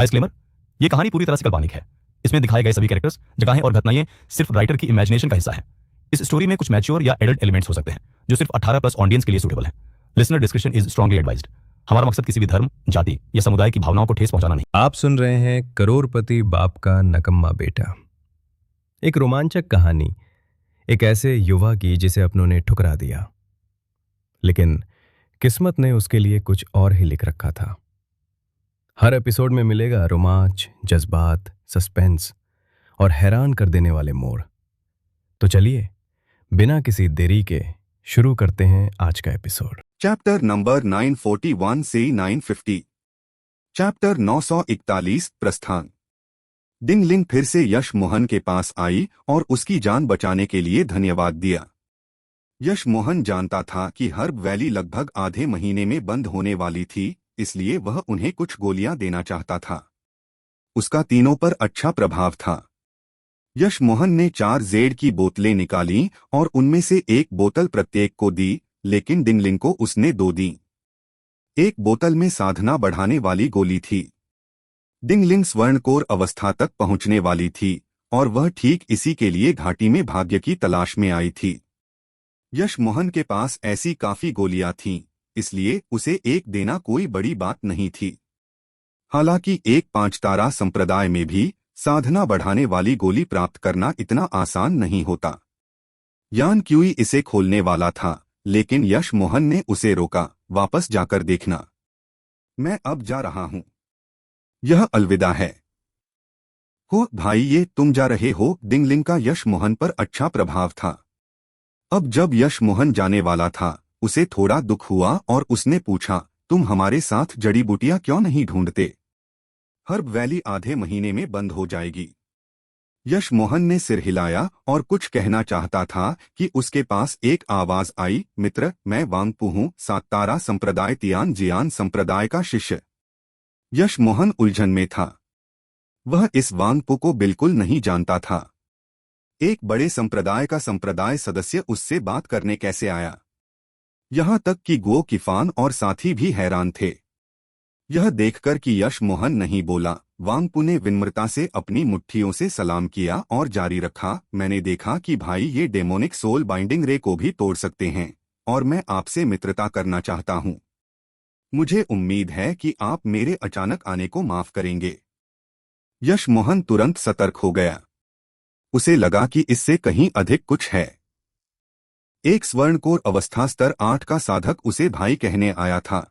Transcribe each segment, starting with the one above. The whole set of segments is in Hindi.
डिस्क्लेमर, ये कहानी पूरी तरह से काल्पनिक है। इसमें दिखाए गए सभी कैरेक्टर्स, जगहें और घटनाएं सिर्फ राइटर की इमेजिनेशन का हिस्सा है। इस स्टोरी में कुछ मैच्योर या एडल्ट एलिमेंट्स हो सकते हैं जो सिर्फ 18+ ऑडियंस के लिए सूटेबल है। Listener description is strongly advised. हमारा मकसद किसी भी धर्म, जाति या समुदाय की भावनाओं को ठेस पहुंचाना नहीं। आप सुन रहे हैं करोड़पति बाप का नकम्मा बेटा, एक रोमांचक कहानी एक ऐसे युवा की जिसे अपनों ने ठुकरा दिया, लेकिन किस्मत ने उसके लिए कुछ और ही लिख रखा था। हर एपिसोड में मिलेगा रोमांच, जज्बात, सस्पेंस और हैरान कर देने वाले मोड़। तो चलिए बिना किसी देरी के शुरू करते हैं आज का एपिसोड। चैप्टर नंबर 941 से 950। चैप्टर 941 प्रस्थान। डिंगलिंग फिर से यश मोहन के पास आई और उसकी जान बचाने के लिए धन्यवाद दिया। यश मोहन जानता था कि हर्ब वैली लगभग आधे महीने में बंद होने वाली थी, इसलिए वह उन्हें कुछ गोलियां देना चाहता था। उसका तीनों पर अच्छा प्रभाव था। यश मोहन ने 4 जेड की बोतलें निकालीं और उनमें से एक बोतल प्रत्येक को दी, लेकिन डिंगलिंग को उसने 2 दी। एक बोतल में साधना बढ़ाने वाली गोली थी। डिंगलिंग स्वर्णकोर अवस्था तक पहुंचने वाली थी और वह ठीक इसी के लिए घाटी में भाग्य की तलाश में आई थी। यश मोहन के पास ऐसी काफी गोलियां थीं, इसलिए उसे एक देना कोई बड़ी बात नहीं थी। हालांकि एक 5 तारा संप्रदाय में भी साधना बढ़ाने वाली गोली प्राप्त करना इतना आसान नहीं होता। यान क्यूई इसे खोलने वाला था, लेकिन यश मोहन ने उसे रोका। वापस जाकर देखना। मैं अब जा रहा हूं। यह अलविदा है। हो भाई, ये तुम जा रहे हो? डिंगलिंग का यश मोहन पर अच्छा प्रभाव था। अब जब यश मोहन जाने वाला था, उसे थोड़ा दुख हुआ और उसने पूछा, तुम हमारे साथ जड़ी बूटियां क्यों नहीं ढूंढते? हर्ब वैली आधे महीने में बंद हो जाएगी। यश मोहन ने सिर हिलाया और कुछ कहना चाहता था कि उसके पास एक आवाज आई, मित्र, मैं वांगपू हूं, 7 तारा संप्रदाय तियान जियान संप्रदाय का शिष्य। यश मोहन उलझन में था। वह इस वांगपू को बिल्कुल नहीं जानता था। एक बड़े संप्रदाय का संप्रदाय सदस्य उससे बात करने कैसे आया? यहां तक कि गुओ किफान और साथी भी हैरान थे। यह देखकर कि यश मोहन नहीं बोला, वांगपू ने विनम्रता से अपनी मुट्ठियों से सलाम किया और जारी रखा, मैंने देखा कि भाई ये डेमोनिक सोल बाइंडिंग रे को भी तोड़ सकते हैं और मैं आपसे मित्रता करना चाहता हूं। मुझे उम्मीद है कि आप मेरे अचानक आने को माफ करेंगे। यश मोहन तुरंत सतर्क हो गया। उसे लगा कि इससे कहीं अधिक कुछ है। एक स्वर्णकोर अवस्था स्तर 8 का साधक उसे भाई कहने आया था।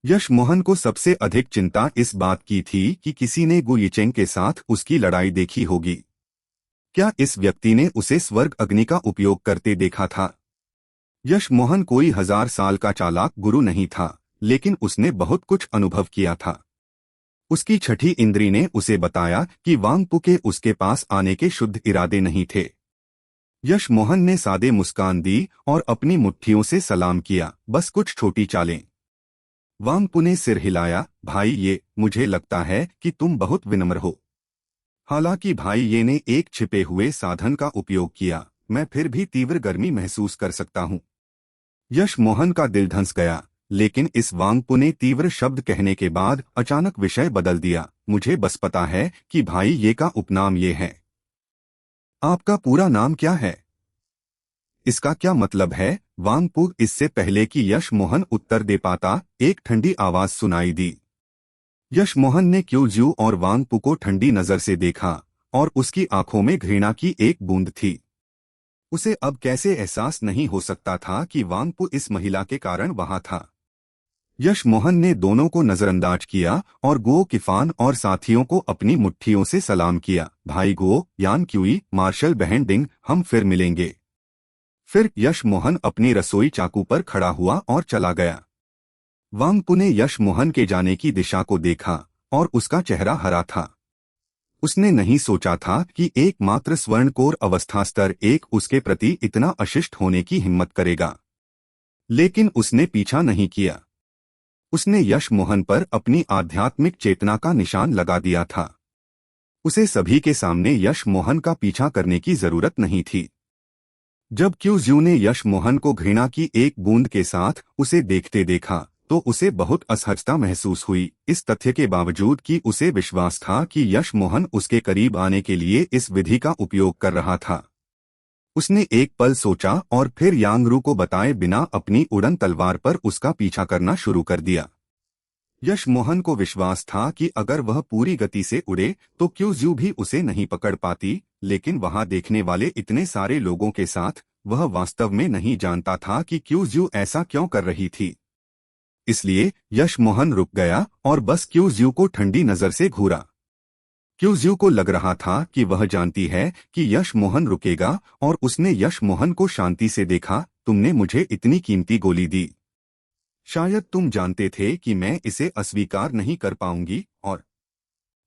यश मोहन को सबसे अधिक चिंता इस बात की थी कि किसी ने गु यिचेंग के साथ उसकी लड़ाई देखी होगी। क्या इस व्यक्ति ने उसे स्वर्ग अग्नि का उपयोग करते देखा था? यश मोहन कोई 1000 साल का चालाक गुरु नहीं था, लेकिन उसने बहुत कुछ अनुभव किया था। उसकी छठी इंद्री ने उसे बताया कि वांगपू के उसके पास आने के शुद्ध इरादे नहीं थे। यश मोहन ने सादे मुस्कान दी और अपनी मुट्ठियों से सलाम किया, बस कुछ छोटी चालें। वांगपू ने सिर हिलाया, भाई ये, मुझे लगता है कि तुम बहुत विनम्र हो। हालांकि भाई ये ने एक छिपे हुए साधन का उपयोग किया, मैं फिर भी तीव्र गर्मी महसूस कर सकता हूं। यश मोहन का दिल धंस गया, लेकिन इस वांगपू ने तीव्र शब्द कहने के बाद अचानक विषय बदल दिया, मुझे बस पता है कि भाई ये का उपनाम ये है। आपका पूरा नाम क्या है? इसका क्या मतलब है? वांगपू इससे पहले कि यश मोहन उत्तर दे पाता, एक ठंडी आवाज सुनाई दी। यश मोहन ने क्यूज्यू और वांगपू को ठंडी नजर से देखा और उसकी आंखों में घृणा की एक बूंद थी। उसे अब कैसे एहसास नहीं हो सकता था कि वांगपू इस महिला के कारण वहां था। यश मोहन ने दोनों को नजरअंदाज किया और गुओ किफान और साथियों को अपनी मुट्ठियों से सलाम किया, भाई गुओ, यान क्यूई, मार्शल बहन डिंग, हम फिर मिलेंगे। फिर यश मोहन अपनी रसोई चाकू पर खड़ा हुआ और चला गया। वांगपू ने यश मोहन के जाने की दिशा को देखा और उसका चेहरा हरा था। उसने नहीं सोचा था कि एकमात्र स्वर्णकोर अवस्था स्तर 1 उसके प्रति इतना अशिष्ट होने की हिम्मत करेगा। लेकिन उसने पीछा नहीं किया। उसने यश मोहन पर अपनी आध्यात्मिक चेतना का निशान लगा दिया था। उसे सभी के सामने यश मोहन का पीछा करने की जरूरत नहीं थी। जब क्यूज्यू ने यश मोहन को घृणा की एक बूंद के साथ उसे देखते देखा, तो उसे बहुत असहजता महसूस हुई, इस तथ्य के बावजूद कि उसे विश्वास था कि यश मोहन उसके करीब आने के लिए इस विधि का उपयोग कर रहा था। उसने एक पल सोचा और फिर यांगरू को बताए बिना अपनी उड़न तलवार पर उसका पीछा करना शुरू कर दिया। यश मोहन को विश्वास था कि अगर वह पूरी गति से उड़े तो क्यूज्यू भी उसे नहीं पकड़ पाती, लेकिन वहां देखने वाले इतने सारे लोगों के साथ वह वास्तव में नहीं जानता था कि क्यूज्यू ऐसा क्यों कर रही थी। इसलिए यश मोहन रुक गया और बस क्यूज्यू को ठंडी नजर से घूरा। क्यूज्यू को लग रहा था कि वह जानती है कि यश मोहन रुकेगा और उसने यश मोहन को शांति से देखा। तुमने मुझे इतनी कीमती गोली दी, शायद तुम जानते थे कि मैं इसे अस्वीकार नहीं कर पाऊंगी। और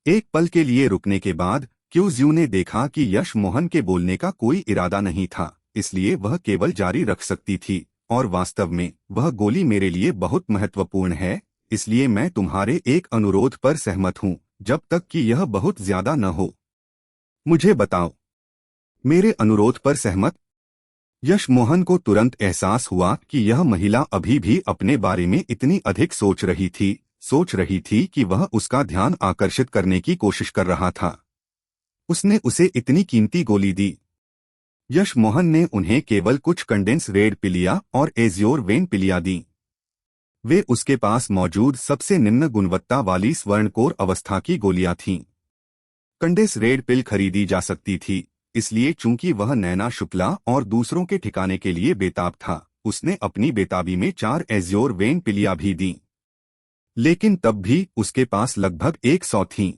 एक पल के लिए रुकने के बाद क्यूज्यू ने देखा कि यश मोहन के बोलने का कोई इरादा नहीं था, इसलिए वह केवल जारी रख सकती थी। और वास्तव में वह गोली मेरे लिए बहुत महत्वपूर्ण है, इसलिए मैं तुम्हारे एक अनुरोध पर सहमत हूं, जब तक कि यह बहुत ज्यादा न हो। मुझे बताओ, मेरे अनुरोध पर सहमत? यश मोहन को तुरंत एहसास हुआ कि यह महिला अभी भी अपने बारे में इतनी अधिक सोच रही थी कि वह उसका ध्यान आकर्षित करने की कोशिश कर रहा था। उसने उसे इतनी कीमती गोली दी। यश मोहन ने उन्हें केवल कुछ कंडेंस रेड पिलिया और एजियोर वेन पिलिया दी। वे उसके पास मौजूद सबसे निम्न गुणवत्ता वाली स्वर्णकोर अवस्था की गोलियां थीं। कंडेंस रेड पिल खरीदी जा सकती थी, इसलिए चूंकि वह नैना शुक्ला और दूसरों के ठिकाने के लिए बेताब था, उसने अपनी बेताबी में 4 एजियोर वेन पिलिया भी दी। लेकिन तब भी उसके पास लगभग 100 थीं।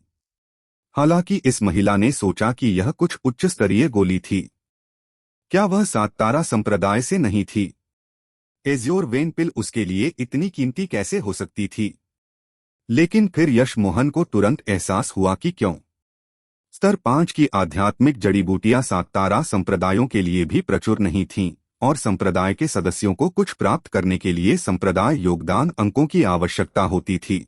हालांकि इस महिला ने सोचा कि यह कुछ उच्च स्तरीय गोली थी। क्या वह 7 तारा संप्रदाय से नहीं थी? एजियोर वेन पिल उसके लिए इतनी कीमती कैसे हो सकती थी? लेकिन फिर यश मोहन को तुरंत एहसास हुआ कि क्यों। स्तर 5 की आध्यात्मिक जड़ी बूटियां 7 तारा संप्रदायों के लिए भी प्रचुर नहीं थीं, और संप्रदाय के सदस्यों को कुछ प्राप्त करने के लिए संप्रदाय योगदान अंकों की आवश्यकता होती थी।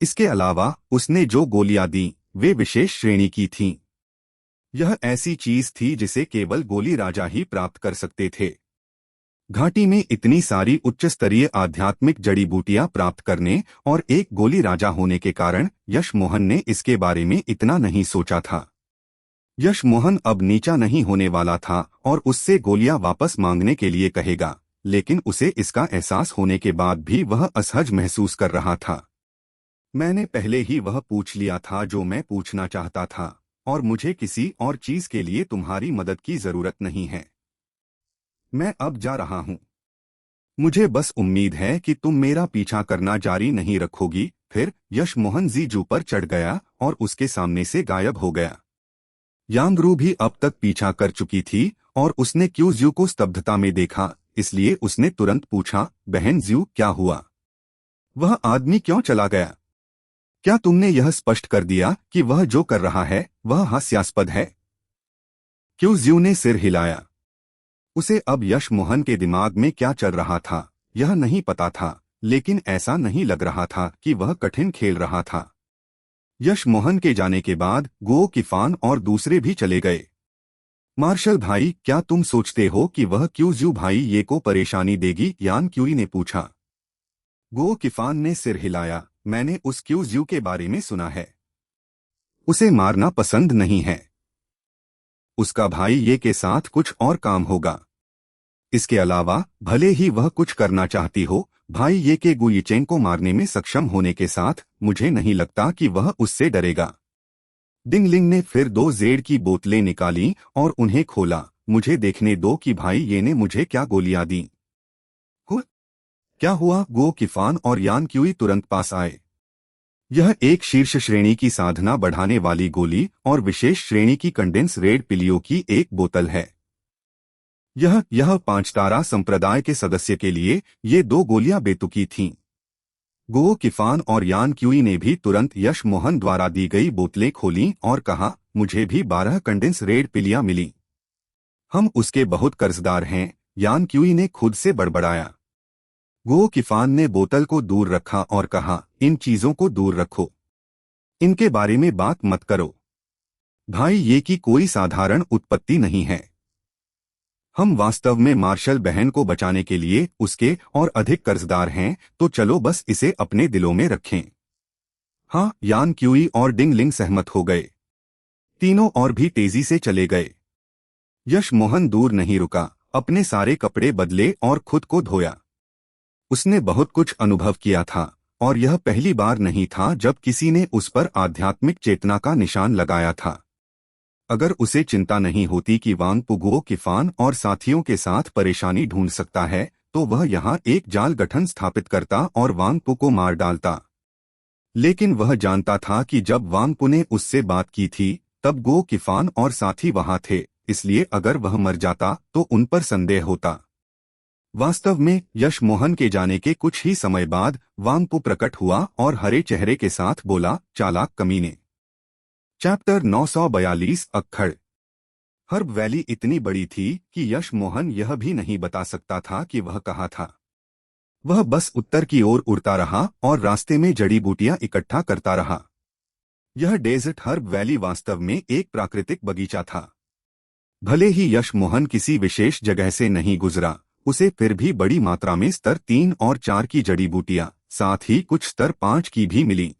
इसके अलावा उसने जो गोलियां दी वे विशेष श्रेणी की थीं। यह ऐसी चीज थी जिसे केवल गोली राजा ही प्राप्त कर सकते थे। घाटी में इतनी सारी उच्च स्तरीय आध्यात्मिक जड़ी बूटियां प्राप्त करने और एक गोली राजा होने के कारण यश मोहन ने इसके बारे में इतना नहीं सोचा था। यश मोहन अब नीचा नहीं होने वाला था और उससे गोलियां वापस मांगने के लिए कहेगा, लेकिन उसे इसका एहसास होने के बाद भी वह असहज महसूस कर रहा था। मैंने पहले ही वह पूछ लिया था जो मैं पूछना चाहता था, और मुझे किसी और चीज के लिए तुम्हारी मदद की जरूरत नहीं है। मैं अब जा रहा हूं। मुझे बस उम्मीद है कि तुम मेरा पीछा करना जारी नहीं रखोगी। फिर यश मोहन जीजू पर चढ़ गया और उसके सामने से गायब हो गया। यांगरू भी अब तक पीछा कर चुकी थी और उसने क्यूज्यू को स्तब्धता में देखा, इसलिए उसने तुरंत पूछा, बहन ज्यू क्या हुआ? वह आदमी क्यों चला गया? क्या तुमने यह स्पष्ट कर दिया कि वह जो कर रहा है वह हास्यास्पद है? क्यूज्यू ने सिर हिलाया। उसे अब यश मोहन के दिमाग में क्या चल रहा था यह नहीं पता था, लेकिन ऐसा नहीं लग रहा था कि वह कठिन खेल रहा था। यश मोहन के जाने के बाद गो किफान और दूसरे भी चले गए। मार्शल भाई, क्या तुम सोचते हो कि वह क्यूज्यू भाई ये को परेशानी देगी? यान क्यूई ने पूछा। गो किफान ने सिर हिलाया। मैंने उस क्यूज्यू के बारे में सुना है। उसे मारना पसंद नहीं है। उसका भाई ये के साथ कुछ और काम होगा। इसके अलावा भले ही वह कुछ करना चाहती हो, भाई ये के गुयिचेंग को मारने में सक्षम होने के साथ मुझे नहीं लगता कि वह उससे डरेगा। डिंगलिंग ने फिर 2 जेड की बोतलें निकाली और उन्हें खोला। मुझे देखने दो कि भाई ये ने मुझे क्या गोलियां दी। क्या हुआ? गो किफान और यान क्यूई तुरंत पास आए। यह एक शीर्ष श्रेणी की साधना बढ़ाने वाली गोली और विशेष श्रेणी की कंडेंस रेड पिलियों की एक बोतल है। यह 5 तारा संप्रदाय के सदस्य के लिए ये 2 गोलियां बेतुकी थीं। गो किफान और यान क्यूई ने भी तुरंत यश मोहन द्वारा दी गई बोतलें खोलीं और कहा, मुझे भी 12 कंडेंस रेड पिलियां मिली। हम उसके बहुत कर्जदार हैं, यान क्यूई ने खुद से बड़बड़ाया। गो किफान ने बोतल को दूर रखा और कहा, इन चीजों को दूर रखो। इनके बारे में बात मत करो। भाई ये की कोई साधारण उत्पत्ति नहीं है। हम वास्तव में मार्शल बहन को बचाने के लिए उसके और अधिक कर्जदार हैं, तो चलो बस इसे अपने दिलों में रखें। हाँ, यान क्यूई और डिंग लिंग सहमत हो गए। तीनों और भी तेजी से चले गए। यश मोहन दूर नहीं रुका, अपने सारे कपड़े बदले और खुद को धोया। उसने बहुत कुछ अनुभव किया था और यह पहली बार नहीं था जब किसी ने उस पर आध्यात्मिक चेतना का निशान लगाया था। अगर उसे चिंता नहीं होती कि वांग पुगुओ किफान और साथियों के साथ परेशानी ढूंढ सकता है, तो वह यहाँ एक जाल गठन स्थापित करता और वांग पु को मार डालता। लेकिन वह जानता था कि जब वांग पु ने उससे बात की थी तब गो किफान और साथी वहां थे, इसलिए अगर वह मर जाता तो उन पर संदेह होता। वास्तव में यश मोहन के जाने के कुछ ही समय बाद वांग पु प्रकट हुआ और हरे चेहरे के साथ बोला, चालाक कमीने। चैप्टर 942 अक्खड़। हर्ब वैली इतनी बड़ी थी कि यश मोहन यह भी नहीं बता सकता था कि वह कहाँ था। वह बस उत्तर की ओर उड़ता रहा और रास्ते में जड़ी बूटियां इकट्ठा करता रहा। यह डेजर्ट हर्ब वैली वास्तव में एक प्राकृतिक बगीचा था। भले ही यश मोहन किसी विशेष जगह से नहीं गुजरा, उसे फिर भी बड़ी मात्रा में स्तर 3 और 4 की जड़ी बूटियां, साथ ही कुछ स्तर 5 की भी मिली।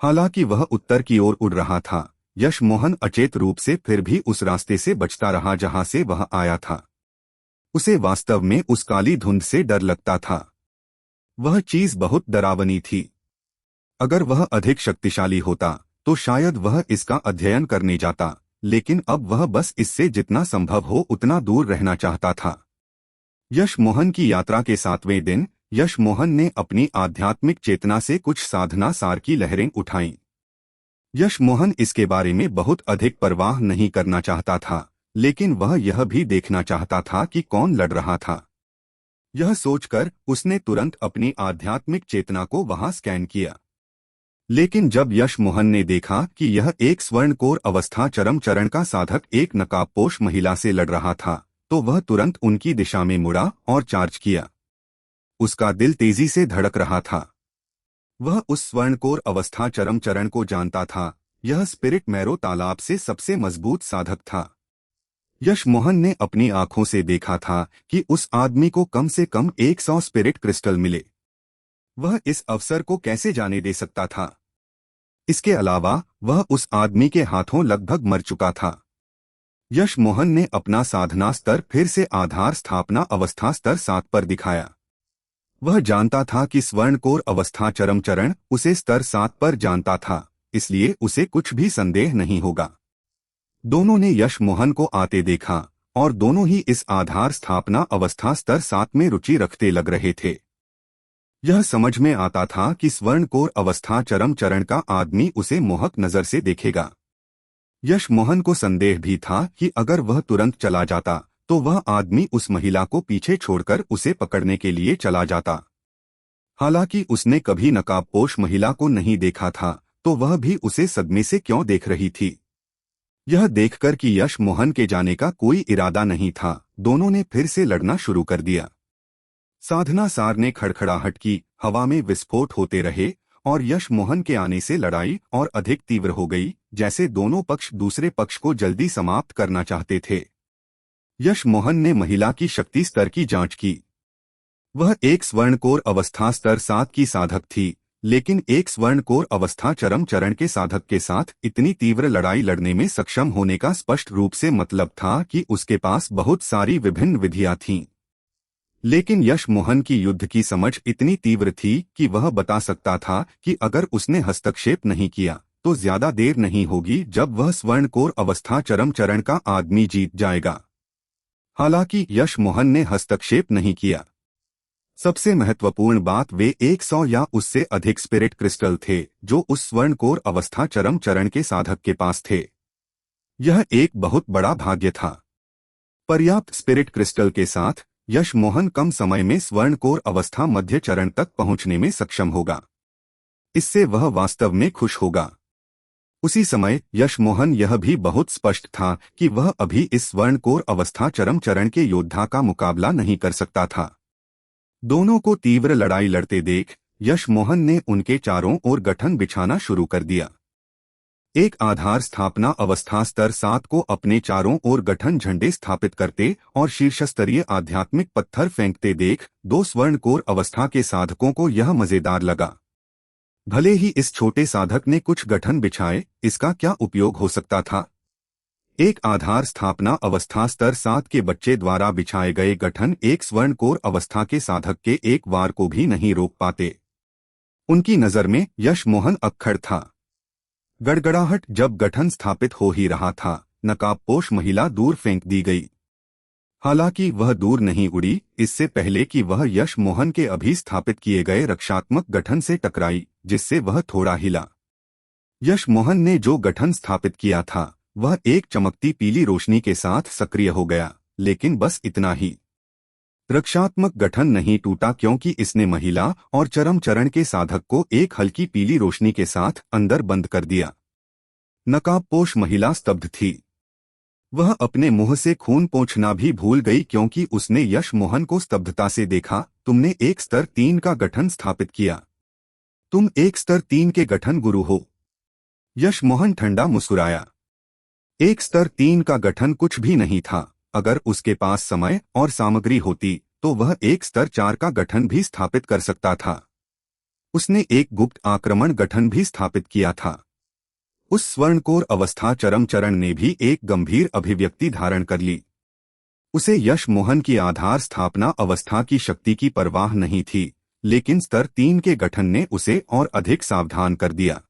हालांकि वह उत्तर की ओर उड़ रहा था, यश मोहन अचेत रूप से फिर भी उस रास्ते से बचता रहा जहां से वह आया था। उसे वास्तव में उस काली धुंध से डर लगता था। वह चीज बहुत डरावनी थी। अगर वह अधिक शक्तिशाली होता तो शायद वह इसका अध्ययन करने जाता, लेकिन अब वह बस इससे जितना संभव हो उतना दूर रहना चाहता था। यश मोहन की यात्रा के 7वें दिन यश मोहन ने अपनी आध्यात्मिक चेतना से कुछ साधना सार की लहरें उठाईं। यश मोहन इसके बारे में बहुत अधिक परवाह नहीं करना चाहता था, लेकिन वह यह भी देखना चाहता था कि कौन लड़ रहा था। यह सोचकर उसने तुरंत अपनी आध्यात्मिक चेतना को वहां स्कैन किया। लेकिन जब यश मोहन ने देखा कि यह एक स्वर्णकोर अवस्था चरम चरण का साधक एक नकाबपोश महिला से लड़ रहा था, तो वह तुरंत उनकी दिशा में मुड़ा और चार्ज किया। उसका दिल तेजी से धड़क रहा था। वह उस स्वर्णकोर अवस्था चरम चरण को जानता था। यह स्पिरिट मैरो तालाब से सबसे मजबूत साधक था। यश मोहन ने अपनी आंखों से देखा था कि उस आदमी को कम से कम 100 स्पिरिट क्रिस्टल मिले। वह इस अवसर को कैसे जाने दे सकता था? इसके अलावा वह उस आदमी के हाथों लगभग मर चुका था। यश मोहन ने अपना साधना स्तर फिर से आधार स्थापना अवस्था स्तर 7 पर दिखाया। वह जानता था कि स्वर्णकोर अवस्था चरम चरण उसे स्तर 7 पर जानता था, इसलिए उसे कुछ भी संदेह नहीं होगा। दोनों ने यश मोहन को आते देखा और दोनों ही इस आधार स्थापना अवस्था स्तर 7 में रुचि रखते लग रहे थे। यह समझ में आता था कि स्वर्णकोर अवस्था चरम चरण का आदमी उसे मोहक नजर से देखेगा। यश मोहन को संदेह भी था कि अगर वह तुरंत चला जाता तो वह आदमी उस महिला को पीछे छोड़कर उसे पकड़ने के लिए चला जाता। हालांकि उसने कभी नकाबपोश महिला को नहीं देखा था, तो वह भी उसे सदमे से क्यों देख रही थी। यह देखकर कि यश मोहन के जाने का कोई इरादा नहीं था, दोनों ने फिर से लड़ना शुरू कर दिया। साधना सार ने खड़खड़ाहट की, हवा में विस्फोट होते रहे और यश मोहन के आने से लड़ाई और अधिक तीव्र हो गई, जैसे दोनों पक्ष दूसरे पक्ष को जल्दी समाप्त करना चाहते थे। यश मोहन ने महिला की शक्ति स्तर की जांच की। वह एक स्वर्णकोर अवस्था स्तर 7 की साधक थी, लेकिन एक स्वर्णकोर अवस्था चरम चरण के साधक के साथ इतनी तीव्र लड़ाई लड़ने में सक्षम होने का स्पष्ट रूप से मतलब था कि उसके पास बहुत सारी विभिन्न विधियां थीं। लेकिन यश मोहन की युद्ध की समझ इतनी तीव्र थी कि वह बता सकता था कि अगर उसने हस्तक्षेप नहीं किया तो ज्यादा देर नहीं होगी जब वह स्वर्णकोर अवस्था चरम चरण का आदमी जीत जाएगा। हालांकि यश मोहन ने हस्तक्षेप नहीं किया। सबसे महत्वपूर्ण बात, वे 100 या उससे अधिक स्पिरिट क्रिस्टल थे जो उस स्वर्णकोर अवस्था चरम चरण के साधक के पास थे। यह एक बहुत बड़ा भाग्य था। पर्याप्त स्पिरिट क्रिस्टल के साथ यश मोहन कम समय में स्वर्णकोर अवस्था मध्य चरण तक पहुंचने में सक्षम होगा। इससे वह वास्तव में खुश होगा। उसी समय यश मोहन यह भी बहुत स्पष्ट था कि वह अभी इस स्वर्णकोर अवस्था चरम चरण के योद्धा का मुकाबला नहीं कर सकता था। दोनों को तीव्र लड़ाई लड़ते देख यश मोहन ने उनके चारों ओर गठन बिछाना शुरू कर दिया। एक आधार स्थापना अवस्था स्तर 7 को अपने चारों ओर गठन झंडे स्थापित करते और शीर्षस्तरीय आध्यात्मिक पत्थर फेंकते देख दो स्वर्णकोर अवस्था के साधकों को यह मजेदार लगा। भले ही इस छोटे साधक ने कुछ गठन बिछाए, इसका क्या उपयोग हो सकता था। एक आधार स्थापना अवस्था स्तर 7 के बच्चे द्वारा बिछाए गए गठन एक स्वर्णकोर अवस्था के साधक के एक वार को भी नहीं रोक पाते। उनकी नजर में यश मोहन अक्खड़ था। गड़गड़ाहट जब गठन स्थापित हो ही रहा था, नकाबपोश महिला दूर फेंक दी गई। हालांकि वह दूर नहीं उड़ी, इससे पहले कि वह यश मोहन के अभी स्थापित किए गए रक्षात्मक गठन से टकराई, जिससे वह थोड़ा हिला। यश मोहन ने जो गठन स्थापित किया था वह एक चमकती पीली रोशनी के साथ सक्रिय हो गया, लेकिन बस इतना ही। रक्षात्मक गठन नहीं टूटा क्योंकि इसने महिला और चरम चरण के साधक को एक हल्की पीली रोशनी के साथ अंदर बंद कर दिया। नकाबपोश महिला स्तब्ध थी। वह अपने मुंह से खून पोंछना भी भूल गई क्योंकि उसने यश मोहन को स्तब्धता से देखा। तुमने एक स्तर 3 का गठन स्थापित किया। तुम एक स्तर 3 के गठन गुरु हो। यश मोहन ठंडा मुस्कुराया। एक स्तर 3 का गठन कुछ भी नहीं था। अगर उसके पास समय और सामग्री होती तो वह एक स्तर 4 का गठन भी स्थापित कर सकता था। उसने एक गुप्त आक्रमण गठन भी स्थापित किया था। उस स्वर्णकोर अवस्था चरम चरण ने भी एक गंभीर अभिव्यक्ति धारण कर ली। उसे यश मोहन की आधार स्थापना अवस्था की शक्ति की परवाह नहीं थी, लेकिन स्तर 3 के गठन ने उसे और अधिक सावधान कर दिया।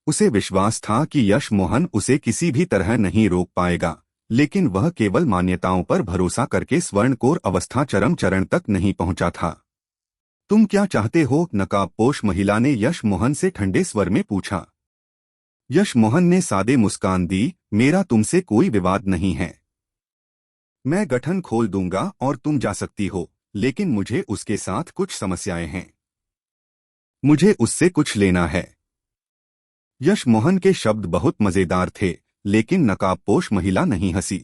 उसे विश्वास था कि यश मोहन उसे किसी भी तरह नहीं रोक पाएगा, लेकिन वह केवल मान्यताओं पर भरोसा करके स्वर्णकोर अवस्था चरम चरण तक नहीं पहुंचा था। तुम क्या चाहते हो? नकाबपोश महिला ने यश मोहन से ठंडे स्वर में पूछा। यश मोहन ने सादे मुस्कान दी, मेरा तुमसे कोई विवाद नहीं है। मैं गठन खोल दूंगा और तुम जा सकती हो, लेकिन मुझे उसके साथ कुछ समस्याएं हैं। मुझे उससे कुछ लेना है। यश मोहन के शब्द बहुत मजेदार थे, लेकिन नकाबपोश महिला नहीं हंसी।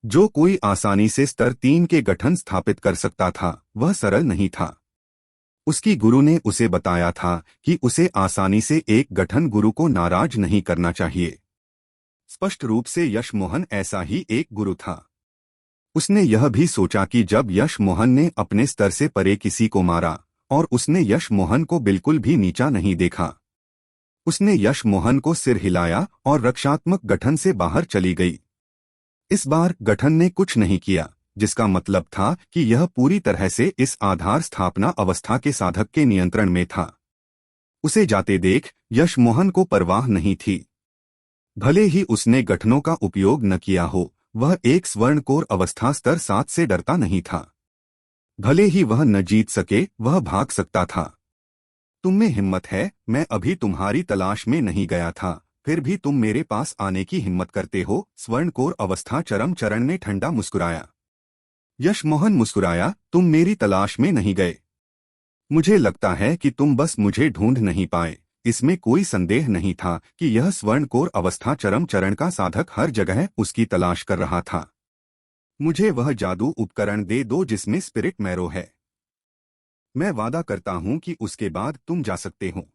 जो कोई आसानी से स्तर 3 के गठन स्थापित कर सकता था वह सरल नहीं था। उसकी गुरु ने उसे बताया था कि उसे आसानी से एक गठन गुरु को नाराज नहीं करना चाहिए। स्पष्ट रूप से यश मोहन ऐसा ही एक गुरु था। उसने यह भी सोचा कि जब यश मोहन ने अपने स्तर से परे किसी को मारा और उसने यश मोहन को बिल्कुल भी नीचा नहीं देखा। उसने यश मोहन को सिर हिलाया और रक्षात्मक गठन से बाहर चली गई। इस बार गठन ने कुछ नहीं किया, जिसका मतलब था कि यह पूरी तरह से इस आधार स्थापना अवस्था के साधक के नियंत्रण में था। उसे जाते देख यश मोहन को परवाह नहीं थी। भले ही उसने गठनों का उपयोग न किया हो, वह एक स्वर्णकोर अवस्था स्तर 7 से डरता नहीं था। भले ही वह न जीत सके, वह भाग सकता था। तुम में हिम्मत है, मैं अभी तुम्हारी तलाश में नहीं गया था, फिर भी तुम मेरे पास आने की हिम्मत करते हो। स्वर्णकोर अवस्था चरम चरण ने ठंडा मुस्कुराया। यश मोहन मुस्कुराया, तुम मेरी तलाश में नहीं गए। मुझे लगता है कि तुम बस मुझे ढूंढ नहीं पाए। इसमें कोई संदेह नहीं था कि यह स्वर्णकोर अवस्था चरम चरण का साधक हर जगह उसकी तलाश कर रहा था। मुझे वह जादू उपकरण दे दो जिसमें स्पिरिट मैरो है। मैं वादा करता हूं कि उसके बाद तुम जा सकते हो।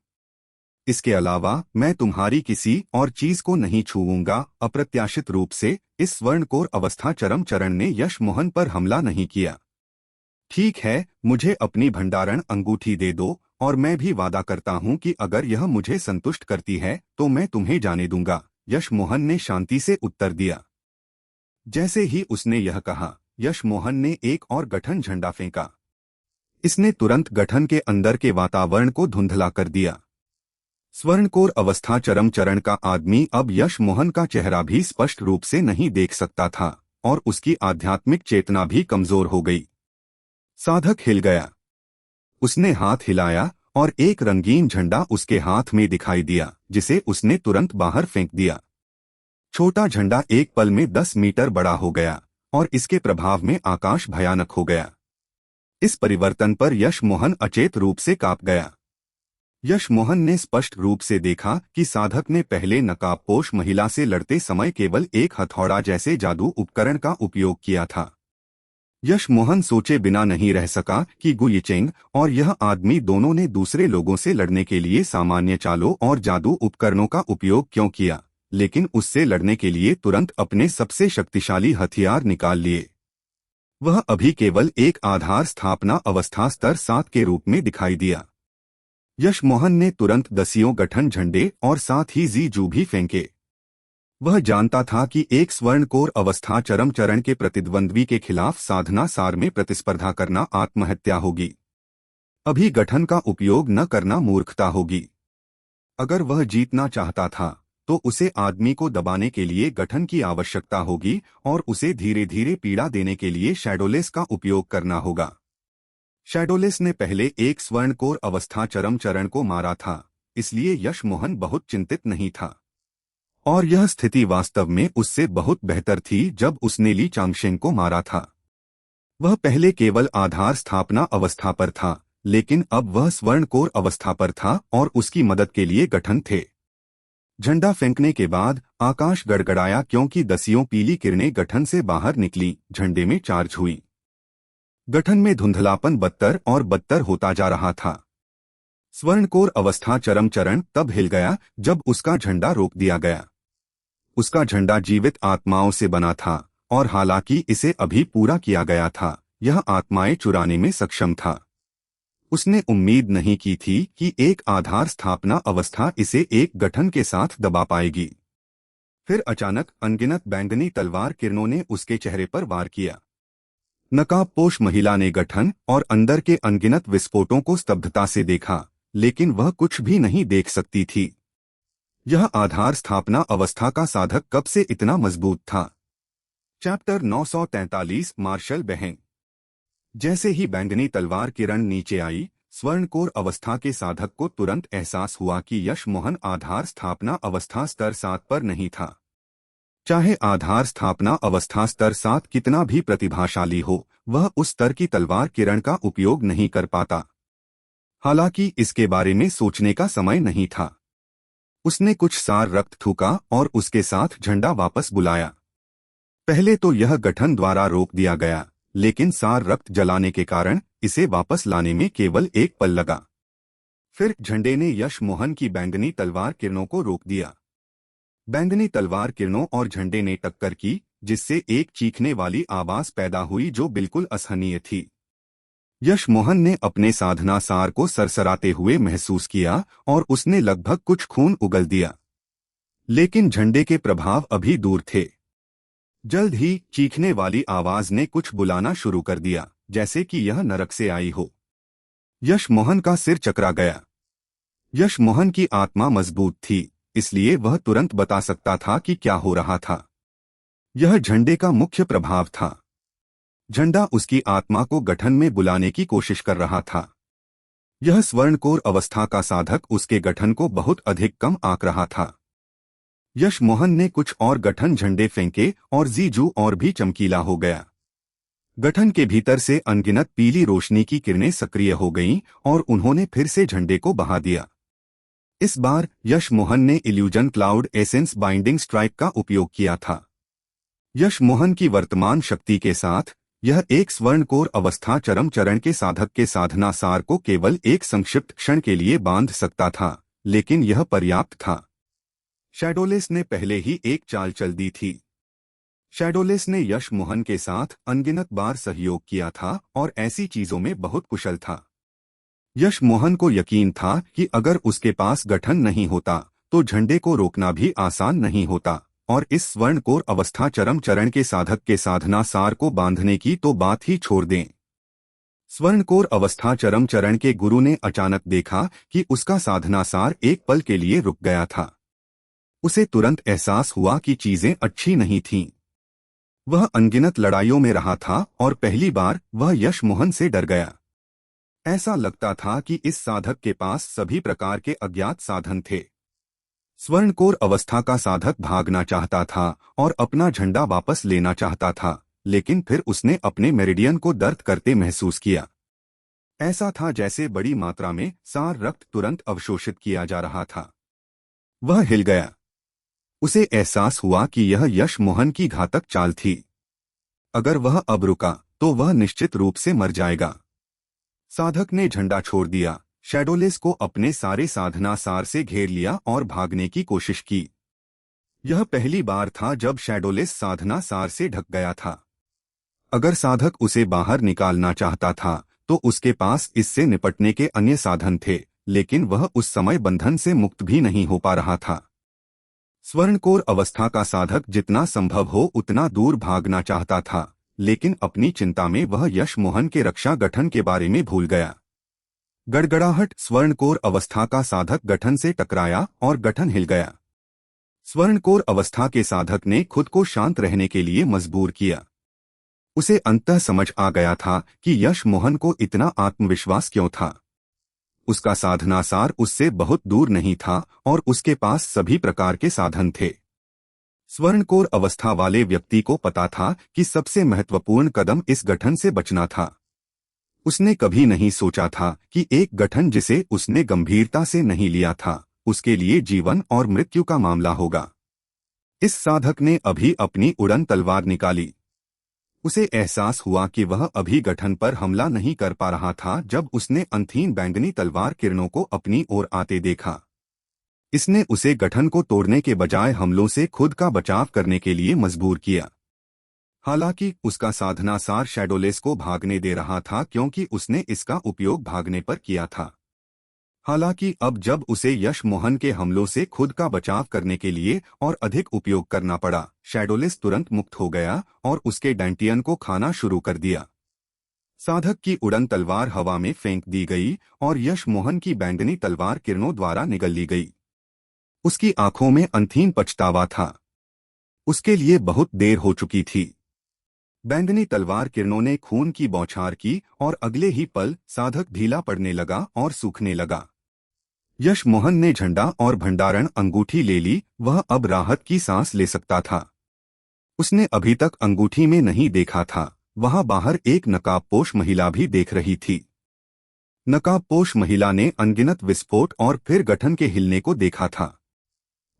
इसके अलावा मैं तुम्हारी किसी और चीज को नहीं छूऊंगा। अप्रत्याशित रूप से इस स्वर्णकोर अवस्था चरम चरण ने यश मोहन पर हमला नहीं किया। ठीक है, मुझे अपनी भंडारण अंगूठी दे दो और मैं भी वादा करता हूं कि अगर यह मुझे संतुष्ट करती है तो मैं तुम्हें जाने दूंगा। यश मोहन ने शांति से उत्तर दिया। जैसे ही उसने यह कहा, यश मोहन ने एक और गठन झंडा फेंका। इसने तुरंत गठन के अंदर के वातावरण को धुंधला कर दिया। स्वर्णकोर अवस्था चरम चरण का आदमी अब यश मोहन का चेहरा भी स्पष्ट रूप से नहीं देख सकता था और उसकी आध्यात्मिक चेतना भी कमजोर हो गई। साधक हिल गया। उसने हाथ हिलाया और एक रंगीन झंडा उसके हाथ में दिखाई दिया, जिसे उसने तुरंत बाहर फेंक दिया। छोटा झंडा एक पल में 10 मीटर बड़ा हो गया और इसके प्रभाव में आकाश भयानक हो गया। इस परिवर्तन पर यश मोहन अचेत रूप से कांप गया। यश मोहन ने स्पष्ट रूप से देखा कि साधक ने पहले नकाबपोश महिला से लड़ते समय केवल एक हथौड़ा जैसे जादू उपकरण का उपयोग किया था। यश मोहन सोचे बिना नहीं रह सका कि गु यिचेंग और यह आदमी दोनों ने दूसरे लोगों से लड़ने के लिए सामान्य चालों और जादू उपकरणों का उपयोग क्यों किया, लेकिन उससे लड़ने के लिए तुरंत अपने सबसे शक्तिशाली हथियार निकाल लिए। वह अभी केवल एक आधार स्थापना अवस्था स्तर 7 के रूप में दिखाई दिया। यश मोहन ने तुरंत दसियों गठन झंडे और साथ ही जी जू भी फेंके। वह जानता था कि एक स्वर्णकोर अवस्था चरम चरण के प्रतिद्वंद्वी के खिलाफ साधना सार में प्रतिस्पर्धा करना आत्महत्या होगी। अभी गठन का उपयोग न करना मूर्खता होगी। अगर वह जीतना चाहता था तो उसे आदमी को दबाने के लिए गठन की आवश्यकता होगी और उसे धीरे धीरे पीड़ा देने के लिए शैडोलेस का उपयोग करना होगा। शैडोलेस ने पहले एक स्वर्णकोर अवस्था चरम चरण को मारा था, इसलिए यश मोहन बहुत चिंतित नहीं था। और यह स्थिति वास्तव में उससे बहुत बेहतर थी जब उसने ली चांगशेन को मारा था। वह पहले केवल आधार स्थापना अवस्था पर था, लेकिन अब वह स्वर्णकोर अवस्था पर था और उसकी मदद के लिए गठन थे। झंडा फेंकने के बाद आकाश गड़गड़ाया क्योंकि दसियों पीली किरणें गठन से बाहर निकली, झंडे में चार्ज हुई। गठन में धुंधलापन बदतर और बदतर होता जा रहा था। स्वर्णकोर अवस्था चरम चरण तब हिल गया जब उसका झंडा रोक दिया गया। उसका झंडा जीवित आत्माओं से बना था और हालांकि इसे अभी पूरा किया गया था, यह आत्माएं चुराने में सक्षम था। उसने उम्मीद नहीं की थी कि एक आधार स्थापना अवस्था इसे एक गठन के साथ दबा पाएगी। फिर अचानक अनगिनत बैंगनी तलवार किरणों ने उसके चेहरे पर वार किया। नकाबपोश महिला ने गठन और अंदर के अनगिनत विस्फोटों को स्तब्धता से देखा, लेकिन वह कुछ भी नहीं देख सकती थी। यह आधार स्थापना अवस्था का साधक कब से इतना मजबूत था? चैप्टर 943 मार्शल बहन। जैसे ही बैंगनी तलवार किरण नीचे आई, स्वर्णकोर अवस्था के साधक को तुरंत एहसास हुआ कि यश मोहन आधार स्थापना अवस्था स्तर 7 पर नहीं था। चाहे आधार स्थापना अवस्था स्तर 7 कितना भी प्रतिभाशाली हो, वह उस स्तर की तलवार किरण का उपयोग नहीं कर पाता। हालांकि इसके बारे में सोचने का समय नहीं था। उसने कुछ सार रक्त थूका और उसके साथ झंडा वापस बुलाया। पहले तो यह गठन द्वारा रोक दिया गया, लेकिन सार रक्त जलाने के कारण इसे वापस लाने में केवल एक पल लगा। फिर झंडे ने यश मोहन की बैंगनी तलवार किरणों को रोक दिया। बैंगनी तलवार किरणों और झंडे ने टक्कर की, जिससे एक चीखने वाली आवाज पैदा हुई जो बिल्कुल असहनीय थी। यश मोहन ने अपने साधना सार को सरसराते हुए महसूस किया और उसने लगभग कुछ खून उगल दिया। लेकिन झंडे के प्रभाव अभी दूर थे। जल्द ही चीखने वाली आवाज ने कुछ बुलाना शुरू कर दिया, जैसे कि यह नरक से आई हो। यश मोहन का सिर चकरा गया। यश मोहन की आत्मा मजबूत थी, इसलिए वह तुरंत बता सकता था कि क्या हो रहा था। यह झंडे का मुख्य प्रभाव था। झंडा उसकी आत्मा को गठन में बुलाने की कोशिश कर रहा था। यह स्वर्णकोर अवस्था का साधक उसके गठन को बहुत अधिक कम आंक रहा था। यश मोहन ने कुछ और गठन झंडे फेंके और जीजू और भी चमकीला हो गया। गठन के भीतर से अनगिनत पीली रोशनी की किरणें सक्रिय हो गईं और उन्होंने फिर से झंडे को बहा दिया। इस बार यश मोहन ने illusion cloud essence binding strike का उपयोग किया था। यश मोहन की वर्तमान शक्ति के साथ यह एक स्वर्णकोर अवस्था चरम चरण के साधक के साधना सार को केवल एक संक्षिप्त क्षण के लिए बांध सकता था, लेकिन यह पर्याप्त था। शैडोलेस ने पहले ही एक चाल चल दी थी। शैडोलेस ने यश मोहन के साथ अनगिनत बार सहयोग किया था और ऐसी चीजों में बहुत कुशल था। यश मोहन को यकीन था कि अगर उसके पास गठन नहीं होता तो झंडे को रोकना भी आसान नहीं होता, और इस स्वर्णकोर अवस्था चरम चरण के साधक के साधना सार को बांधने की तो बात ही छोड़ दें। स्वर्णकोर अवस्था चरम चरण के गुरु ने अचानक देखा कि उसका साधना सार एक पल के लिए रुक गया था। उसे तुरंत एहसास हुआ कि चीजें अच्छी नहीं थीं। वह अनगिनत लड़ाइयों में रहा था और पहली बार वह यश मोहन से डर गया। ऐसा लगता था कि इस साधक के पास सभी प्रकार के अज्ञात साधन थे। स्वर्णकोर अवस्था का साधक भागना चाहता था और अपना झंडा वापस लेना चाहता था, लेकिन फिर उसने अपने मेरिडियन को दर्द करते महसूस किया। ऐसा था जैसे बड़ी मात्रा में सार रक्त तुरंत अवशोषित किया जा रहा था। वह हिल गया। उसे एहसास हुआ कि यह यश मोहन की घातक चाल थी। अगर वह अब रुका तो वह निश्चित रूप से मर जाएगा। साधक ने झंडा छोड़ दिया, शैडोलेस को अपने सारे साधना सार से घेर लिया और भागने की कोशिश की। यह पहली बार था जब शैडोलेस साधना सार से ढक गया था। अगर साधक उसे बाहर निकालना चाहता था तो उसके पास इससे निपटने के अन्य साधन थे, लेकिन वह उस समय बंधन से मुक्त भी नहीं हो पा रहा था। स्वर्णकोर अवस्था का साधक जितना संभव हो उतना दूर भागना चाहता था, लेकिन अपनी चिंता में वह यश मोहन के रक्षा गठन के बारे में भूल गया। गड़गड़ाहट। स्वर्णकोर अवस्था का साधक गठन से टकराया और गठन हिल गया। स्वर्णकोर अवस्था के साधक ने खुद को शांत रहने के लिए मजबूर किया। उसे अंततः समझ आ गया था कि यश मोहन को इतना आत्मविश्वास क्यों था। उसका साधना सार उससे बहुत दूर नहीं था और उसके पास सभी प्रकार के साधन थे। स्वर्णकोर अवस्था वाले व्यक्ति को पता था कि सबसे महत्वपूर्ण कदम इस गठन से बचना था। उसने कभी नहीं सोचा था कि एक गठन जिसे उसने गंभीरता से नहीं लिया था, उसके लिए जीवन और मृत्यु का मामला होगा। इस साधक ने अभी अपनी उड़न तलवार निकाली। उसे एहसास हुआ कि वह अभी गठन पर हमला नहीं कर पा रहा था जब उसने अंतहीन बैंगनी तलवार किरणों को अपनी ओर आते देखा। इसने उसे गठन को तोड़ने के बजाय हमलों से खुद का बचाव करने के लिए मजबूर किया। हालांकि उसका साधना सार शैडोलेस को भागने दे रहा था क्योंकि उसने इसका उपयोग भागने पर किया था। हालांकि अब जब उसे यश मोहन के हमलों से खुद का बचाव करने के लिए और अधिक उपयोग करना पड़ा, शैडोलेस तुरंत मुक्त हो गया और उसके डैंटियन को खाना शुरू कर दिया। साधक की उड़न तलवार हवा में फेंक दी गई और यश मोहन की बैंगनी तलवार किरणों द्वारा निगल ली गई। उसकी आंखों में अंतहीन पछतावा था। उसके लिए बहुत देर हो चुकी थी। बैंगनी तलवार किरणों ने खून की बौछार की और अगले ही पल साधक ढीला पड़ने लगा और सूखने लगा। यश मोहन ने झंडा और भंडारण अंगूठी ले ली। वह अब राहत की सांस ले सकता था। उसने अभी तक अंगूठी में नहीं देखा था। वहां बाहर एक नकाबपोश महिला भी देख रही थी। नकाबपोश महिला ने अनगिनत विस्फोट और फिर गठन के हिलने को देखा था।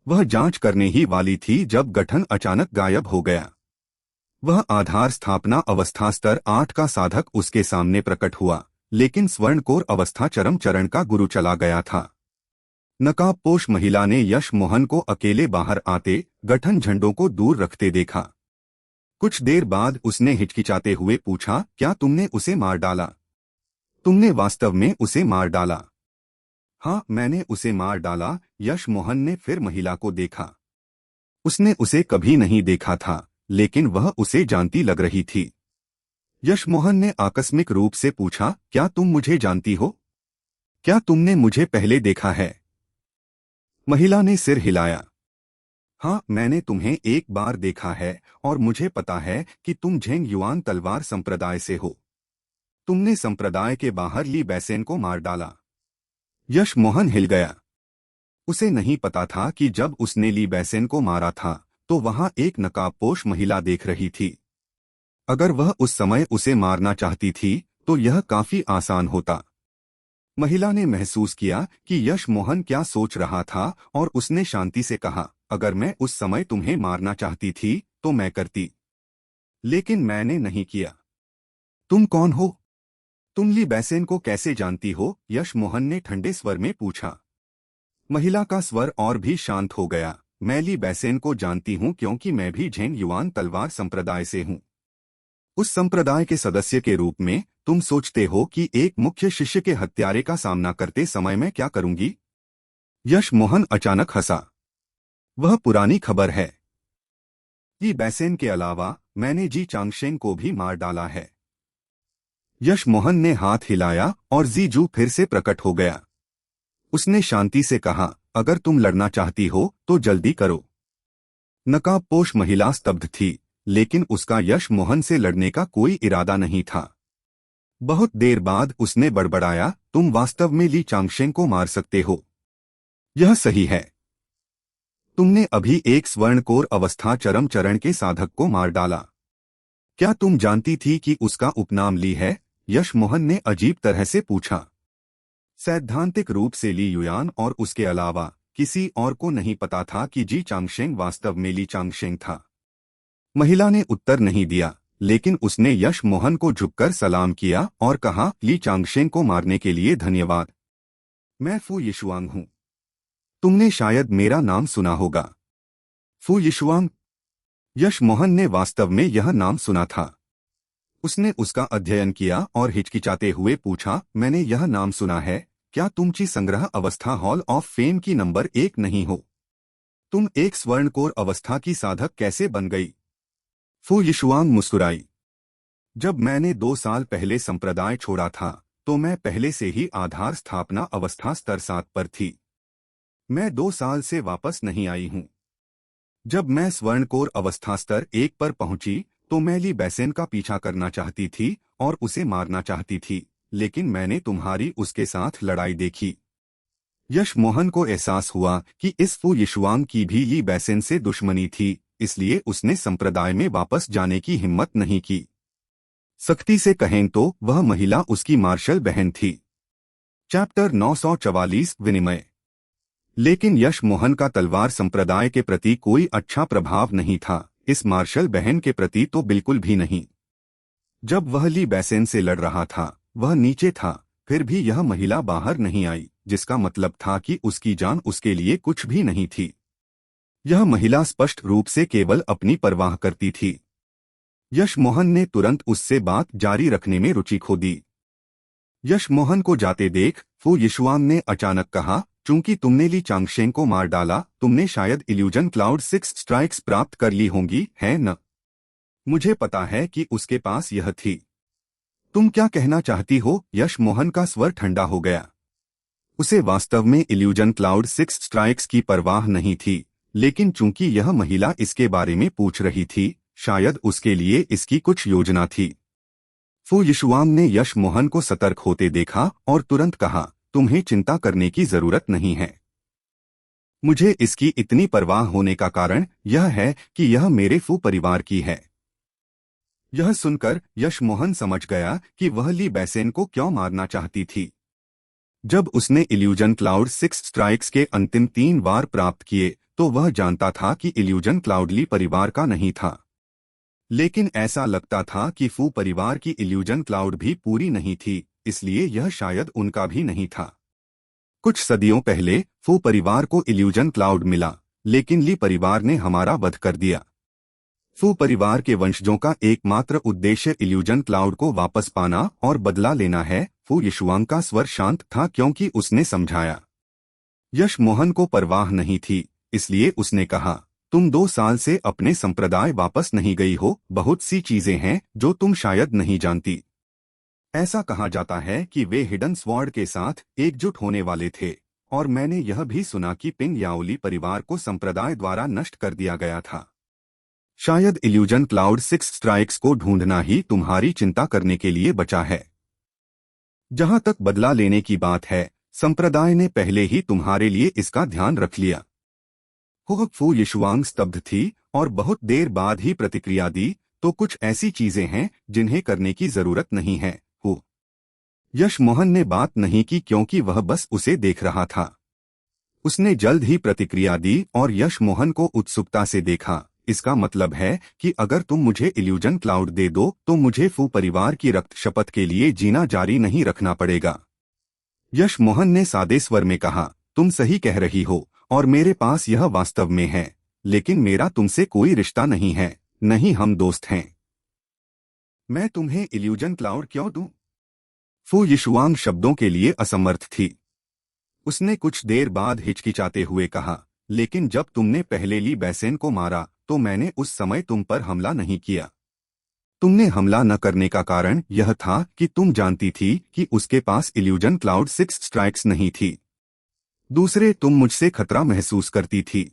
वह जांच करने ही वाली थी जब गठन अचानक गायब हो गया। वह आधार स्थापना अवस्था स्तर 8 का साधक उसके सामने प्रकट हुआ, लेकिन स्वर्णकोर अवस्था चरम चरण का गुरु चला गया था। नकाबपोश महिला ने यश मोहन को अकेले बाहर आते गठन झंडों को दूर रखते देखा। कुछ देर बाद उसने हिचकिचाते हुए पूछा, क्या तुमने उसे मार डाला? तुमने वास्तव में उसे मार डाला? हाँ, मैंने उसे मार डाला। यश मोहन ने फिर महिला को देखा। उसने उसे कभी नहीं देखा था, लेकिन वह उसे जानती लग रही थी। यश मोहन ने आकस्मिक रूप से पूछा, क्या तुम मुझे जानती हो? क्या तुमने मुझे पहले देखा है? महिला ने सिर हिलाया। हाँ, मैंने तुम्हें एक बार देखा है और मुझे पता है कि तुम झेंग युआन तलवार संप्रदाय से हो। तुमने संप्रदाय के बाहर ली बैसेन को मार डाला। यश मोहन हिल गया। उसे नहीं पता था कि जब उसने ली बैसेन को मारा था तो वहां एक नकाबपोश महिला देख रही थी। अगर वह उस समय उसे मारना चाहती थी तो यह काफी आसान होता। महिला ने महसूस किया कि यश मोहन क्या सोच रहा था और उसने शांति से कहा, अगर मैं उस समय तुम्हें मारना चाहती थी तो मैं करती, लेकिन मैंने नहीं किया। तुम कौन हो? तुम ली बैसेन को कैसे जानती हो? यश मोहन ने ठंडे स्वर में पूछा। महिला का स्वर और भी शांत हो गया। मैं ली बैसेन को जानती हूं क्योंकि मैं भी झेंग युआन तलवार संप्रदाय से हूं। उस संप्रदाय के सदस्य के रूप में तुम सोचते हो कि एक मुख्य शिष्य के हत्यारे का सामना करते समय मैं क्या करूंगी? यश मोहन अचानक हंसा। वह पुरानी खबर है। ली बैसेन के अलावा मैंने जी चांगशेंग को भी मार डाला है। यश मोहन ने हाथ हिलाया और जीजू फिर से प्रकट हो गया। उसने शांति से कहा, अगर तुम लड़ना चाहती हो तो जल्दी करो। नकाबपोश महिला स्तब्ध थी, लेकिन उसका यश मोहन से लड़ने का कोई इरादा नहीं था। बहुत देर बाद उसने बड़बड़ाया, तुम वास्तव में ली चांगशेंग को मार सकते हो। यह सही है। तुमने अभी एक स्वर्णकोर अवस्था चरम चरण के साधक को मार डाला। क्या तुम जानती थी कि उसका उपनाम ली है? यश मोहन ने अजीब तरह से पूछा। सैद्धांतिक रूप से ली युआन और उसके अलावा किसी और को नहीं पता था कि जी चांगशेंग वास्तव में ली चांगशेंग था। महिला ने उत्तर नहीं दिया। लेकिन उसने यश मोहन को झुककर सलाम किया और कहा, ली चांगशेन को मारने के लिए धन्यवाद। मैं फू यिशुआंग हूं। तुमने शायद मेरा नाम सुना होगा। फू यिशुआंग। यश मोहन ने वास्तव में यह नाम सुना था। उसने उसका अध्ययन किया और हिचकिचाते हुए पूछा, मैंने यह नाम सुना है, क्या तुम ची संग्रह अवस्था हॉल ऑफ फेम की नंबर 1 नहीं हो? तुम एक स्वर्णकोर अवस्था की साधक कैसे बन गई? फू यिशुआंग मुस्कुराई। जब मैंने 2 साल पहले संप्रदाय छोड़ा था तो मैं पहले से ही आधार स्थापना अवस्था स्तर 7 पर थी। मैं 2 साल से वापस नहीं आई हूं। जब मैं स्वर्णकोर अवस्था स्तर 1 पर पहुंची तो मैं ली बैसेन का पीछा करना चाहती थी और उसे मारना चाहती थी, लेकिन मैंने तुम्हारी उसके साथ लड़ाई देखी। यश मोहन को एहसास हुआ कि इस फू यिशुआंग की भी ली बैसेन से दुश्मनी थी, इसलिए उसने संप्रदाय में वापस जाने की हिम्मत नहीं की। सख्ती से कहें तो वह महिला उसकी मार्शल बहन थी। चैप्टर 944 विनिमय। लेकिन यश मोहन का तलवार संप्रदाय के प्रति कोई अच्छा प्रभाव नहीं था, इस मार्शल बहन के प्रति तो बिल्कुल भी नहीं। जब वह ली बैसेन से लड़ रहा था, वह नीचे था, फिर भी यह महिला बाहर नहीं आई, जिसका मतलब था कि उसकी जान उसके लिए कुछ भी नहीं थी। यह महिला स्पष्ट रूप से केवल अपनी परवाह करती थी। यश मोहन ने तुरंत उससे बात जारी रखने में रुचि खो दी। यश मोहन को जाते देख फू यिशुआंग ने अचानक कहा, चूंकि तुमने ली चांगशेन को मार डाला, तुमने शायद इल्यूजन क्लाउड 6 स्ट्राइक्स प्राप्त कर ली होंगी, है न? मुझे पता है कि उसके पास यह थी। तुम क्या कहना चाहती हो? यश मोहन का स्वर ठंडा हो गया। उसे वास्तव में इल्यूजन क्लाउड 6 स्ट्राइक्स की परवाह नहीं थी, लेकिन चूंकि यह महिला इसके बारे में पूछ रही थी, शायद उसके लिए इसकी कुछ योजना थी। फू यिशुआंग ने यश मोहन को सतर्क होते देखा और तुरंत कहा, तुम्हें चिंता करने की जरूरत नहीं है। मुझे इसकी इतनी परवाह होने का कारण यह है कि यह मेरे फू परिवार की है। यह सुनकर यश मोहन समझ गया कि वह ली बैसेन को क्यों मारना चाहती थी। जब उसने इल्यूजन क्लाउड 6 स्ट्राइक्स के अंतिम 3 वार प्राप्त किए तो वह जानता था कि इल्यूजन क्लाउड ली परिवार का नहीं था। लेकिन ऐसा लगता था कि फू परिवार की इल्यूजन क्लाउड भी पूरी नहीं थी, इसलिए यह शायद उनका भी नहीं था। कुछ सदियों पहले फू परिवार को इल्यूजन क्लाउड मिला, लेकिन ली परिवार ने हमारा वध कर दिया। फू परिवार के वंशजों का एकमात्र उद्देश्य इल्यूजन क्लाउड को वापस पाना और बदला लेना है। फू यिशुआंग का स्वर शांत था क्योंकि उसने समझाया। यश मोहन को परवाह नहीं थी, इसलिए उसने कहा, तुम 2 साल से अपने संप्रदाय वापस नहीं गई हो, बहुत सी चीजें हैं जो तुम शायद नहीं जानती। ऐसा कहा जाता है कि वे हिडन स्वॉर्ड के साथ एकजुट होने वाले थे, और मैंने यह भी सुना कि पिंग याओली परिवार को संप्रदाय द्वारा नष्ट कर दिया गया था। शायद इल्यूजन क्लाउड 6 स्ट्राइक्स को ढूंढना ही तुम्हारी चिंता करने के लिए बचा है। जहां तक बदला लेने की बात है, संप्रदाय ने पहले ही तुम्हारे लिए इसका ध्यान रख लिया। फू यिशुआंग स्तब्ध थी और बहुत देर बाद ही प्रतिक्रिया दी, तो कुछ ऐसी चीजें हैं जिन्हें करने की जरूरत नहीं है। हो यश मोहन ने बात नहीं की क्योंकि वह बस उसे देख रहा था। उसने जल्द ही प्रतिक्रिया दी और यश मोहन को उत्सुकता से देखा। इसका मतलब है कि अगर तुम मुझे इल्यूजन क्लाउड दे दो तो मुझे फू परिवार की रक्त शपथ के लिए जीना जारी नहीं रखना पड़ेगा। यश मोहन ने सादे स्वर में कहा, तुम सही कह रही हो और मेरे पास यह वास्तव में है, लेकिन मेरा तुमसे कोई रिश्ता नहीं है, नहीं हम दोस्त हैं। मैं तुम्हें इल्यूजन क्लाउड क्यों दूं? फू यिशुआंग शब्दों के लिए असमर्थ थी। उसने कुछ देर बाद हिचकिचाते हुए कहा, लेकिन जब तुमने पहले ली बैसेन को मारा तो मैंने उस समय तुम पर हमला नहीं किया। तुमने हमला न करने का कारण यह था कि तुम जानती थी कि उसके पास इल्यूजन क्लाउड 6 स्ट्राइक्स नहीं थी। दूसरे, तुम मुझसे खतरा महसूस करती थी।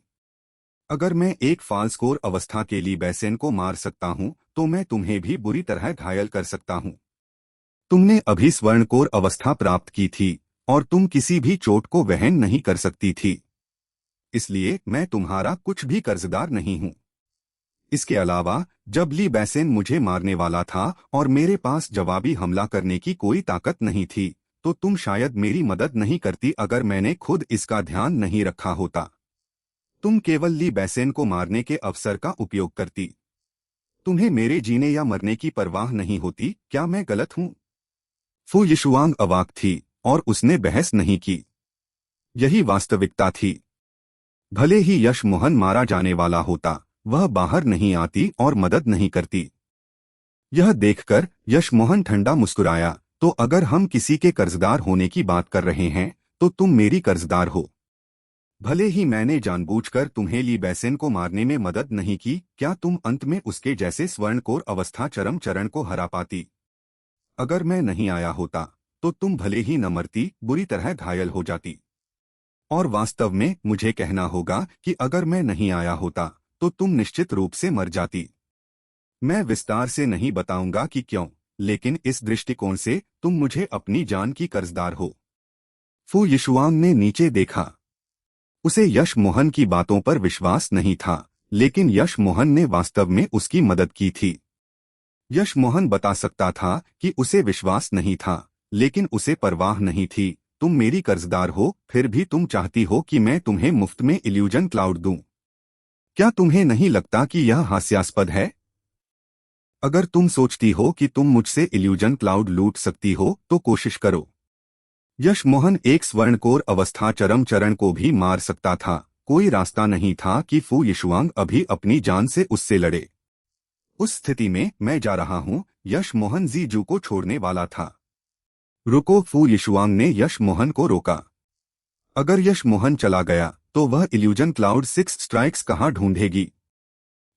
अगर मैं एक फाल्स कोर अवस्था के लिए बैसेन को मार सकता हूं तो मैं तुम्हें भी बुरी तरह घायल कर सकता हूं। तुमने अभी स्वर्ण कोर अवस्था प्राप्त की थी और तुम किसी भी चोट को वहन नहीं कर सकती थी, इसलिए मैं तुम्हारा कुछ भी कर्जदार नहीं हूं। इसके अलावा जब ली बैसेन मुझे मारने वाला था और मेरे पास जवाबी हमला करने की कोई ताकत नहीं थी, तो तुम शायद मेरी मदद नहीं करती अगर मैंने खुद इसका ध्यान नहीं रखा होता। तुम केवल ली बैसेन को मारने के अवसर का उपयोग करती। तुम्हें मेरे जीने या मरने की परवाह नहीं होती, क्या मैं गलत हूं? फू यिशुआंग अवाक थी और उसने बहस नहीं की। यही वास्तविकता थी। भले ही यश मोहन मारा जाने वाला होता, वह बाहर नहीं आती और मदद नहीं करती। यह देखकर यश मोहन ठंडा मुस्कुराया, तो अगर हम किसी के कर्जदार होने की बात कर रहे हैं तो तुम मेरी कर्जदार हो। भले ही मैंने जानबूझकर तुम्हें ली बैसेन को मारने में मदद नहीं की, क्या तुम अंत में उसके जैसे स्वर्णकोर अवस्था चरम चरण को हरा पाती? अगर मैं नहीं आया होता तो तुम भले ही न मरती, बुरी तरह घायल हो जाती। और वास्तव में मुझे कहना होगा कि अगर मैं नहीं आया होता तो तुम निश्चित रूप से मर जाती। मैं विस्तार से नहीं बताऊंगा कि क्यों, लेकिन इस दृष्टिकोण से तुम मुझे अपनी जान की कर्जदार हो। फू यिशुआंग ने नीचे देखा। उसे यश मोहन की बातों पर विश्वास नहीं था, लेकिन यश मोहन ने वास्तव में उसकी मदद की थी। यश मोहन बता सकता था कि उसे विश्वास नहीं था, लेकिन उसे परवाह नहीं थी। तुम मेरी कर्जदार हो, फिर भी तुम चाहती हो कि मैं तुम्हें मुफ्त में इल्यूजन क्लाउड दूं। क्या तुम्हें नहीं लगता कि यह हास्यास्पद है? अगर तुम सोचती हो कि तुम मुझसे इल्यूजन क्लाउड लूट सकती हो तो कोशिश करो। यश मोहन एक स्वर्णकोर अवस्था चरम चरण को भी मार सकता था। कोई रास्ता नहीं था कि फू यिशुआंग अभी अपनी जान से उससे लड़े। उस स्थिति में मैं जा रहा हूं, यश मोहन जीजू को छोड़ने वाला था। रुको, फू यिशुआंग ने यश मोहन को रोका। अगर यश मोहन चला गया तो वह इल्यूजन क्लाउड 6 स्ट्राइक्स कहां ढूंढेगी?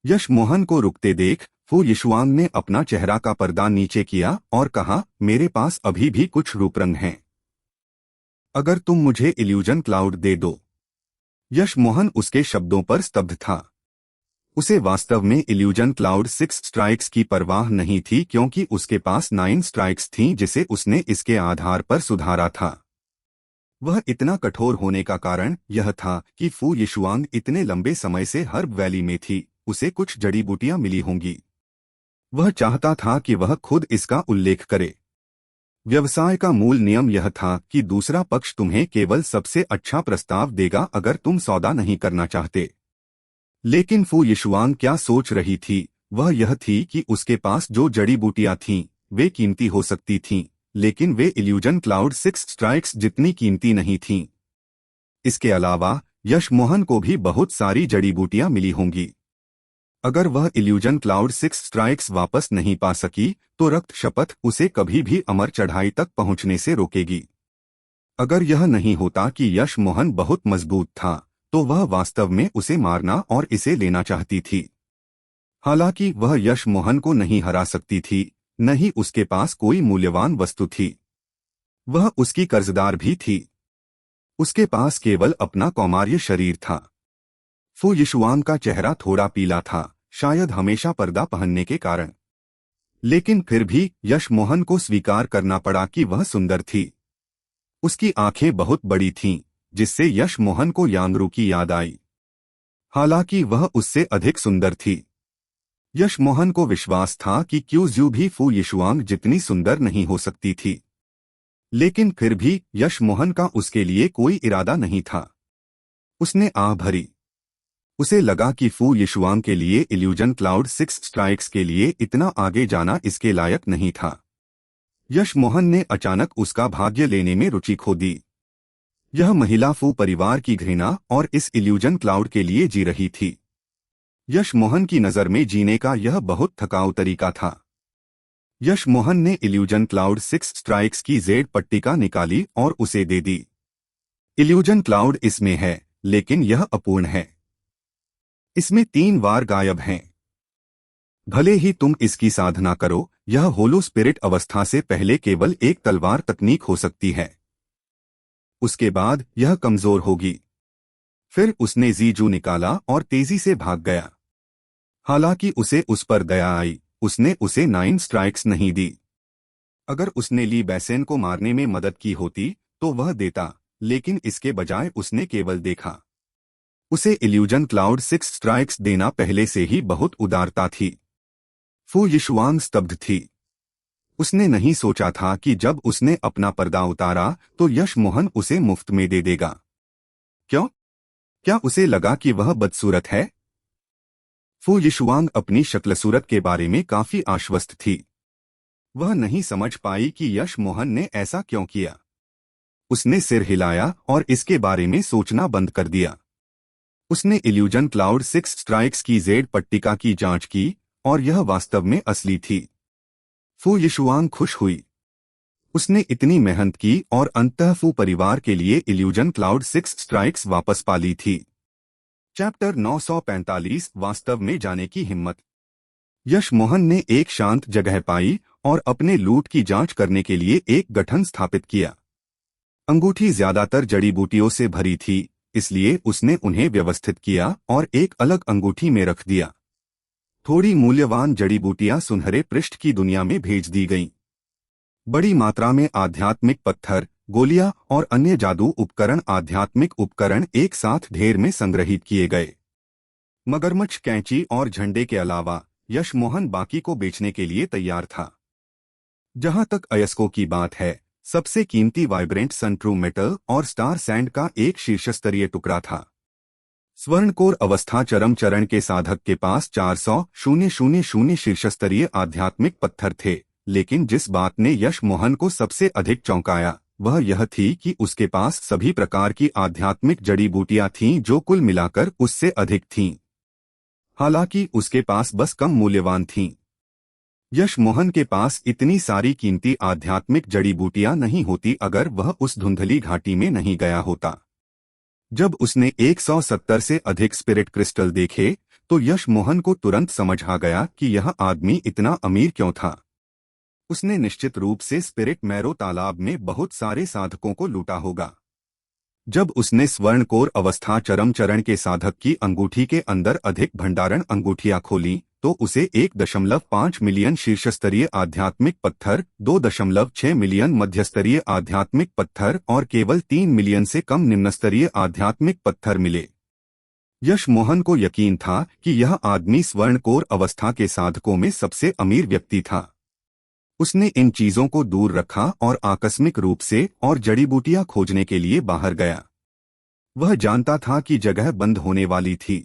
यश मोहन को रुकते देख फू यिशुआंग ने अपना चेहरा का पर्दा नीचे किया और कहा, मेरे पास अभी भी कुछ रूपरंग हैं। अगर तुम मुझे इल्यूजन क्लाउड दे दो। यश मोहन उसके शब्दों पर स्तब्ध था। उसे वास्तव में इल्यूजन क्लाउड 6 स्ट्राइक्स की परवाह नहीं थी, क्योंकि उसके पास 9 स्ट्राइक्स थीं जिसे उसने इसके आधार पर सुधारा था। वह इतना कठोर होने का कारण यह था कि फू यिशुआंग इतने लंबे समय से हर्ब वैली में थी, उसे कुछ जड़ी बूटियां मिली होंगी। वह चाहता था कि वह खुद इसका उल्लेख करे। व्यवसाय का मूल नियम यह था कि दूसरा पक्ष तुम्हें केवल सबसे अच्छा प्रस्ताव देगा अगर तुम सौदा नहीं करना चाहते। लेकिन फू यिशुआंग क्या सोच रही थी, वह यह थी कि उसके पास जो जड़ी बूटियां थीं वे कीमती हो सकती थीं, लेकिन वे इल्यूजन क्लाउड 6 स्ट्राइक्स जितनी कीमती नहीं थीं। इसके अलावा यश मोहन को भी बहुत सारी जड़ी बूटियां मिली होंगी। अगर वह इल्यूजन क्लाउड 6 स्ट्राइक्स वापस नहीं पा सकी तो रक्त शपथ उसे कभी भी अमर चढ़ाई तक पहुंचने से रोकेगी। अगर यह नहीं होता कि यश मोहन बहुत मजबूत था तो वह वास्तव में उसे मारना और इसे लेना चाहती थी। हालांकि वह यश मोहन को नहीं हरा सकती थी, न ही उसके पास कोई मूल्यवान वस्तु थी। वह उसकी कर्जदार भी थी। उसके पास केवल अपना कौमार्य शरीर था। फू यिशुआंग का चेहरा थोड़ा पीला था, शायद हमेशा पर्दा पहनने के कारण। लेकिन फिर भी यश मोहन को स्वीकार करना पड़ा कि वह सुंदर थी। उसकी आंखें बहुत बड़ी थीं, जिससे यश मोहन को यांगरू की याद आई। हालांकि वह उससे अधिक सुंदर थी। यश मोहन को विश्वास था कि क्यूज्यू भी फू यिशुआंग जितनी सुंदर नहीं हो सकती थी। लेकिन फिर भी यश मोहन का उसके लिए कोई इरादा नहीं था। उसने आह भरी। उसे लगा कि फू यिशुआंग के लिए इल्यूजन क्लाउड 6 स्ट्राइक्स के लिए इतना आगे जाना इसके लायक नहीं था। यश मोहन ने अचानक उसका भाग्य लेने में रुचि खो दी। यह महिला फू परिवार की घृणा और इस इल्यूजन क्लाउड के लिए जी रही थी। यश मोहन की नज़र में जीने का यह बहुत थकाऊ तरीका था। यश मोहन ने इल्यूजन क्लाउड 6 स्ट्राइक्स की जेड पट्टिका निकाली और उसे दे दी। इल्यूजन क्लाउड इसमें है, लेकिन यह अपूर्ण है। इसमें 3 वार गायब हैं। भले ही तुम इसकी साधना करो, यह होलो स्पिरिट अवस्था से पहले केवल एक तलवार तकनीक हो सकती है। उसके बाद यह कमजोर होगी। फिर उसने जीजू निकाला और तेजी से भाग गया। हालांकि उसे उस पर दया आई, उसने उसे 9 स्ट्राइक्स नहीं दी। अगर उसने ली बैसेन को मारने में मदद की होती तो वह देता, लेकिन इसके बजाय उसने केवल देखा। उसे इल्यूजन क्लाउड 6 स्ट्राइक्स देना पहले से ही बहुत उदारता थी। फू यिशुआंग स्तब्ध थी। उसने नहीं सोचा था कि जब उसने अपना पर्दा उतारा तो यश मोहन उसे मुफ्त में दे देगा। क्यों? क्या उसे लगा कि वह बदसूरत है? फू यिशुआंग अपनी शक्ल सूरत के बारे में काफी आश्वस्त थी। वह नहीं समझ पाई कि यश मोहन ने ऐसा क्यों किया। उसने सिर हिलाया और इसके बारे में सोचना बंद कर दिया। उसने इल्यूजन क्लाउड 6 स्ट्राइक्स की जेड पट्टिका की जांच की और यह वास्तव में असली थी। फू यिशुआंग खुश हुई। उसने इतनी मेहनत की और अंततः फू परिवार के लिए इल्यूजन क्लाउड 6 स्ट्राइक्स वापस पा ली थी। चैप्टर 945 वास्तव में जाने की हिम्मत। यश मोहन ने एक शांत जगह पाई और अपने लूट की जांच करने के लिए एक गठन स्थापित किया। अंगूठी ज्यादातर जड़ी बूटियों से भरी थी, इसलिए उसने उन्हें व्यवस्थित किया और एक अलग अंगूठी में रख दिया। थोड़ी मूल्यवान जड़ी बूटियां सुनहरे पृष्ठ की दुनिया में भेज दी गईं। बड़ी मात्रा में आध्यात्मिक पत्थर, गोलियां और अन्य जादू उपकरण आध्यात्मिक उपकरण एक साथ ढेर में संग्रहित किए गए। मगरमच्छ, कैंची और झंडे के अलावा यश मोहन बाकी को बेचने के लिए तैयार था। जहां तक अयस्कों की बात है, सबसे कीमती वाइब्रेंट सन ट्रू मेटल और स्टार सैंड का एक शीर्षस्तरीय टुकड़ा था। स्वर्णकोर अवस्था चरम चरण के साधक के पास 400,000 शीर्षस्तरीय आध्यात्मिक पत्थर थे, लेकिन जिस बात ने यश मोहन को सबसे अधिक चौंकाया वह यह थी कि उसके पास सभी प्रकार की आध्यात्मिक जड़ी बूटियां थीं जो कुल मिलाकर उससे अधिक थीं। हालांकि उसके पास बस कम मूल्यवान थीं। यश मोहन के पास इतनी सारी कीमती आध्यात्मिक जड़ी बूटियां नहीं होती अगर वह उस धुंधली घाटी में नहीं गया होता। जब उसने 170 से अधिक स्पिरिट क्रिस्टल देखे तो यश मोहन को तुरंत समझ आ गया कि यह आदमी इतना अमीर क्यों था। उसने निश्चित रूप से स्पिरिट मैरो तालाब में बहुत सारे साधकों को लूटा होगा। जब उसने स्वर्णकोर अवस्था चरम चरण के साधक की अंगूठी के अंदर अधिक भंडारण अंगूठियां खोली तो उसे 1.5 मिलियन शीर्षस्तरीय आध्यात्मिक पत्थर, 2.6 मिलियन मध्यस्तरीय आध्यात्मिक पत्थर और केवल 3 मिलियन से कम निम्नस्तरीय आध्यात्मिक पत्थर मिले। यश मोहन को यकीन था कि यह आदमी स्वर्णकोर अवस्था के साधकों में सबसे अमीर व्यक्ति था। उसने इन चीजों को दूर रखा और आकस्मिक रूप से और जड़ी बूटियां खोजने के लिए बाहर गया। वह जानता था कि जगह बंद होने वाली थी।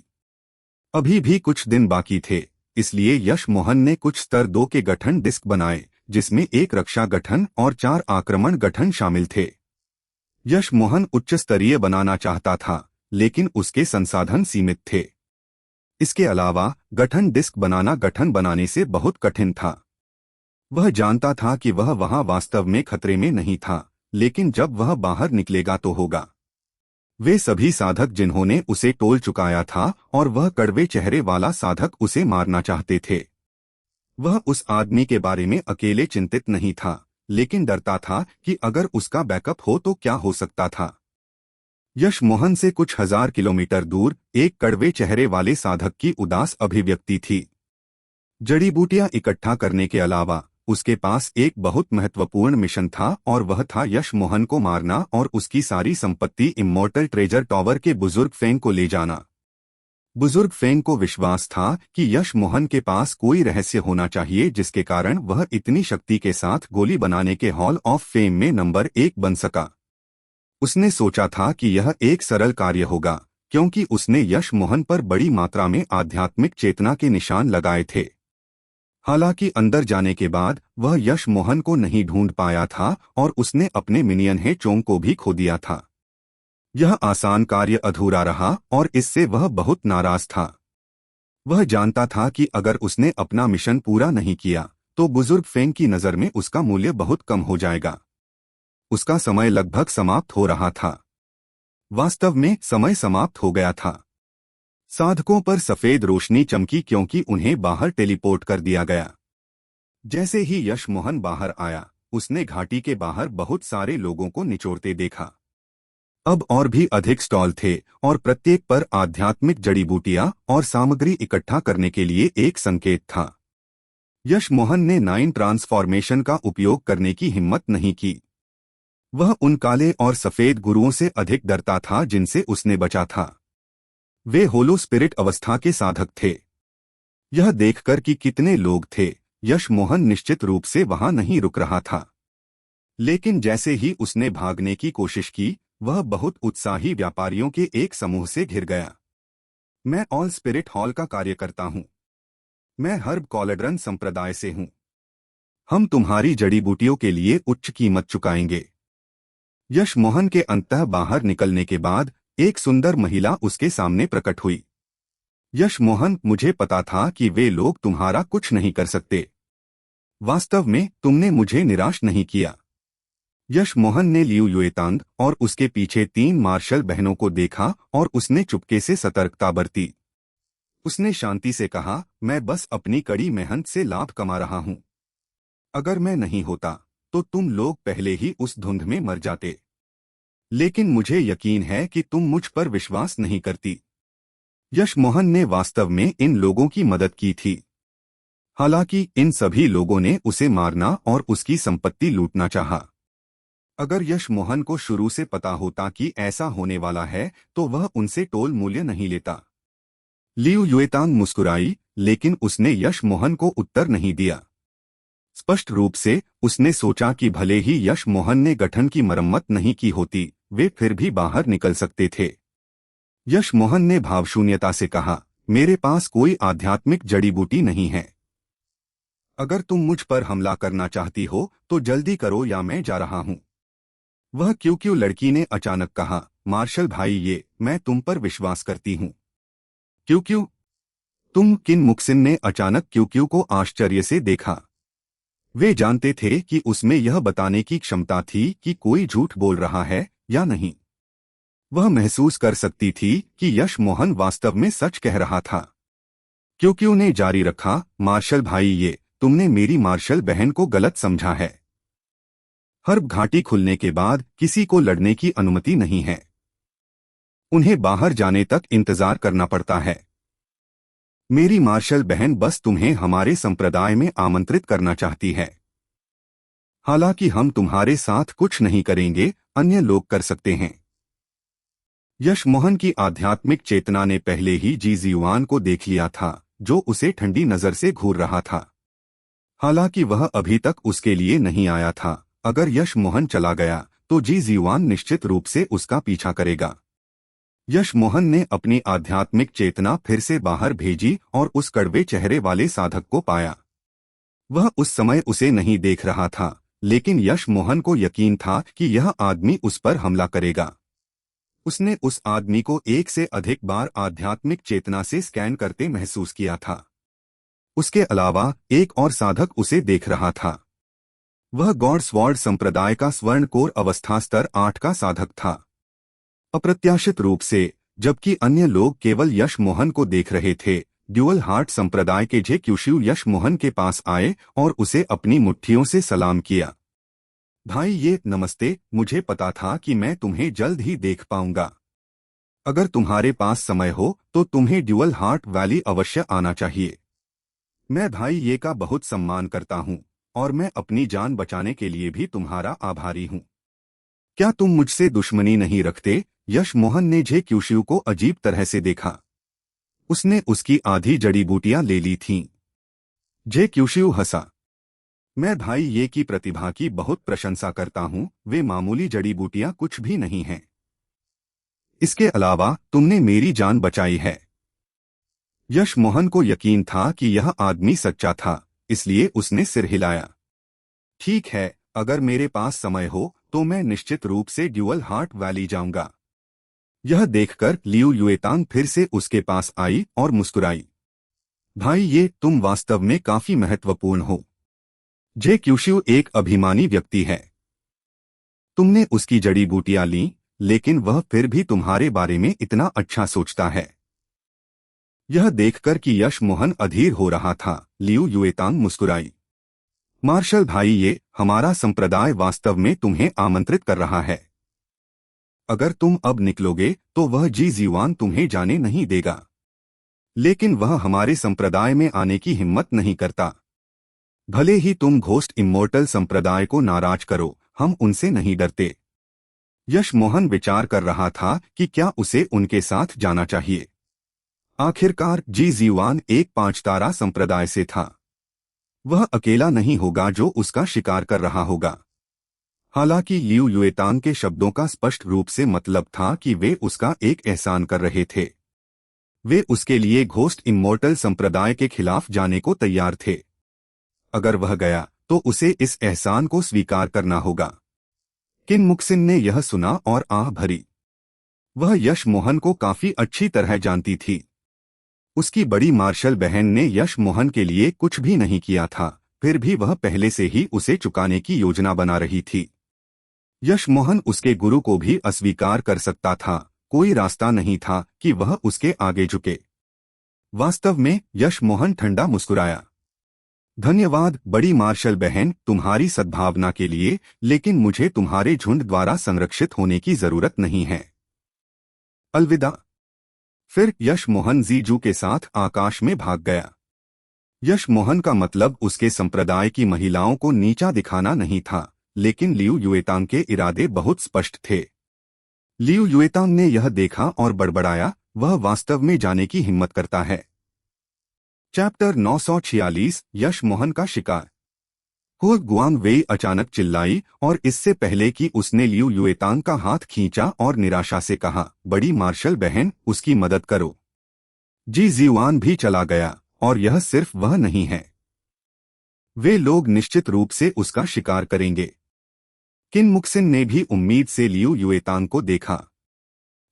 अभी भी कुछ दिन बाकी थे, इसलिए यश मोहन ने कुछ स्तर 2 के गठन डिस्क बनाए जिसमें एक रक्षा गठन और 4 आक्रमण गठन शामिल थे। यश मोहन उच्च स्तरीय बनाना चाहता था, लेकिन उसके संसाधन सीमित थे। इसके अलावा गठन डिस्क बनाना गठन बनाने से बहुत कठिन था। वह जानता था कि वह वहां वास्तव में खतरे में नहीं था, लेकिन जब वह बाहर निकलेगा तो होगा। वे सभी साधक जिन्होंने उसे टोल चुकाया था और वह कड़वे चेहरे वाला साधक उसे मारना चाहते थे। वह उस आदमी के बारे में अकेले चिंतित नहीं था, लेकिन डरता था कि अगर उसका बैकअप हो तो क्या हो सकता था। यश मोहन से कुछ हजार किलोमीटर दूर एक कड़वे चेहरे वाले साधक की उदास अभिव्यक्ति थी। जड़ी बूटियां इकट्ठा करने के अलावा उसके पास एक बहुत महत्वपूर्ण मिशन था और वह था यश मोहन को मारना और उसकी सारी संपत्ति इमोर्टल ट्रेजर टॉवर के बुजुर्ग फेंग को ले जाना। बुजुर्ग फेंग को विश्वास था कि यश मोहन के पास कोई रहस्य होना चाहिए जिसके कारण वह इतनी शक्ति के साथ गोली बनाने के हॉल ऑफ फेम में नंबर 1 बन सका। उसने सोचा था कि यह एक सरल कार्य होगा क्योंकि उसने यश मोहन पर बड़ी मात्रा में आध्यात्मिक चेतना के निशान लगाए थे। हालांकि अंदर जाने के बाद वह यश मोहन को नहीं ढूंढ पाया था और उसने अपने मिनियन हे चोंग को भी खो दिया था। यह आसान कार्य अधूरा रहा और इससे वह बहुत नाराज था। वह जानता था कि अगर उसने अपना मिशन पूरा नहीं किया तो बुजुर्ग फेंग की नज़र में उसका मूल्य बहुत कम हो जाएगा। उसका समय लगभग समाप्त हो रहा था। वास्तव में समय समाप्त हो गया था। साधकों पर सफेद रोशनी चमकी क्योंकि उन्हें बाहर टेलीपोर्ट कर दिया गया। जैसे ही यश मोहन बाहर आया, उसने घाटी के बाहर बहुत सारे लोगों को निचोड़ते देखा। अब और भी अधिक स्टॉल थे और प्रत्येक पर आध्यात्मिक जड़ी बूटियां और सामग्री इकट्ठा करने के लिए एक संकेत था। यश मोहन ने 9 ट्रांसफॉर्मेशन का उपयोग करने की हिम्मत नहीं की। वह उन काले और सफेद गुरुओं से अधिक डरता था जिनसे उसने बचा था। वे होलो स्पिरिट अवस्था के साधक थे। यह देखकर कि कितने लोग थे, यश मोहन निश्चित रूप से वहां नहीं रुक रहा था। लेकिन जैसे ही उसने भागने की कोशिश की, वह बहुत उत्साही व्यापारियों के एक समूह से घिर गया। मैं ऑल स्पिरिट हॉल का कार्य करता हूं। मैं हर्ब कॉलड्रन संप्रदाय से हूं। हम तुम्हारी जड़ी बूटियों के लिए उच्च कीमत चुकाएंगे। यश मोहन के अंततः बाहर निकलने के बाद एक सुंदर महिला उसके सामने प्रकट हुई। यश मोहन, मुझे पता था कि वे लोग तुम्हारा कुछ नहीं कर सकते। वास्तव में तुमने मुझे निराश नहीं किया। यश मोहन ने लियू युएतांग और उसके पीछे 3 मार्शल बहनों को देखा और उसने चुपके से सतर्कता बरती। उसने शांति से कहा, मैं बस अपनी कड़ी मेहनत से लाभ कमा रहा हूं। अगर मैं नहीं होता तो तुम लोग पहले ही उस धुंध में मर जाते। लेकिन मुझे यकीन है कि तुम मुझ पर विश्वास नहीं करती। यश मोहन ने वास्तव में इन लोगों की मदद की थी। हालांकि इन सभी लोगों ने उसे मारना और उसकी संपत्ति लूटना चाहा। अगर यश मोहन को शुरू से पता होता कि ऐसा होने वाला है तो वह उनसे टोल मूल्य नहीं लेता। लियू युएतांग मुस्कुराई, लेकिन उसने यश मोहन को उत्तर नहीं दिया। स्पष्ट रूप से उसने सोचा कि भले ही यश मोहन ने गठन की मरम्मत नहीं की होती, वे फिर भी बाहर निकल सकते थे। यश मोहन ने भावशून्यता से कहा, मेरे पास कोई आध्यात्मिक जड़ी बूटी नहीं है। अगर तुम मुझ पर हमला करना चाहती हो तो जल्दी करो या मैं जा रहा हूं। वह क्यों लड़की ने अचानक कहा, मार्शल भाई, मैं तुम पर विश्वास करती हूं। क्यों? तुम किन मुक्सिन ने अचानक क्यों को आश्चर्य से देखा। वे जानते थे कि उसमें यह बताने की क्षमता थी कि कोई झूठ बोल रहा है या नहीं। वह महसूस कर सकती थी कि यश मोहन वास्तव में सच कह रहा था। क्यों ने जारी रखा, मार्शल भाई, तुमने मेरी मार्शल बहन को गलत समझा है। हर्ब घाटी खुलने के बाद किसी को लड़ने की अनुमति नहीं है। उन्हें बाहर जाने तक इंतजार करना पड़ता है। मेरी मार्शल बहन बस तुम्हें हमारे संप्रदाय में आमंत्रित करना चाहती है। हालांकि हम तुम्हारे साथ कुछ नहीं करेंगे, अन्य लोग कर सकते हैं। यश मोहन की आध्यात्मिक चेतना ने पहले ही जी जियुआन को देख लिया था, जो उसे ठंडी नजर से घूर रहा था। हालांकि वह अभी तक उसके लिए नहीं आया था। अगर यश मोहन चला गया तो जी जियुआन निश्चित रूप से उसका पीछा करेगा। यश मोहन ने अपनी आध्यात्मिक चेतना फिर से बाहर भेजी और उस कड़वे चेहरे वाले साधक को पाया। वह उस समय उसे नहीं देख रहा था, लेकिन यश मोहन को यकीन था कि यह आदमी उस पर हमला करेगा। उसने उस आदमी को 1 से अधिक बार आध्यात्मिक चेतना से स्कैन करते महसूस किया था। उसके अलावा एक और साधक उसे देख रहा था। वह गॉड स्वॉर्ड संप्रदाय का स्वर्ण कोर अवस्था स्तर 8 का साधक था। अप्रत्याशित रूप से, जबकि अन्य लोग केवल यश मोहन को देख रहे थे, ड्यूअल हार्ट संप्रदाय के जे क्यूशियू यश मोहन के पास आए और उसे अपनी मुट्ठियों से सलाम किया। भाई, नमस्ते। मुझे पता था कि मैं तुम्हें जल्द ही देख पाऊंगा। अगर तुम्हारे पास समय हो तो तुम्हें ड्यूअल हार्ट वैली अवश्य आना चाहिए। मैं भाई का बहुत सम्मान करता हूं और मैं अपनी जान बचाने के लिए भी तुम्हारा आभारी हूं। क्या तुम मुझसे दुश्मनी नहीं रखते? यश मोहन ने जे क्यूशियू को अजीब तरह से देखा। उसने उसकी आधी जड़ी बूटियां ले ली थीं। जे क्यूशियू हंसा। मैं भाई की प्रतिभा की बहुत प्रशंसा करता हूं। वे मामूली जड़ी बूटियां कुछ भी नहीं हैं। इसके अलावा तुमने मेरी जान बचाई है। यश मोहन को यकीन था कि यह आदमी सच्चा था, इसलिए उसने सिर हिलाया। ठीक है, अगर मेरे पास समय हो तो मैं निश्चित रूप से ड्यूअल हार्ट वैली जाऊंगा। यह देखकर लियू युएतांग फिर से उसके पास आई और मुस्कुराई। भाई, तुम वास्तव में काफी महत्वपूर्ण हो। जे क्यूशियू एक अभिमानी व्यक्ति है। तुमने उसकी जड़ी बूटियां लीं, लेकिन वह फिर भी तुम्हारे बारे में इतना अच्छा सोचता है। यह देखकर कि यश मोहन अधीर हो रहा था, लियू युएतांग मुस्कुराई। मार्शल भाई, हमारा संप्रदाय वास्तव में तुम्हें आमंत्रित कर रहा है। अगर तुम अब निकलोगे तो वह जी जियुआन तुम्हें जाने नहीं देगा। लेकिन वह हमारे संप्रदाय में आने की हिम्मत नहीं करता। भले ही तुम घोस्ट इमोर्टल संप्रदाय को नाराज करो, हम उनसे नहीं डरते। यश मोहन विचार कर रहा था कि क्या उसे उनके साथ जाना चाहिए। आखिरकार जी जियुआन एक 5 तारा संप्रदाय से था। वह अकेला नहीं होगा जो उसका शिकार कर रहा होगा। हालांकि लियू युएतांग के शब्दों का स्पष्ट रूप से मतलब था कि वे उसका एक एहसान कर रहे थे। वे उसके लिए घोस्ट इमोर्टल संप्रदाय के खिलाफ जाने को तैयार थे। अगर वह गया तो उसे इस एहसान को स्वीकार करना होगा। किन मुक्सिन ने यह सुना और आह भरी। वह यश मोहन को काफी अच्छी तरह जानती थी। उसकी बड़ी मार्शल बहन ने यश मोहन के लिए कुछ भी नहीं किया था, फिर भी वह पहले से ही उसे चुकाने की योजना बना रही थी। यश मोहन उसके गुरु को भी अस्वीकार कर सकता था, कोई रास्ता नहीं था कि वह उसके आगे झुके। वास्तव में यश मोहन ठंडा मुस्कुराया। धन्यवाद बड़ी मार्शल बहन तुम्हारी सद्भावना के लिए, लेकिन मुझे तुम्हारे झुंड द्वारा संरक्षित होने की जरूरत नहीं है। अलविदा। फिर यश मोहन जीजू के साथ आकाश में भाग गया। यश मोहन का मतलब उसके संप्रदाय की महिलाओं को नीचा दिखाना नहीं था, लेकिन लियू युएतांग के इरादे बहुत स्पष्ट थे। लियू युएतांग ने यह देखा और बड़बड़ाया, वह वास्तव में जाने की हिम्मत करता है। चैप्टर 946 यश मोहन का शिकार। हो गुआंग वेई अचानक चिल्लाई और इससे पहले कि उसने लियू युएतांग का हाथ खींचा और निराशा से कहा, बड़ी मार्शल बहन उसकी मदद करो। जी जीवान भी चला गया, और यह सिर्फ वह नहीं है। वे लोग निश्चित रूप से उसका शिकार करेंगे। किन मुक्सिन ने भी उम्मीद से लियू युएतांग को देखा।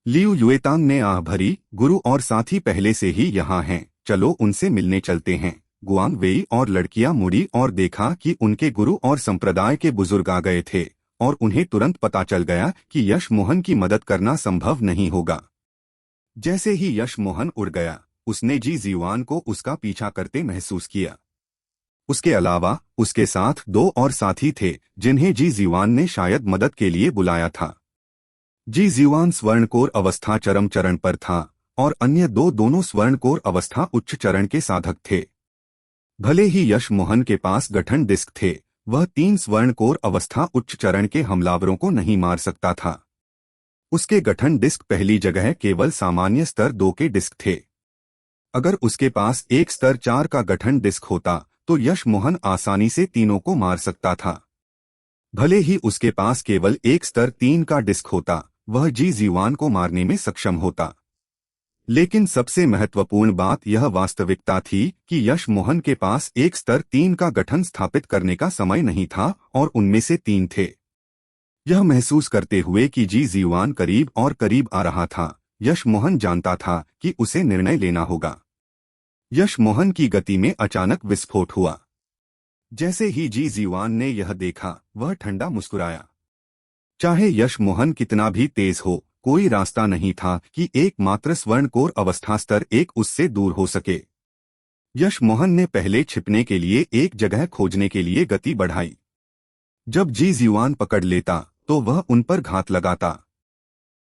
लियू युएतांग ने आह भरी, गुरु और साथी पहले से ही यहाँ हैं, चलो उनसे मिलने चलते हैं। गुआंग वेई और लड़कियां मुड़ी और देखा कि उनके गुरु और संप्रदाय के बुजुर्ग आ गए थे, और उन्हें तुरंत पता चल गया कि यश मोहन की मदद करना संभव नहीं होगा। जैसे ही यश मोहन उड़ गया, उसने जी जीवान को उसका पीछा करते महसूस किया। उसके अलावा उसके साथ 2 और साथी थे जिन्हें जी जीवान ने शायद मदद के लिए बुलाया था। जी जीवान स्वर्णकोर अवस्था चरम चरण पर था और अन्य 2 दोनों स्वर्णकोर अवस्था उच्च चरण के साधक थे। भले ही यश मोहन के पास गठन डिस्क थे, वह 3 स्वर्णकोर अवस्था उच्च चरण के हमलावरों को नहीं मार सकता था। उसके गठन डिस्क पहली जगह केवल सामान्य स्तर 2 के डिस्क थे। अगर उसके पास एक स्तर 4 का गठन डिस्क होता तो यश मोहन आसानी से तीनों को मार सकता था। भले ही उसके पास केवल एक स्तर 3 का डिस्क होता, वह जी जीवान को मारने में सक्षम होता। लेकिन सबसे महत्वपूर्ण बात यह वास्तविकता थी कि यश मोहन के पास एक स्तर 3 का गठन स्थापित करने का समय नहीं था, और उनमें से 3 थे। यह महसूस करते हुए कि जी जीवान करीब और करीब आ रहा था, यश मोहन जानता था कि उसे निर्णय लेना होगा। यश मोहन की गति में अचानक विस्फोट हुआ। जैसे ही जी जीवान ने यह देखा, वह ठंडा मुस्कुराया। चाहे यश मोहन कितना भी तेज हो, कोई रास्ता नहीं था कि एकमात्र स्वर्णकोर अवस्था स्तर 1 उससे दूर हो सके। यश मोहन ने पहले छिपने के लिए एक जगह खोजने के लिए गति बढ़ाई। जब जी जीवान पकड़ लेता तो वह उन पर घात लगाता।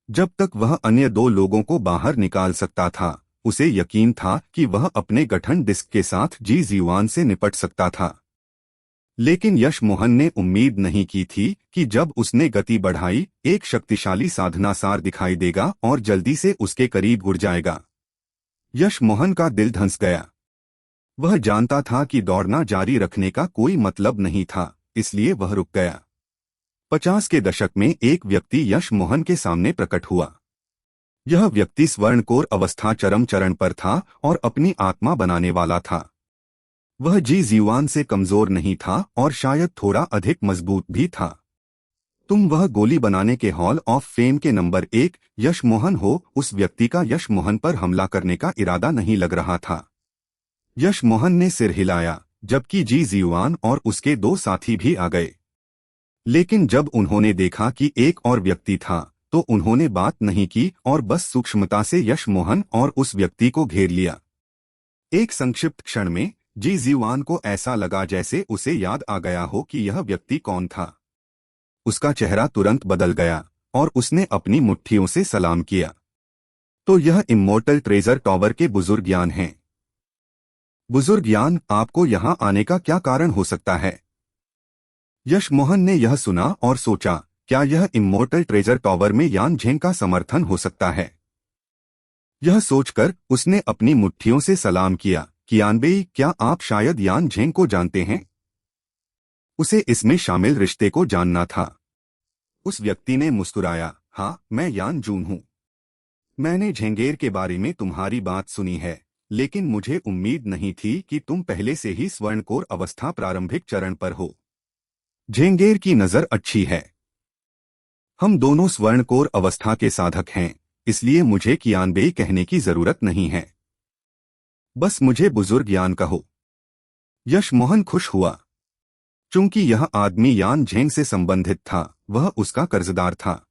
जब तक वह अन्य 2 लोगों को बाहर निकाल सकता था, उसे यकीन था कि वह अपने गठन डिस्क के साथ जी जीवान से निपट सकता था। लेकिन यश मोहन ने उम्मीद नहीं की थी कि जब उसने गति बढ़ाई, एक शक्तिशाली साधनासार दिखाई देगा और जल्दी से उसके करीब उड़ जाएगा। यश मोहन का दिल धंस गया। वह जानता था कि दौड़ना जारी रखने का कोई मतलब नहीं था, इसलिए वह रुक गया। 50 के दशक में एक व्यक्ति यश मोहन के सामने प्रकट हुआ। यह व्यक्ति स्वर्णकोर अवस्था चरम चरण पर था और अपनी आत्मा बनाने वाला था। वह जी जीवान से कमजोर नहीं था और शायद थोड़ा अधिक मजबूत भी था। तुम वह गोली बनाने के हॉल ऑफ फेम के नंबर 1 यश मोहन हो। उस व्यक्ति का यश मोहन पर हमला करने का इरादा नहीं लग रहा था। यश मोहन ने सिर हिलाया, जबकि जी जीवान और उसके 2 साथी भी आ गए। लेकिन जब उन्होंने देखा कि एक और व्यक्ति था, तो उन्होंने बात नहीं की और बस सूक्ष्मता से यश मोहन और उस व्यक्ति को घेर लिया। एक संक्षिप्त क्षण में जी जीवान को ऐसा लगा जैसे उसे याद आ गया हो कि यह व्यक्ति कौन था। उसका चेहरा तुरंत बदल गया और उसने अपनी मुट्ठियों से सलाम किया। तो यह इमोर्टल ट्रेजर टॉवर के बुजुर्ग यान हैं। बुजुर्ग यान, आपको यहां आने का क्या कारण हो सकता है? यश मोहन ने यह सुना और सोचा, क्या यह इमोर्टल ट्रेजर टॉवर में यान झेंग का समर्थन हो सकता है? यह सोचकर उसने अपनी मुट्ठियों से सलाम किया। कियानबेई, क्या आप शायद यान झेंग को जानते हैं? उसे इसमें शामिल रिश्ते को जानना था। उस व्यक्ति ने मुस्कुराया, हाँ, मैं यान जून हूँ। मैंने झेंगेर के बारे में तुम्हारी बात सुनी है, लेकिन मुझे उम्मीद नहीं थी कि तुम पहले से ही स्वर्णकोर अवस्था प्रारंभिक चरण पर हो। झेंगेर की नजर अच्छी है। हम दोनों स्वर्णकोर अवस्था के साधक हैं, इसलिए मुझे कियानबेई कहने की जरूरत नहीं है। बस मुझे बुजुर्ग यान कहो। यशमोहन खुश हुआ। चूंकि यह आदमी यान झेंग से संबंधित था, वह उसका कर्जदार था।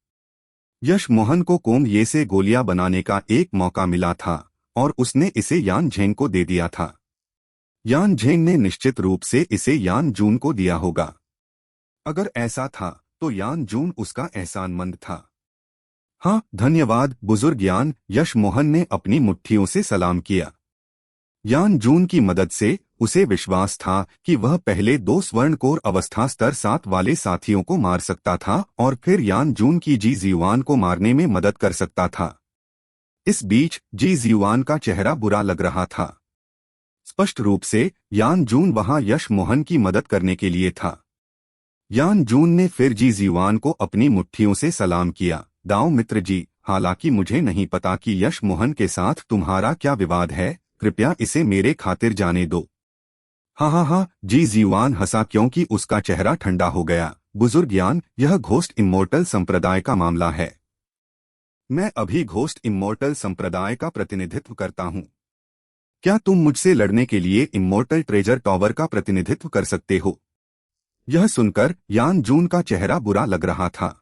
यशमोहन को कोंग ये से गोलियां बनाने का एक मौका मिला था और उसने इसे यान झेंग को दे दिया था। यान झेंग ने निश्चित रूप से इसे यान जून को दिया होगा। अगर ऐसा था तो यान जून उसका एहसानमंद था। हाँ, धन्यवाद बुजुर्ग यान। यशमोहन ने अपनी मुट्ठियों से सलाम किया। यान जून की मदद से उसे विश्वास था कि वह पहले 2 स्वर्णकोर अवस्था स्तर 7 वाले साथियों को मार सकता था और फिर यान जून की जी जीवान को मारने में मदद कर सकता था। इस बीच जी जीवान का चेहरा बुरा लग रहा था। स्पष्ट रूप से यान जून वहां यशमोहन की मदद करने के लिए था। यान जून ने फिर जी जीवान को अपनी मुट्ठियों से सलाम किया। दाओ मित्र जी, हालांकि मुझे नहीं पता कि यशमोहन के साथ तुम्हारा क्या विवाद है, कृपया इसे मेरे खातिर जाने दो। हाँ, जी जीवान हंसा क्योंकि उसका चेहरा ठंडा हो गया। बुजुर्ग यान, यह घोस्ट इम्मोर्टल संप्रदाय का मामला है। मैं अभी घोस्ट इम्मोर्टल संप्रदाय का प्रतिनिधित्व करता हूँ। क्या तुम मुझसे लड़ने के लिए इम्मोर्टल ट्रेजर टॉवर का प्रतिनिधित्व कर सकते हो? यह सुनकर यान जून का चेहरा बुरा लग रहा था।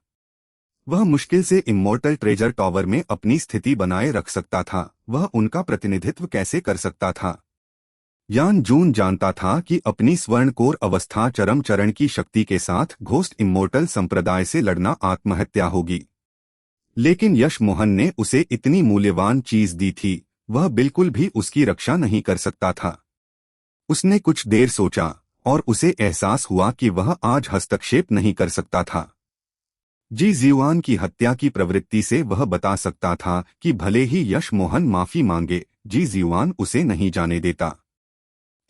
वह मुश्किल से इम्मोर्टल ट्रेजर टॉवर में अपनी स्थिति बनाए रख सकता था, वह उनका प्रतिनिधित्व कैसे कर सकता था? यान जून जानता था कि अपनी स्वर्णकोर अवस्था चरम चरण की शक्ति के साथ घोस्ट इम्मोर्टल संप्रदाय से लड़ना आत्महत्या होगी। लेकिन यशमोहन ने उसे इतनी मूल्यवान चीज दी थी, वह बिल्कुल भी उसकी रक्षा नहीं कर सकता था। उसने कुछ देर सोचा और उसे एहसास हुआ कि वह आज हस्तक्षेप नहीं कर सकता था। जी जीवान की हत्या की प्रवृत्ति से वह बता सकता था कि भले ही यशमोहन माफी मांगे, जी जीवान उसे नहीं जाने देता।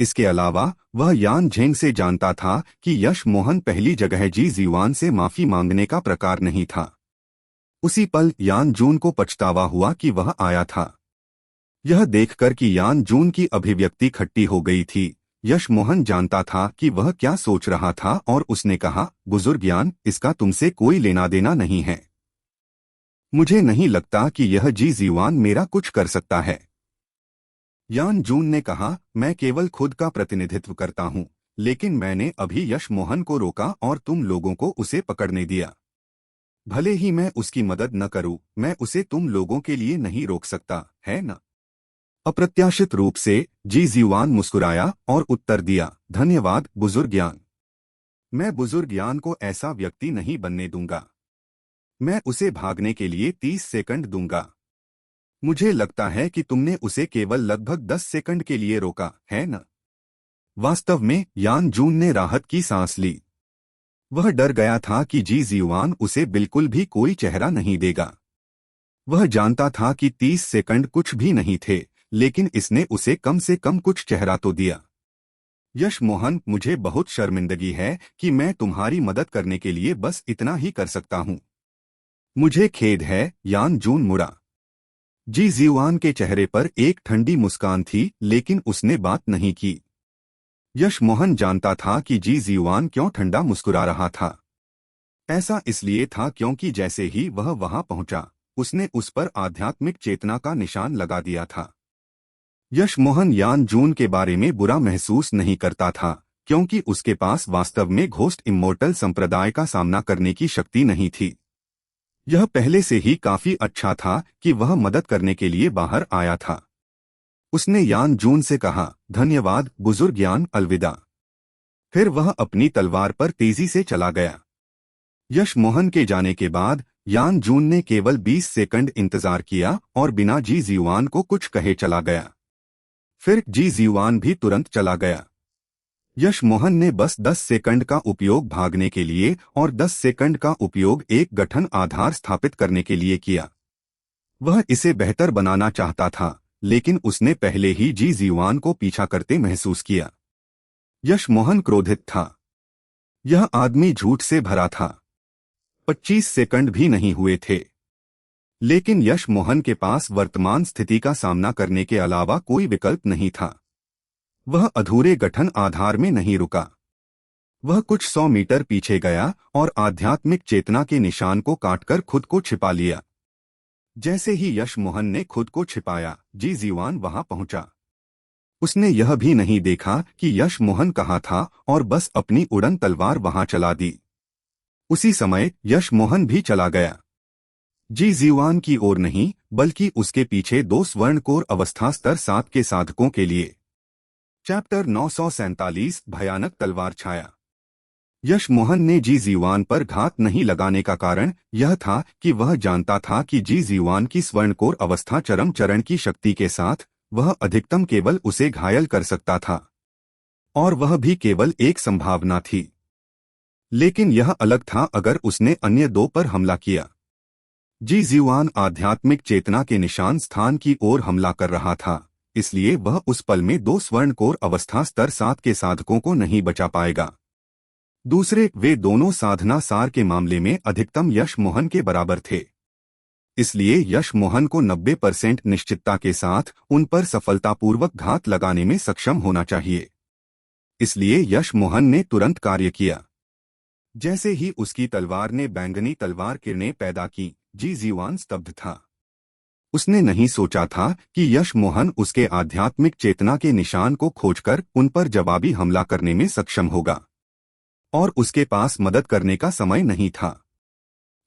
इसके अलावा वह यान झेंग से जानता था कि यशमोहन पहली जगह जी जीवान से माफी मांगने का प्रकार नहीं था। उसी पल यान जून को पछतावा हुआ कि वह आया था। यह देखकर कि यान जून की अभिव्यक्ति खट्टी हो गई थी, यशमोहन जानता था कि वह क्या सोच रहा था और उसने कहा, बुजुर्ग यान, इसका तुमसे कोई लेना देना नहीं है। मुझे नहीं लगता कि यह जी जीवान मेरा कुछ कर सकता है। यान जून ने कहा, मैं केवल खुद का प्रतिनिधित्व करता हूं, लेकिन मैंने अभी यशमोहन को रोका और तुम लोगों को उसे पकड़ने दिया। भले ही मैं उसकी मदद न करूं, मैं उसे तुम लोगों के लिए नहीं रोक सकता, है न? अप्रत्याशित रूप से जी जीवान मुस्कुराया और उत्तर दिया, धन्यवाद बुजुर्ग यान। मैं बुजुर्ग यान को ऐसा व्यक्ति नहीं बनने दूंगा। मैं उसे भागने के लिए 30 सेकंड दूंगा। मुझे लगता है कि तुमने उसे केवल लगभग 10 सेकंड के लिए रोका, है न? वास्तव में यान जून ने राहत की सांस ली। वह डर गया था कि जी जीवान उसे बिल्कुल भी कोई चेहरा नहीं देगा। वह जानता था कि 30 सेकंड कुछ भी नहीं थे, लेकिन इसने उसे कम से कम कुछ चेहरा तो दिया। यशमोहन, मुझे बहुत शर्मिंदगी है कि मैं तुम्हारी मदद करने के लिए बस इतना ही कर सकता हूं। मुझे खेद है। यान जून मुड़ा। जी जीवान के चेहरे पर एक ठंडी मुस्कान थी, लेकिन उसने बात नहीं की। यशमोहन जानता था कि जी जीवान क्यों ठंडा मुस्कुरा रहा था। ऐसा इसलिए था क्योंकि जैसे ही वह वहां पहुंचा, उसने उस पर आध्यात्मिक चेतना का निशान लगा दिया था। यशमोहन यान जून के बारे में बुरा महसूस नहीं करता था, क्योंकि उसके पास वास्तव में घोस्ट इम्मोर्टल संप्रदाय का सामना करने की शक्ति नहीं थी। यह पहले से ही काफी अच्छा था कि वह मदद करने के लिए बाहर आया था। उसने यान जून से कहा, धन्यवाद बुजुर्ग यान, अलविदा। फिर वह अपनी तलवार पर तेजी से चला गया। यशमोहन के जाने के बाद यान जून ने केवल 20 सेकंड इंतजार किया और बिना जी जीवान को कुछ कहे चला गया। फिर जी जीवान भी तुरंत चला गया। यशमोहन ने बस 10 सेकंड का उपयोग भागने के लिए और 10 सेकंड का उपयोग एक गठन आधार स्थापित करने के लिए किया। वह इसे बेहतर बनाना चाहता था, लेकिन उसने पहले ही जी जीवान को पीछा करते महसूस किया। यशमोहन क्रोधित था। यह आदमी झूठ से भरा था। 25 सेकंड भी नहीं हुए थे। लेकिन यश मोहन के पास वर्तमान स्थिति का सामना करने के अलावा कोई विकल्प नहीं था। वह अधूरे गठन आधार में नहीं रुका। वह कुछ 100 मीटर पीछे गया और आध्यात्मिक चेतना के निशान को काटकर खुद को छिपा लिया। जैसे ही यश मोहन ने खुद को छिपाया, जी जीवान वहां पहुंचा। उसने यह भी नहीं देखा कि यश मोहन कहाँ था और बस अपनी उड़न तलवार वहां चला दी। उसी समय यश मोहन भी चला गया। जी जीवान की ओर नहीं, बल्कि उसके पीछे 2 स्वर्णकोर अवस्था स्तर 7 के साधकों के लिए। चैप्टर 947 भयानक तलवार छाया। यश मोहन ने जी जीवान पर घात नहीं लगाने का कारण यह था कि वह जानता था कि जी जीवान की स्वर्णकोर अवस्था चरम चरण की शक्ति के साथ वह अधिकतम केवल उसे घायल कर सकता था, और वह भी केवल एक संभावना थी। लेकिन यह अलग था अगर उसने अन्य 2 पर हमला किया। जी जीवान आध्यात्मिक चेतना के निशान स्थान की ओर हमला कर रहा था, इसलिए वह उस पल में 2 स्वर्णकोर अवस्था स्तर 7 के साधकों को नहीं बचा पाएगा। दूसरे, वे दोनों साधना सार के मामले में अधिकतम यश मोहन के बराबर थे। इसलिए यश मोहन को 90% निश्चितता के साथ उन पर सफलतापूर्वक घात लगाने में सक्षम होना चाहिए। इसलिए यश मोहन ने तुरंत कार्य किया। जैसे ही उसकी तलवार ने बैंगनी तलवार किरणें पैदा की, जी जीवान स्तब्ध था। उसने नहीं सोचा था कि यश मोहन उसके आध्यात्मिक चेतना के निशान को खोजकर उन पर जवाबी हमला करने में सक्षम होगा, और उसके पास मदद करने का समय नहीं था।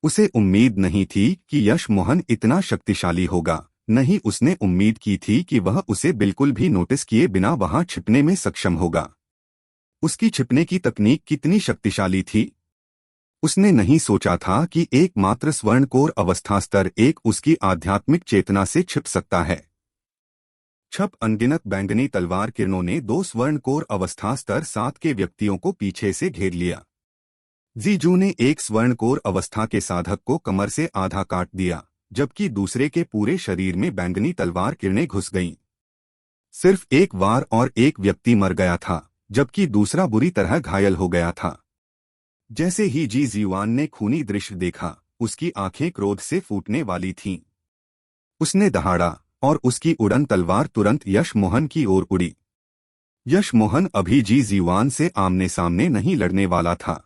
उसे उम्मीद नहीं थी कि यश मोहन इतना शक्तिशाली होगा, नहीं उसने उम्मीद की थी कि वह उसे बिल्कुल भी नोटिस किए बिना वहां छिपने में सक्षम होगा। उसकी छिपने की तकनीक कितनी शक्तिशाली थी। उसने नहीं सोचा था कि एकमात्र स्वर्णकोर अवस्था स्तर 1 उसकी आध्यात्मिक चेतना से छिप सकता है। छप अनगिनत बैंगनी तलवार किरणों ने 2 स्वर्णकोर अवस्था स्तर 7 के व्यक्तियों को पीछे से घेर लिया। जीजू ने एक स्वर्णकोर अवस्था के साधक को कमर से आधा काट दिया, जबकि दूसरे के पूरे शरीर में बैंगनी तलवार किरणें घुस गईं। सिर्फ एक वार और एक व्यक्ति मर गया था, जबकि दूसरा बुरी तरह घायल हो गया था। जैसे ही जी जीवान ने खूनी दृश्य देखा, उसकी आंखें क्रोध से फूटने वाली थीं। उसने दहाड़ा और उसकी उड़न तलवार तुरंत यश मोहन की ओर उड़ी। यश मोहन अभी जी जीवान से आमने सामने नहीं लड़ने वाला था।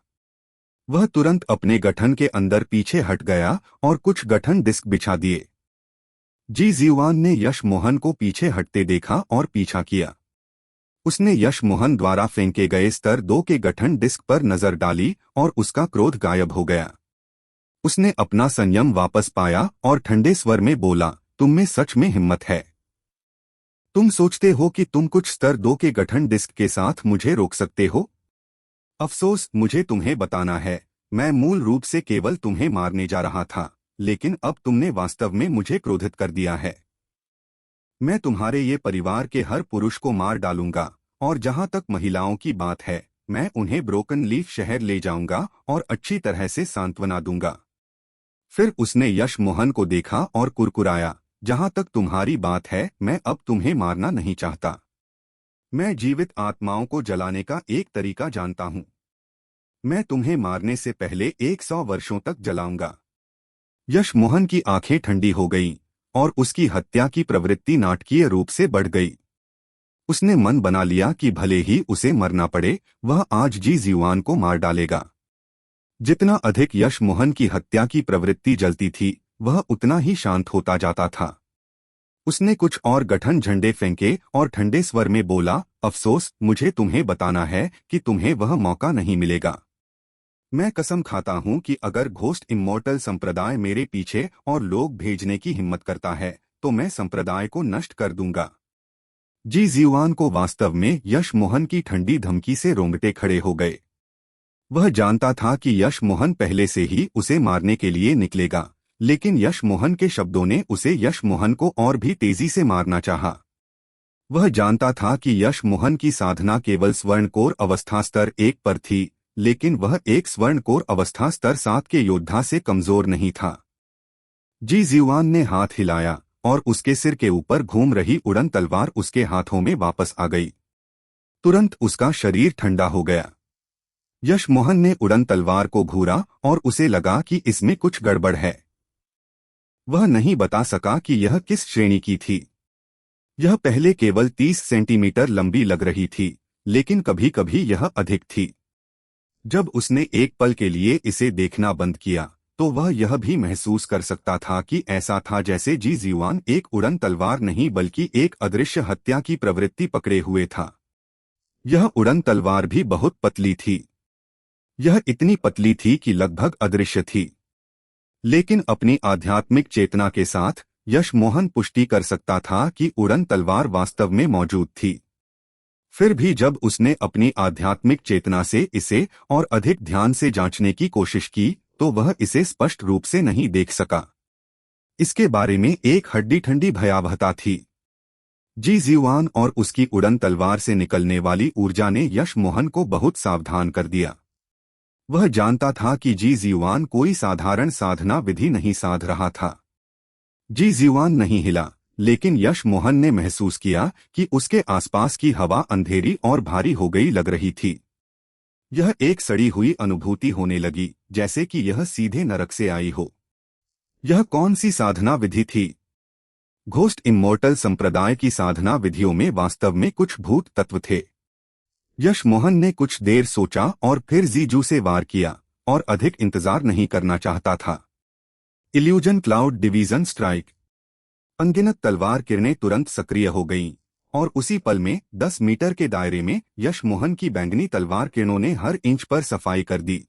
वह तुरंत अपने गठन के अंदर पीछे हट गया और कुछ गठन डिस्क बिछा दिए। जी जीवान ने यश मोहन को पीछे हटते देखा और पीछा किया। उसने यश मोहन द्वारा फेंके गए स्तर 2 के गठन डिस्क पर नजर डाली और उसका क्रोध गायब हो गया। उसने अपना संयम वापस पाया और ठंडे स्वर में बोला, तुम में सच में हिम्मत है। तुम सोचते हो कि तुम कुछ स्तर 2 के गठन डिस्क के साथ मुझे रोक सकते हो? अफसोस, मुझे तुम्हें बताना है, मैं मूल रूप से केवल तुम्हें मारने जा रहा था, लेकिन अब तुमने वास्तव में मुझे क्रोधित कर दिया है। मैं तुम्हारे ये परिवार के हर पुरुष को मार डालूंगा, और जहां तक महिलाओं की बात है, मैं उन्हें ब्रोकन लीफ शहर ले जाऊंगा और अच्छी तरह से सांत्वना दूंगा। फिर उसने यश मोहन को देखा और कुरकुराया, जहां तक तुम्हारी बात है, मैं अब तुम्हें मारना नहीं चाहता। मैं जीवित आत्माओं को जलाने का एक तरीका जानता हूं। मैं तुम्हें मारने से पहले 100 वर्षों तक जलाऊंगा। यश मोहन की आंखें ठंडी हो गईं और उसकी हत्या की प्रवृत्ति नाटकीय रूप से बढ़ गई। उसने मन बना लिया कि भले ही उसे मरना पड़े, वह आज जी जीवान को मार डालेगा। जितना अधिक यश मोहन की हत्या की प्रवृत्ति जलती थी, वह उतना ही शांत होता जाता था। उसने कुछ और गठन झंडे फेंके और ठंडे स्वर में बोला, अफसोस, मुझे तुम्हें बताना है कि तुम्हें वह मौका नहीं मिलेगा। मैं कसम खाता हूं कि अगर घोस्ट इमोर्टल संप्रदाय मेरे पीछे और लोग भेजने की हिम्मत करता है, तो मैं संप्रदाय को नष्ट कर दूंगा। जी जीवान को वास्तव में यश मोहन की ठंडी धमकी से रोंगटे खड़े हो गए। वह जानता था कि यश मोहन पहले से ही उसे मारने के लिए निकलेगा, लेकिन यश मोहन के शब्दों ने उसे यश मोहन को और भी तेजी से मारना चाहा। वह जानता था कि यश मोहन की साधना केवल स्वर्णकोर अवस्था स्तर 1 पर थी, लेकिन वह एक स्वर्णकोर अवस्था स्तर 7 के योद्धा से कमजोर नहीं था। जी जीवान ने हाथ हिलाया और उसके सिर के ऊपर घूम रही उड़न तलवार उसके हाथों में वापस आ गई। तुरंत उसका शरीर ठंडा हो गया। यश मोहन ने उड़न तलवार को घूरा और उसे लगा कि इसमें कुछ गड़बड़ है। वह नहीं बता सका कि यह किस श्रेणी की थी। यह पहले केवल 30 सेंटीमीटर लंबी लग रही थी, लेकिन कभी कभी यह अधिक थी। जब उसने एक पल के लिए इसे देखना बंद किया, तो वह यह भी महसूस कर सकता था कि ऐसा था जैसे जी जीवान एक उड़न तलवार नहीं बल्कि एक अदृश्य हत्या की प्रवृत्ति पकड़े हुए था। यह उड़न तलवार भी बहुत पतली थी। यह इतनी पतली थी कि लगभग अदृश्य थी। लेकिन अपनी आध्यात्मिक चेतना के साथ यश मोहन पुष्टि कर सकता था कि उड़न तलवार वास्तव में मौजूद थी। फिर भी जब उसने अपनी आध्यात्मिक चेतना से इसे और अधिक ध्यान से जांचने की कोशिश की, तो वह इसे स्पष्ट रूप से नहीं देख सका। इसके बारे में एक हड्डी ठंडी भयावहता थी। जी जीवान और उसकी उड़न तलवार से निकलने वाली ऊर्जा ने यश मोहन को बहुत सावधान कर दिया। वह जानता था कि जी जीवान कोई साधारण साधना विधि नहीं साध रहा था। जी जीवान नहीं हिला, लेकिन यश मोहन ने महसूस किया कि उसके आसपास की हवा अंधेरी और भारी हो गई लग रही थी। यह एक सड़ी हुई अनुभूति होने लगी, जैसे कि यह सीधे नरक से आई हो। यह कौन सी साधना विधि थी? घोस्ट इमोर्टल संप्रदाय की साधना विधियों में वास्तव में कुछ भूत तत्व थे। यश मोहन ने कुछ देर सोचा और फिर जीजू से वार किया, और अधिक इंतजार नहीं करना चाहता था। Illusion cloud division strike. अनगिनत तलवार किरणें तुरंत सक्रिय हो गईं, और उसी पल में 10 मीटर के दायरे में यश मोहन की बैंगनी तलवार किरणों ने हर इंच पर सफाई कर दी।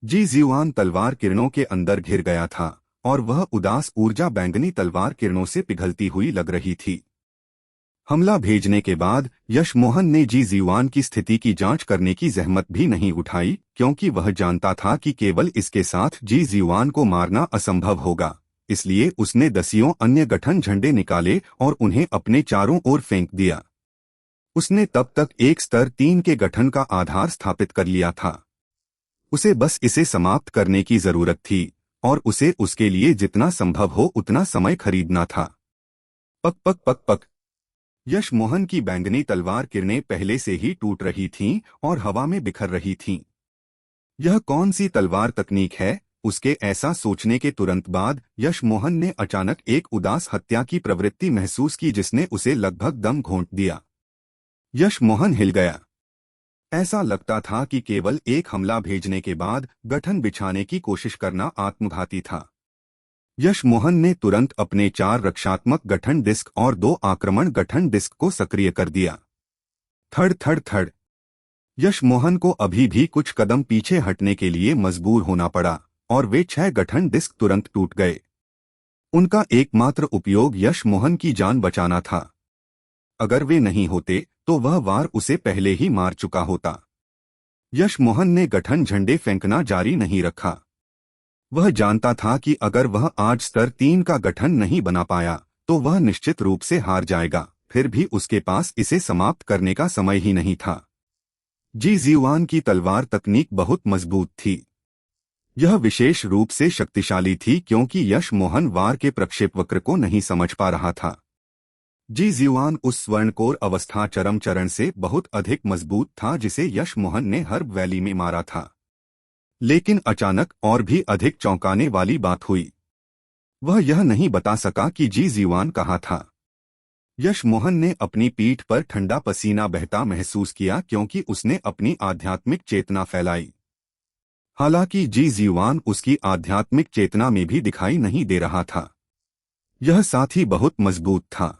जी जीवान तलवार किरणों के अंदर घिर गया था, और वह उदास ऊर्जा बैंगनी तलवार किरणों से पिघलती हुई लग रही थी। हमला भेजने के बाद यश मोहन ने जी जीवान की स्थिति की जांच करने की जहमत भी नहीं उठाई, क्योंकि वह जानता था कि केवल इसके साथ जी जीवान को मारना असंभव होगा। इसलिए उसने दसियों अन्य गठन झंडे निकाले और उन्हें अपने चारों ओर फेंक दिया। उसने तब तक एक स्तर 3 के गठन का आधार स्थापित कर लिया था। उसे बस इसे समाप्त करने की जरूरत थी, और उसे उसके लिए जितना संभव हो उतना समय खरीदना था। पक पक पक पक। यश मोहन की बैंगनी तलवार किरणें पहले से ही टूट रही थीं और हवा में बिखर रही थीं। यह कौन सी तलवार तकनीक है? उसके ऐसा सोचने के तुरंत बाद यश मोहन ने अचानक एक उदास हत्या की प्रवृत्ति महसूस की जिसने उसे लगभग दम घोंट दिया। यश मोहन हिल गया। ऐसा लगता था कि केवल एक हमला भेजने के बाद गठन बिछाने की कोशिश करना आत्मघाती था। यश मोहन ने तुरंत अपने 4 रक्षात्मक गठन डिस्क और 2 आक्रमण गठन डिस्क को सक्रिय कर दिया। थड़ थड़ थड़। यश मोहन को अभी भी कुछ कदम पीछे हटने के लिए मजबूर होना पड़ा, और वे 6 गठन डिस्क तुरंत टूट गए। उनका एकमात्र उपयोग यश मोहन की जान बचाना था। अगर वे नहीं होते तो वह वार उसे पहले ही मार चुका होता। यश मोहन ने गठन झंडे फेंकना जारी नहीं रखा। वह जानता था कि अगर वह आज स्तर 3 का गठन नहीं बना पाया तो वह निश्चित रूप से हार जाएगा। फिर भी उसके पास इसे समाप्त करने का समय ही नहीं था। जी जीवान की तलवार तकनीक बहुत मजबूत थी। यह विशेष रूप से शक्तिशाली थी क्योंकि यश मोहन वार के प्रक्षेपवक्र को नहीं समझ पा रहा था। जी जीवान उस स्वर्णकोर अवस्था चरम चरण से बहुत अधिक मजबूत था जिसे यश मोहन ने हर्ब वैली में मारा था। लेकिन अचानक और भी अधिक चौंकाने वाली बात हुई। वह यह नहीं बता सका कि जी जीवान कहाँ था। यश मोहन ने अपनी पीठ पर ठंडा पसीना बहता महसूस किया क्योंकि उसने अपनी आध्यात्मिक चेतना फैलाई। हालांकि जी जीवान उसकी आध्यात्मिक चेतना में भी दिखाई नहीं दे रहा था। यह साथी बहुत मजबूत था।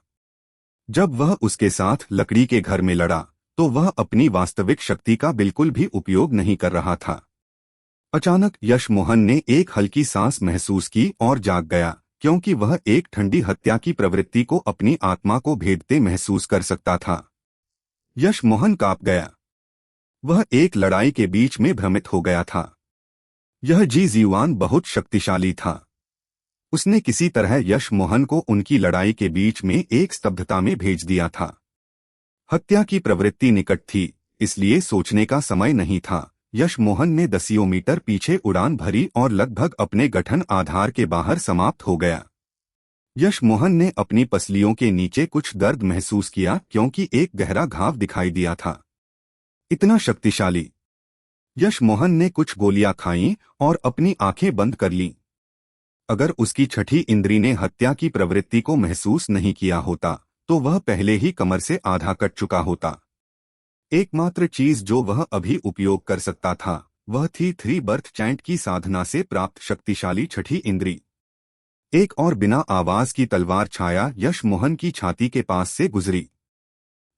जब वह उसके साथ लकड़ी के घर में लड़ा तो वह अपनी वास्तविक शक्ति का बिल्कुल भी उपयोग नहीं कर रहा था। अचानक यश मोहन ने एक हल्की सांस महसूस की और जाग गया, क्योंकि वह एक ठंडी हत्या की प्रवृत्ति को अपनी आत्मा को भेदते महसूस कर सकता था। यश मोहन कांप गया। वह एक लड़ाई के बीच में भ्रमित हो गया था। यह जी जीवान बहुत शक्तिशाली था। उसने किसी तरह यश मोहन को उनकी लड़ाई के बीच में एक स्तब्धता में भेज दिया था। हत्या की प्रवृत्ति निकट थी, इसलिए सोचने का समय नहीं था। यश मोहन ने दसियों मीटर पीछे उड़ान भरी और लगभग अपने गठन आधार के बाहर समाप्त हो गया। यश मोहन ने अपनी पसलियों के नीचे कुछ दर्द महसूस किया क्योंकि एक गहरा घाव दिखाई दिया था। इतना शक्तिशाली। यश मोहन ने कुछ गोलियां खाईं और अपनी आंखें बंद कर लीं। अगर उसकी छठी इंद्री ने हत्या की प्रवृत्ति को महसूस नहीं किया होता तो वह पहले ही कमर से आधा कट चुका होता। एकमात्र चीज जो वह अभी उपयोग कर सकता था वह थी 3 बर्थ चैंट की साधना से प्राप्त शक्तिशाली छठी इंद्री। एक और बिना आवाज की तलवार छाया यश मोहन की छाती के पास से गुजरी।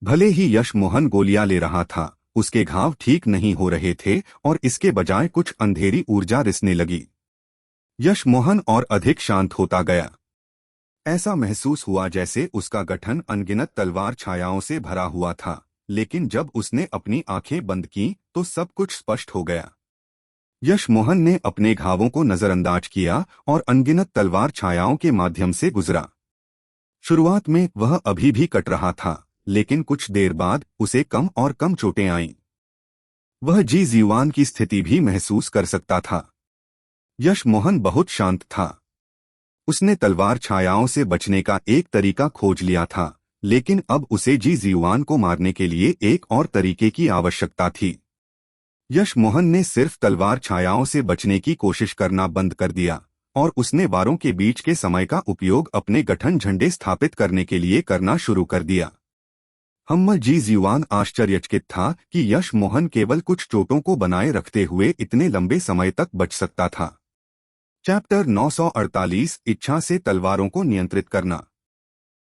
भले ही यश मोहन गोलियां ले रहा था, उसके घाव ठीक नहीं हो रहे थे और इसके बजाय कुछ अंधेरी ऊर्जा रिसने लगी। यश मोहन और अधिक शांत होता गया। ऐसा महसूस हुआ जैसे उसका गठन अनगिनत तलवार छायाओं से भरा हुआ था, लेकिन जब उसने अपनी आंखें बंद की तो सब कुछ स्पष्ट हो गया। यश मोहन ने अपने घावों को नजरअंदाज किया और अनगिनत तलवार छायाओं के माध्यम से गुजरा। शुरुआत में वह अभी भी कट रहा था, लेकिन कुछ देर बाद उसे कम और कम चोटें आईं। वह जी जीवान की स्थिति भी महसूस कर सकता था। यश मोहन बहुत शांत था। उसने तलवार छायाओं से बचने का एक तरीका खोज लिया था, लेकिन अब उसे जी जीवान को मारने के लिए एक और तरीके की आवश्यकता थी। यश मोहन ने सिर्फ तलवार छायाओं से बचने की कोशिश करना बंद कर दिया और उसने वारों के बीच के समय का उपयोग अपने गठन झंडे स्थापित करने के लिए करना शुरू कर दिया। हम्म जी जीवान आश्चर्यचकित था कि यश मोहन केवल कुछ चोटों को बनाए रखते हुए इतने लंबे समय तक बच सकता था। चैप्टर 948 इच्छा से तलवारों को नियंत्रित करना।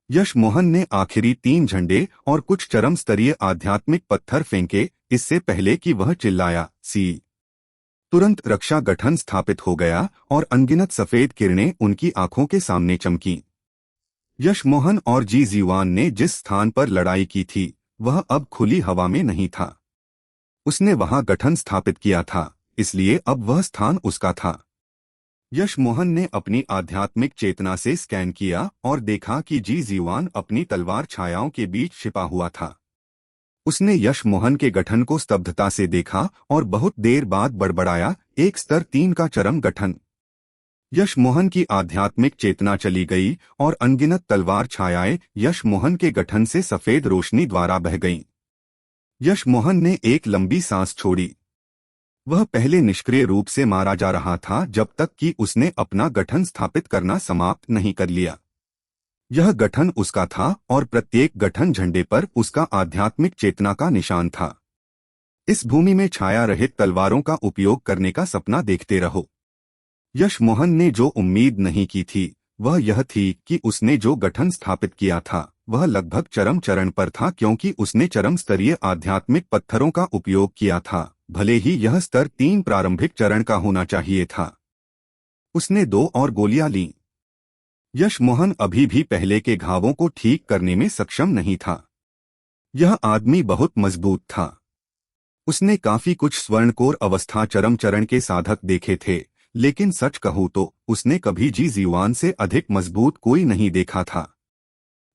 यश मोहन ने आखिरी 3 झंडे और कुछ चरम स्तरीय आध्यात्मिक पत्थर फेंके इससे पहले कि वह चिल्लाया सी। तुरंत रक्षा गठन स्थापित हो गया और अनगिनत सफेद किरणें उनकी आंखों के सामने चमकीं। यश मोहन और जी जीवान ने जिस स्थान पर लड़ाई की थी वह अब खुली हवा में नहीं था। उसने वहां गठन स्थापित किया था, इसलिए अब वह स्थान उसका था। यश मोहन ने अपनी आध्यात्मिक चेतना से स्कैन किया और देखा कि जी जीवान अपनी तलवार छायाओं के बीच छिपा हुआ था। उसने यश मोहन के गठन को स्तब्धता से देखा और बहुत देर बाद बड़बड़ाया, एक स्तर 3 का चरम गठन। यश मोहन की आध्यात्मिक चेतना चली गई और अनगिनत तलवार छायाएं यश मोहन के गठन से सफेद रोशनी द्वारा बह गईं। यश मोहन ने एक लंबी सांस छोड़ी। वह पहले निष्क्रिय रूप से मारा जा रहा था जब तक कि उसने अपना गठन स्थापित करना समाप्त नहीं कर लिया। यह गठन उसका था और प्रत्येक गठन झंडे पर उसका आध्यात्मिक चेतना का निशान था। इस भूमि में छाया रहित तलवारों का उपयोग करने का सपना देखते रहो। यश मोहन ने जो उम्मीद नहीं की थी वह यह थी कि उसने जो गठन स्थापित किया था वह लगभग चरम चरण पर था, क्योंकि उसने चरम स्तरीय आध्यात्मिक पत्थरों का उपयोग किया था, भले ही यह स्तर 3 प्रारंभिक चरण का होना चाहिए था। उसने 2 और गोलियां लीं। यश मोहन अभी भी पहले के घावों को ठीक करने में सक्षम नहीं था। यह आदमी बहुत मजबूत था। उसने काफी कुछ स्वर्णकोर अवस्था चरम चरण के साधक देखे थे, लेकिन सच कहूं तो उसने कभी जी जीवान से अधिक मजबूत कोई नहीं देखा था।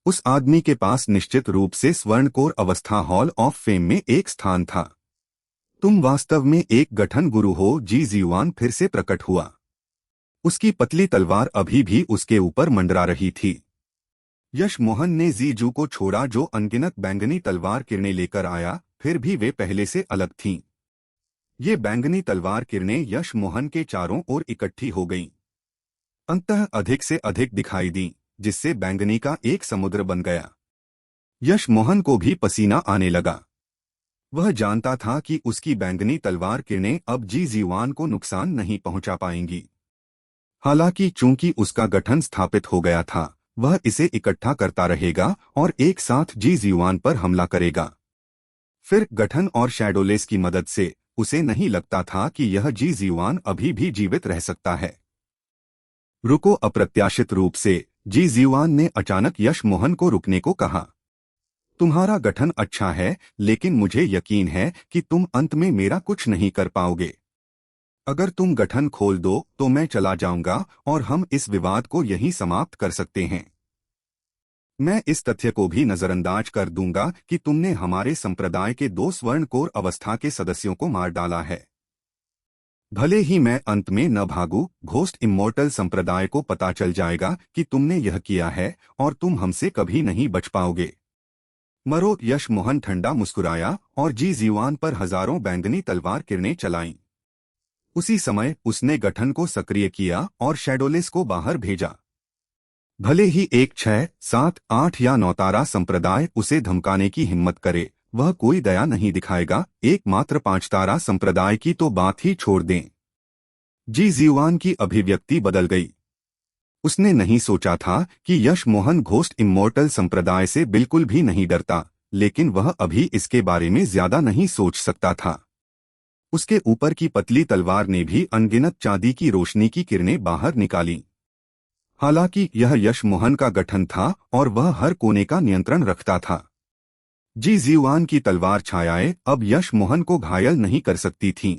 उस आदमी के पास निश्चित रूप से स्वर्णकोर अवस्था हॉल ऑफ फेम में एक स्थान था। तुम वास्तव में एक गठन गुरु हो, जी जीवान फिर से प्रकट हुआ। उसकी पतली तलवार अभी भी उसके ऊपर मंडरा रही थी। यश मोहन ने जीजू को छोड़ा जो अनगिनत बैंगनी तलवार किरणें लेकर आया, फिर भी वे पहले से अलग थीं। ये बैंगनी तलवार किरणें यश मोहन के चारों ओर इकट्ठी हो गईं। अंततः अधिक से अधिक दिखाई दीं, जिससे बैंगनी का एक समुद्र बन गया। यश मोहन को भी पसीना आने लगा। वह जानता था कि उसकी बैंगनी तलवार किरणें अब जी जीवान को नुकसान नहीं पहुंचा पाएंगी। हालांकि चूंकि उसका गठन स्थापित हो गया था, वह इसे इकट्ठा करता रहेगा और एक साथ जी जीवान पर हमला करेगा। फिर गठन और शैडोलेस की मदद से उसे नहीं लगता था कि यह जी जीवान अभी भी जीवित रह सकता है। रुको। अप्रत्याशित रूप से जी जीवान ने अचानक यश मोहन को रुकने को कहा। तुम्हारा गठन अच्छा है, लेकिन मुझे यकीन है कि तुम अंत में मेरा कुछ नहीं कर पाओगे। अगर तुम गठन खोल दो तो मैं चला जाऊंगा और हम इस विवाद को यहीं समाप्त कर सकते हैं। मैं इस तथ्य को भी नजरअंदाज कर दूंगा कि तुमने हमारे संप्रदाय के 2 स्वर्णकोर अवस्था के सदस्यों को मार डाला है। भले ही मैं अंत में न भागूं, घोस्ट इमोर्टल संप्रदाय को पता चल जाएगा कि तुमने यह किया है और तुम हमसे कभी नहीं बच पाओगे। मरो। यश मोहन ठंडा मुस्कुराया और जी जीवान पर हजारों बैंगनी तलवार किरणें चलाईं। उसी समय उसने गठन को सक्रिय किया और शैडोलेस को बाहर भेजा। भले ही एक 6, 7, 8 या 9 तारा संप्रदाय उसे धमकाने की हिम्मत करे, वह कोई दया नहीं दिखाएगा। एकमात्र 5 तारा संप्रदाय की तो बात ही छोड़ दें। जी जीवान की अभिव्यक्ति बदल गई। उसने नहीं सोचा था कि यश मोहन घोस्ट इमोर्टल संप्रदाय से बिल्कुल भी नहीं डरता, लेकिन वह अभी इसके बारे में ज्यादा नहीं सोच सकता था। उसके ऊपर की पतली तलवार ने भी अनगिनत चांदी की रोशनी की किरणें बाहर निकाली। हालांकि यह यश मोहन का गठन था और वह हर कोने का नियंत्रण रखता था। जी जीवान की तलवार छायाएं अब यश मोहन को घायल नहीं कर सकती थीं।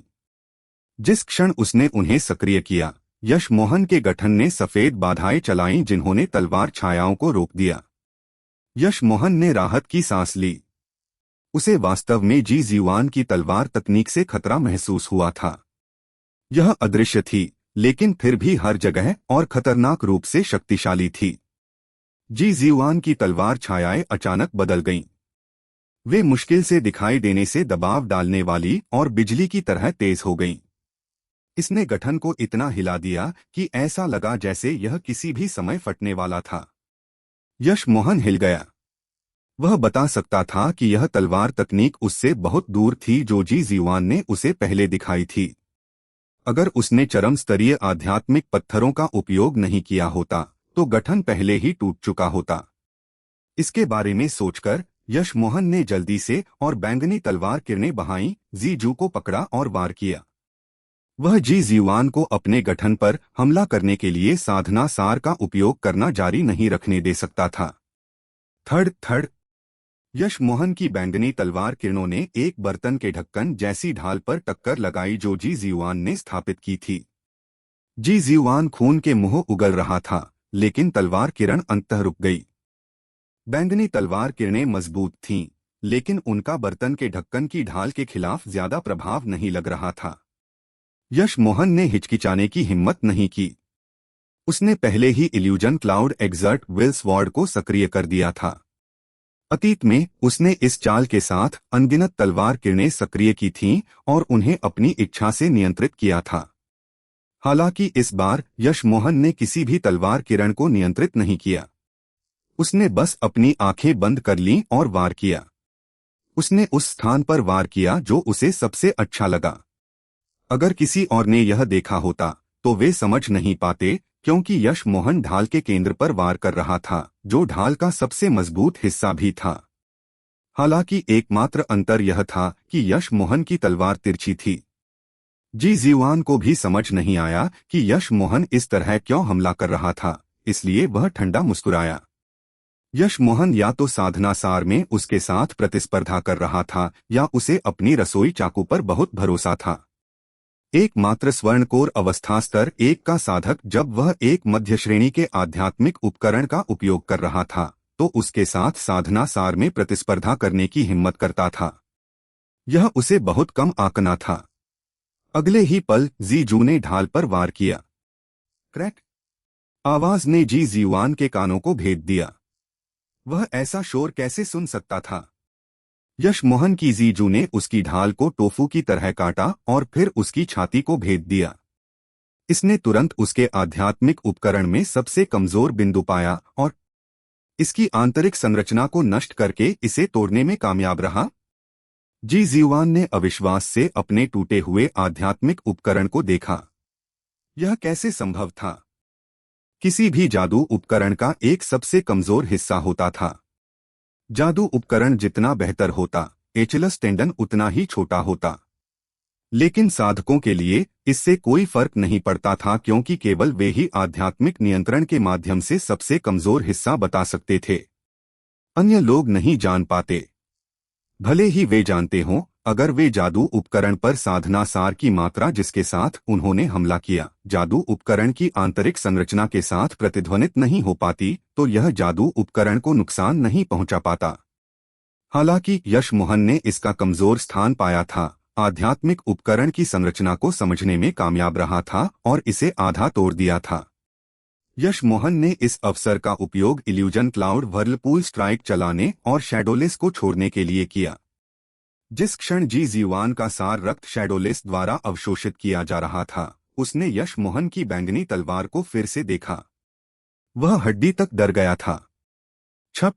जिस क्षण उसने उन्हें सक्रिय किया, यश मोहन के गठन ने सफेद बाधाएं चलाईं जिन्होंने तलवार छायाओं को रोक दिया। यश मोहन ने राहत की सांस ली। उसे वास्तव में जी जीवान की तलवार तकनीक से खतरा महसूस हुआ था। यह अदृश्य थी, लेकिन फिर भी हर जगह और खतरनाक रूप से शक्तिशाली थी। जी जीवान की तलवार छायाएं अचानक बदल गईं। वे मुश्किल से दिखाई देने से दबाव डालने वाली और बिजली की तरह तेज हो गईं। इसने गठन को इतना हिला दिया कि ऐसा लगा जैसे यह किसी भी समय फटने वाला था। यश मोहन हिल गया। वह बता सकता था कि यह तलवार तकनीक उससे बहुत दूर थी जो जी जीवान ने उसे पहले दिखाई थी। अगर उसने चरम स्तरीय आध्यात्मिक पत्थरों का उपयोग नहीं किया होता तो गठन पहले ही टूट चुका होता। इसके बारे में सोचकर यश मोहन ने जल्दी से और बैंगनी तलवार किरणें बहाईं, जी जू को पकड़ा और वार किया। वह जी जीवान को अपने गठन पर हमला करने के लिए साधना सार का उपयोग करना जारी नहीं रखने दे सकता था। थड़ थड़ यश मोहन की बैंगनी तलवार किरणों ने एक बर्तन के ढक्कन जैसी ढाल पर टक्कर लगाई जो जी जीवान ने स्थापित की थी। जी जीवान खून के मुंह उगल रहा था, लेकिन तलवार किरण अंततः रुक गई। बैंगनी तलवार किरणें मजबूत थीं, लेकिन उनका बर्तन के ढक्कन की ढाल के खिलाफ ज्यादा प्रभाव नहीं लग रहा था। यश मोहन ने हिचकिचाने की हिम्मत नहीं की। उसने पहले ही illusion cloud exert will sword को सक्रिय कर दिया था। अतीत में उसने इस चाल के साथ अनगिनत तलवार किरणें सक्रिय की थीं और उन्हें अपनी इच्छा से नियंत्रित किया था। हालांकि इस बार यश मोहन ने किसी भी तलवार किरण को नियंत्रित नहीं किया। उसने बस अपनी आंखें बंद कर लीं और वार किया। उसने उस स्थान पर वार किया जो उसे सबसे अच्छा लगा। अगर किसी और ने यह देखा होता तो वे समझ नहीं पाते, क्योंकि यश मोहन ढाल के केंद्र पर वार कर रहा था, जो ढाल का सबसे मजबूत हिस्सा भी था। हालांकि एकमात्र अंतर यह था कि यश मोहन की तलवार तिरछी थी। जी जीवान को भी समझ नहीं आया कि यश मोहन इस तरह क्यों हमला कर रहा था, इसलिए वह ठंडा मुस्कुराया। यश मोहन या तो साधना सार में उसके साथ प्रतिस्पर्धा कर रहा था या उसे अपनी रसोई चाकू पर बहुत भरोसा था। एकमात्र स्वर्णकोर अवस्था स्तर 1 का साधक जब वह एक मध्य श्रेणी के आध्यात्मिक उपकरण का उपयोग कर रहा था तो उसके साथ साधना सार में प्रतिस्पर्धा करने की हिम्मत करता था। यह उसे बहुत कम आंकना था। अगले ही पल जी जू ने ढाल पर वार किया। क्रैक आवाज ने जी जीवान के कानों को भेद दिया। वह ऐसा शोर कैसे सुन सकता था? यश मोहन की जी जू ने उसकी ढाल को टोफू की तरह काटा और फिर उसकी छाती को भेद दिया। इसने तुरंत उसके आध्यात्मिक उपकरण में सबसे कमजोर बिंदु पाया और इसकी आंतरिक संरचना को नष्ट करके इसे तोड़ने में कामयाब रहा। जी जीवान ने अविश्वास से अपने टूटे हुए आध्यात्मिक उपकरण को देखा। यह कैसे संभव था? किसी भी जादू उपकरण का एक सबसे कमजोर हिस्सा होता था। जादू उपकरण जितना बेहतर होता, एचेलस टेंडन उतना ही छोटा होता। लेकिन साधकों के लिए इससे कोई फर्क नहीं पड़ता था, क्योंकि केवल वे ही आध्यात्मिक नियंत्रण के माध्यम से सबसे कमजोर हिस्सा बता सकते थे। अन्य लोग नहीं जान पाते। भले ही वे जानते हों, अगर वे जादू उपकरण पर साधना सार की मात्रा जिसके साथ उन्होंने हमला किया जादू उपकरण की आंतरिक संरचना के साथ प्रतिध्वनित नहीं हो पाती तो यह जादू उपकरण को नुकसान नहीं पहुंचा पाता। हालांकि यश मोहन ने इसका कमजोर स्थान पाया था, आध्यात्मिक उपकरण की संरचना को समझने में कामयाब रहा था और इसे आधा तोड़ दिया था। यश मोहन ने इस अवसर का उपयोग इल्यूजन क्लाउड व्हर्लपूल स्ट्राइक चलाने और शैडोलेस को छोड़ने के लिए किया। जिस क्षण जी जीवान का सार रक्त शैडोलेस द्वारा अवशोषित किया जा रहा था, उसने यश मोहन की बैंगनी तलवार को फिर से देखा। वह हड्डी तक डर गया था। छप!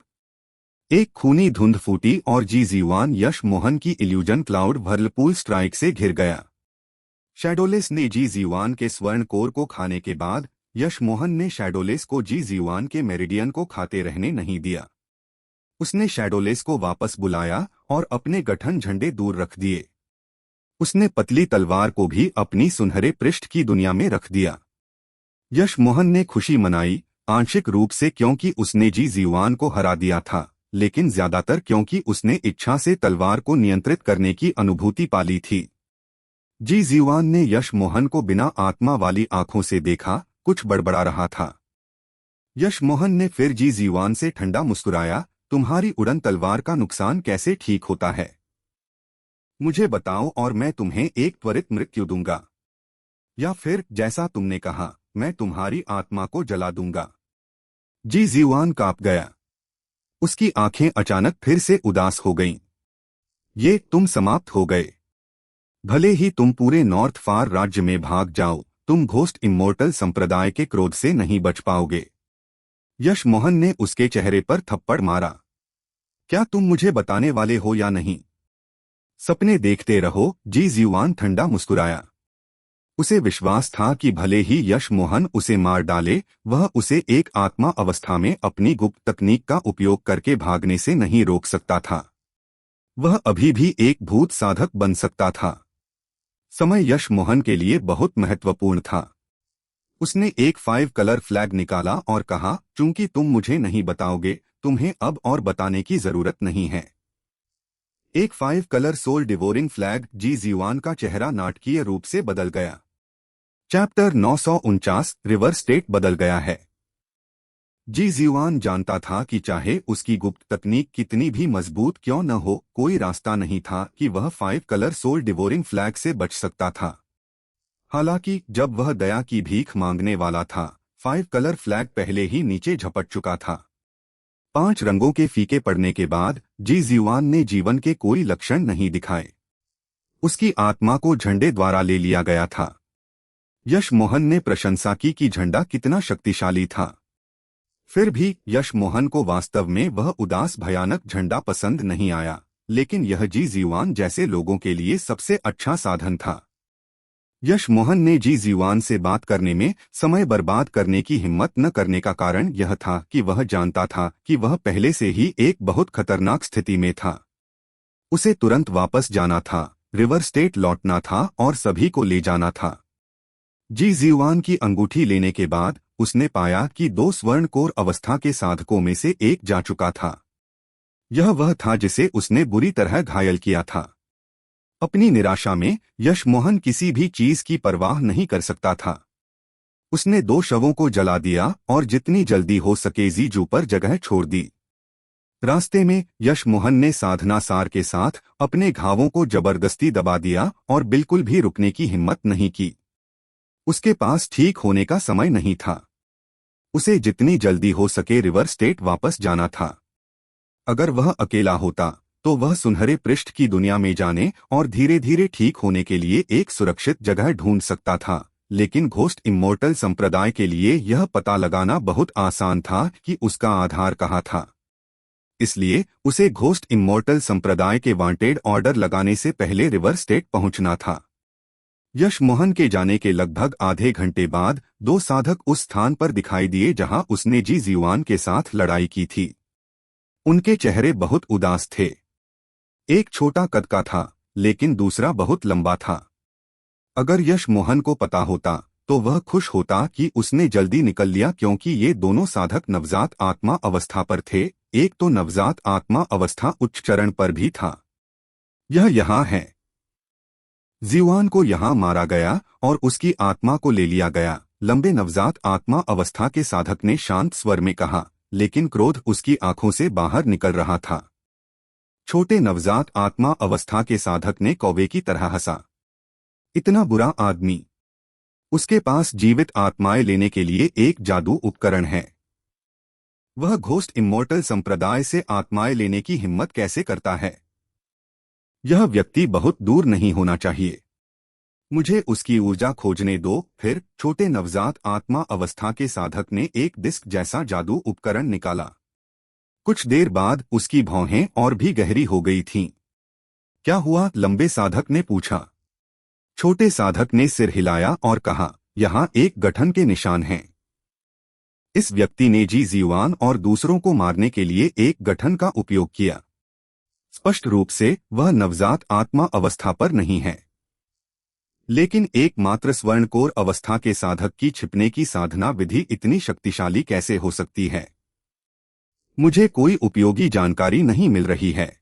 एक खूनी धुंध फूटी और जी जीवान यश मोहन की इल्यूजन क्लाउड व्हर्लपूल स्ट्राइक से घिर गया। शैडोलेस ने जी जीवान के स्वर्ण कोर को खाने के बाद यश मोहन ने शैडोलेस को जी जीवान के मेरिडियन को खाते रहने नहीं दिया। उसने शैडोलेस को वापस बुलाया और अपने गठन झंडे दूर रख दिए। उसने पतली तलवार को भी अपनी सुनहरे पृष्ठ की दुनिया में रख दिया। यश मोहन ने खुशी मनाई, आंशिक रूप से क्योंकि उसने जी जीवान को हरा दिया था, लेकिन ज्यादातर क्योंकि उसने इच्छा से तलवार को नियंत्रित करने की अनुभूति पाली थी। जी जीवान ने यश मोहन को बिना आत्मा वाली आंखों से देखा, कुछ बड़बड़ा रहा था। यश मोहन ने फिर जी जीवान से ठंडा मुस्कुराया, तुम्हारी उड़न तलवार का नुकसान कैसे ठीक होता है? मुझे बताओ और मैं तुम्हें एक त्वरित मृत्यु दूंगा। या फिर जैसा तुमने कहा, मैं तुम्हारी आत्मा को जला दूंगा। जी जीवान कांप गया। उसकी आंखें अचानक फिर से उदास हो गईं। ये तुम समाप्त हो गए। भले ही तुम पूरे नॉर्थ फार राज्य में भाग जाओ, तुम घोस्ट इमोर्टल संप्रदाय के क्रोध से नहीं बच पाओगे। यश मोहन ने उसके चेहरे पर थप्पड़ मारा। क्या तुम मुझे बताने वाले हो या नहीं? सपने देखते रहो, जी जीवान ठंडा मुस्कुराया। उसे विश्वास था कि भले ही यश मोहन उसे मार डाले, वह उसे एक आत्मा अवस्था में अपनी गुप्त तकनीक का उपयोग करके भागने से नहीं रोक सकता था। वह अभी भी एक भूत साधक बन सकता था। समय यश मोहन के लिए बहुत महत्वपूर्ण था। उसने एक 5 कलर फ्लैग निकाला और कहा, चूंकि तुम मुझे नहीं बताओगे, तुम्हें अब और बताने की जरूरत नहीं है। एक 5 कलर सोल डिवोरिंग फ्लैग। जी जीवान का चेहरा नाटकीय रूप से बदल गया। चैप्टर 949 रिवर स्टेट बदल गया है। जी जीवान जानता था कि चाहे उसकी गुप्त तकनीक कितनी भी मजबूत क्यों न हो, कोई रास्ता नहीं था कि वह 5 कलर सोल डिवोरिंग फ्लैग से बच सकता था। हालांकि जब वह दया की भीख मांगने वाला था, 5 कलर फ्लैग पहले ही नीचे झपट चुका था। 5 रंगों के फीके पड़ने के बाद जी जीवान ने जीवन के कोई लक्षण नहीं दिखाए। उसकी आत्मा को झंडे द्वारा ले लिया गया था। यश मोहन ने प्रशंसा की कि झंडा कितना शक्तिशाली था। फिर भी यश मोहन को वास्तव में वह उदास भयानक झंडा पसंद नहीं आया, लेकिन यह जी जीवान जैसे लोगों के लिए सबसे अच्छा साधन था। यश मोहन ने जी जीवान से बात करने में समय बर्बाद करने की हिम्मत न करने का कारण यह था कि वह जानता था कि वह पहले से ही एक बहुत खतरनाक स्थिति में था। उसे तुरंत वापस जाना था, रिवर स्टेट लौटना था और सभी को ले जाना था। जी जीवान की अंगूठी लेने के बाद उसने पाया कि 2 स्वर्ण कोर अवस्था के साधकों में से एक जा चुका था। यह वह था जिसे उसने बुरी तरह घायल किया था। अपनी निराशा में यश मोहन किसी भी चीज की परवाह नहीं कर सकता था। उसने 2 शवों को जला दिया और जितनी जल्दी हो सके जीजू पर जगह छोड़ दी। रास्ते में यश मोहन ने साधना सार के साथ अपने घावों को जबरदस्ती दबा दिया और बिल्कुल भी रुकने की हिम्मत नहीं की। उसके पास ठीक होने का समय नहीं था। उसे जितनी जल्दी हो सके रिवर स्टेट वापस जाना था। अगर वह अकेला होता तो वह सुनहरे पृष्ठ की दुनिया में जाने और धीरे धीरे ठीक होने के लिए एक सुरक्षित जगह ढूंढ सकता था, लेकिन घोस्ट इमोर्टल संप्रदाय के लिए यह पता लगाना बहुत आसान था कि उसका आधार कहाँ था। इसलिए उसे घोस्ट इमोर्टल संप्रदाय के वांटेड ऑर्डर लगाने से पहले रिवर स्टेट पहुंचना था। यश मोहन के जाने के लगभग आधे घंटे बाद 2 साधक उस स्थान पर दिखाई दिए जहां उसने जी जीवान के साथ लड़ाई की थी। उनके चेहरे बहुत उदास थे। एक छोटा कद का था, लेकिन दूसरा बहुत लंबा था। अगर यश मोहन को पता होता तो वह खुश होता कि उसने जल्दी निकल लिया, क्योंकि ये दोनों साधक नवजात आत्मा अवस्था पर थे। एक तो नवजात आत्मा अवस्था उच्च चरण पर भी था। यह यहाँ है। जीवान को यहाँ मारा गया और उसकी आत्मा को ले लिया गया, लंबे नवजात आत्मा अवस्था के साधक ने शांत स्वर में कहा, लेकिन क्रोध उसकी आंखों से बाहर निकल रहा था। छोटे नवजात आत्मा अवस्था के साधक ने कौवे की तरह हंसा। इतना बुरा आदमी। उसके पास जीवित आत्माएं लेने के लिए एक जादू उपकरण है। वह घोस्ट इमोर्टल संप्रदाय से आत्माएं लेने की हिम्मत कैसे करता है? यह व्यक्ति बहुत दूर नहीं होना चाहिए। मुझे उसकी ऊर्जा खोजने दो। फिर छोटे नवजात आत्मा अवस्था के साधक ने एक डिस्क जैसा जादू उपकरण निकाला। कुछ देर बाद उसकी भौहें और भी गहरी हो गई थीं। क्या हुआ? लंबे साधक ने पूछा। छोटे साधक ने सिर हिलाया और कहा, यहाँ एक गठन के निशान हैं। इस व्यक्ति ने जीवान और दूसरों को मारने के लिए एक गठन का उपयोग किया। स्पष्ट रूप से वह नवजात आत्मा अवस्था पर नहीं है। लेकिन एकमात्र स्वर्णकोर अवस्था के साधक की छिपने की साधना विधि इतनी शक्तिशाली कैसे हो सकती है? मुझे कोई उपयोगी जानकारी नहीं मिल रही है।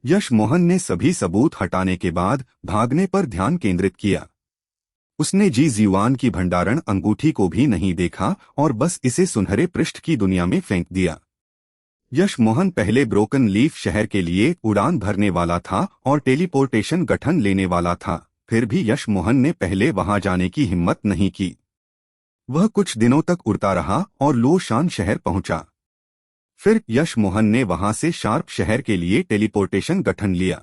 यश मोहन ने सभी सबूत हटाने के बाद भागने पर ध्यान केंद्रित किया। उसने जीवान की भंडारण अंगूठी को भी नहीं देखा और बस इसे सुनहरे पृष्ठ की दुनिया में फेंक दिया। यश मोहन पहले ब्रोकन लीफ शहर के लिए उड़ान भरने वाला था और टेलीपोर्टेशन गठन लेने वाला था। फिर भी यश मोहन ने पहले वहां जाने की हिम्मत नहीं की। वह कुछ दिनों तक उड़ता रहा और लोशान शहर पहुंचा। फिर यश मोहन ने वहां से शार्प शहर के लिए टेलीपोर्टेशन गठन लिया।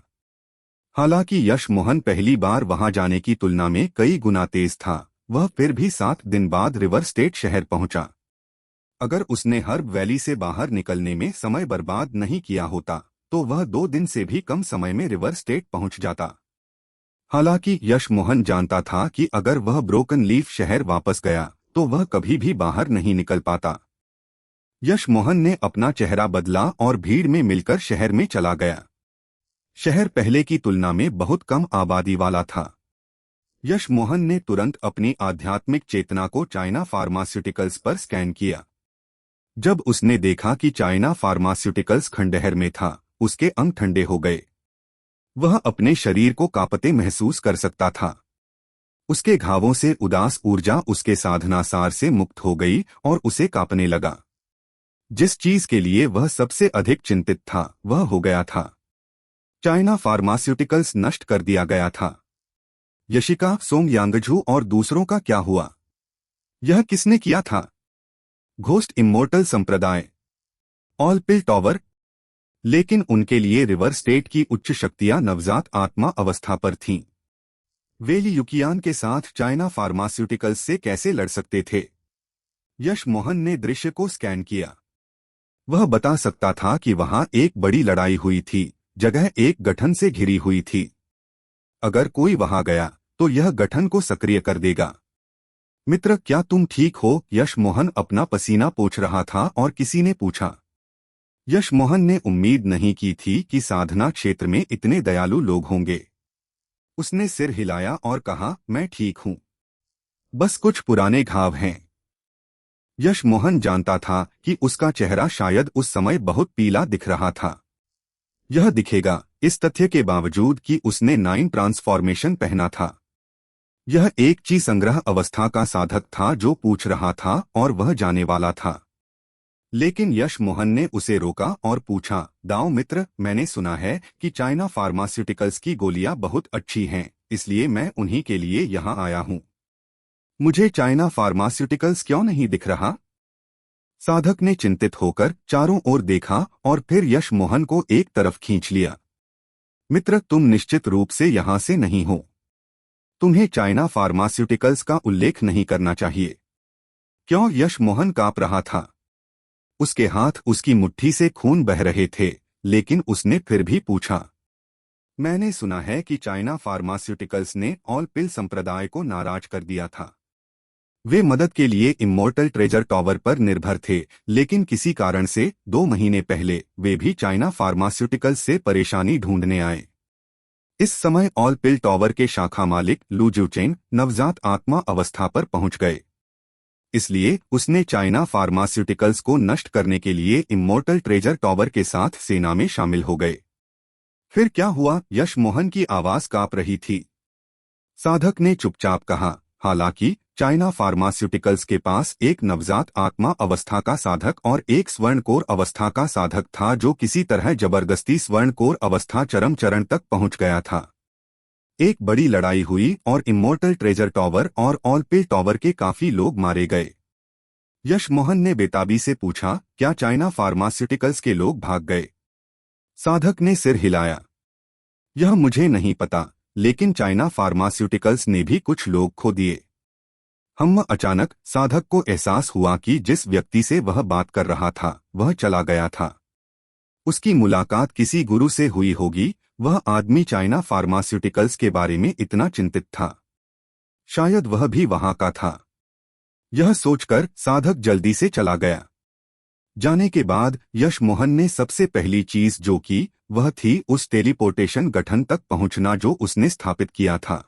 हालांकि यश मोहन पहली बार वहां जाने की तुलना में कई गुना तेज था, वह फिर भी 7 दिन बाद रिवर स्टेट शहर पहुंचा। अगर उसने हर्ब वैली से बाहर निकलने में समय बर्बाद नहीं किया होता तो वह 2 दिन से भी कम समय में रिवर स्टेट पहुंच जाता। हालांकि यश मोहन जानता था कि अगर वह ब्रोकन लीफ शहर वापस गया तो वह कभी भी बाहर नहीं निकल पाता। यश मोहन ने अपना चेहरा बदला और भीड़ में मिलकर शहर में चला गया। शहर पहले की तुलना में बहुत कम आबादी वाला था। यश मोहन ने तुरंत अपनी आध्यात्मिक चेतना को चाइना फार्मास्यूटिकल्स पर स्कैन किया। जब उसने देखा कि चाइना फार्मास्यूटिकल्स खंडहर में था, उसके अंग ठंडे हो गए। वह अपने शरीर को कांपते महसूस कर सकता था। उसके घावों से उदास ऊर्जा उसके साधनासार से मुक्त हो गई और उसे कांपने लगा। जिस चीज के लिए वह सबसे अधिक चिंतित था वह हो गया था। चाइना फार्मास्यूटिकल्स नष्ट कर दिया गया था। यशिका, सोंग यांगझू और दूसरों का क्या हुआ? यह किसने किया था? घोस्ट इमोर्टल संप्रदाय, ऑल पिल टॉवर। लेकिन उनके लिए रिवर स्टेट की उच्च शक्तियां नवजात आत्मा अवस्था पर थीं। वे ली युकियान के साथ चाइना फार्मास्यूटिकल्स से कैसे लड़ सकते थे? यश मोहन ने दृश्य को स्कैन किया। वह बता सकता था कि वहां एक बड़ी लड़ाई हुई थी, जगह एक गठन से घिरी हुई थी। अगर कोई वहां गया तो यह गठन को सक्रिय कर देगा। मित्र, क्या तुम ठीक हो? यश मोहन अपना पसीना पोंछ रहा था और किसी ने पूछा। यश मोहन ने उम्मीद नहीं की थी कि साधना क्षेत्र में इतने दयालु लोग होंगे। उसने सिर हिलाया और कहा, मैं ठीक हूं, बस कुछ पुराने घाव हैं। यश मोहन जानता था कि उसका चेहरा शायद उस समय बहुत पीला दिख रहा था। यह दिखेगा इस तथ्य के बावजूद कि उसने 9 ट्रांसफॉर्मेशन पहना था। यह एक ची संग्रह अवस्था का साधक था जो पूछ रहा था और वह जाने वाला था। लेकिन यश मोहन ने उसे रोका और पूछा, दाओ मित्र, मैंने सुना है कि चाइना फार्मास्यूटिकल्स की गोलियां बहुत अच्छी हैं, इसलिए मैं उन्हीं के लिए यहाँ आया हूँ। मुझे चाइना फार्मास्यूटिकल्स क्यों नहीं दिख रहा? साधक ने चिंतित होकर चारों ओर देखा और फिर यश मोहन को एक तरफ खींच लिया। मित्र, तुम निश्चित रूप से यहाँ से नहीं हो। तुम्हें चाइना फार्मास्यूटिकल्स का उल्लेख नहीं करना चाहिए। क्यों? यश मोहन कांप रहा था। उसके हाथ उसकी मुट्ठी से खून बह रहे थे, लेकिन उसने फिर भी पूछा। मैंने सुना है कि चाइना फार्मास्यूटिकल्स ने ऑल पिल संप्रदाय को नाराज कर दिया था। वे मदद के लिए इमोर्टल ट्रेजर टॉवर पर निर्भर थे, लेकिन किसी कारण से 2 महीने पहले वे भी चाइना फार्मास्यूटिकल्स से परेशानी ढूंढने आए। इस समय ऑल पिल टॉवर के शाखा मालिक लू जुचेन नवजात आत्मा अवस्था पर पहुंच गए। इसलिए उसने चाइना फार्मास्यूटिकल्स को नष्ट करने के लिए इमोर्टल ट्रेजर टॉवर के साथ सेना में शामिल हो गए। फिर क्या हुआ? यश मोहन की आवाज कांप रही थी। साधक ने चुपचाप कहा, हालांकि चाइना फार्मास्यूटिकल्स के पास एक नवजात आत्मा अवस्था का साधक और एक स्वर्णकोर अवस्था का साधक था जो किसी तरह जबरदस्ती स्वर्णकोर अवस्था चरम चरण तक पहुंच गया था। एक बड़ी लड़ाई हुई और इमोर्टल ट्रेजर टॉवर और ऑल पिल टॉवर के काफी लोग मारे गए। यश मोहन ने बेताबी से पूछा, क्या चाइना फार्मास्यूटिकल्स के लोग भाग गए? साधक ने सिर हिलाया। यह मुझे नहीं पता, लेकिन चाइना फार्मास्यूटिकल्स ने भी कुछ लोग खो दिए। अचानक साधक को एहसास हुआ कि जिस व्यक्ति से वह बात कर रहा था वह चला गया था। उसकी मुलाकात किसी गुरु से हुई होगी। वह आदमी चाइना फार्मास्यूटिकल्स के बारे में इतना चिंतित था। शायद वह भी वहां का था। यह सोचकर साधक जल्दी से चला गया। जाने के बाद यश मोहन ने सबसे पहली चीज जो की वह थी उस टेलीपोर्टेशन गठन तक पहुंचना जो उसने स्थापित किया था।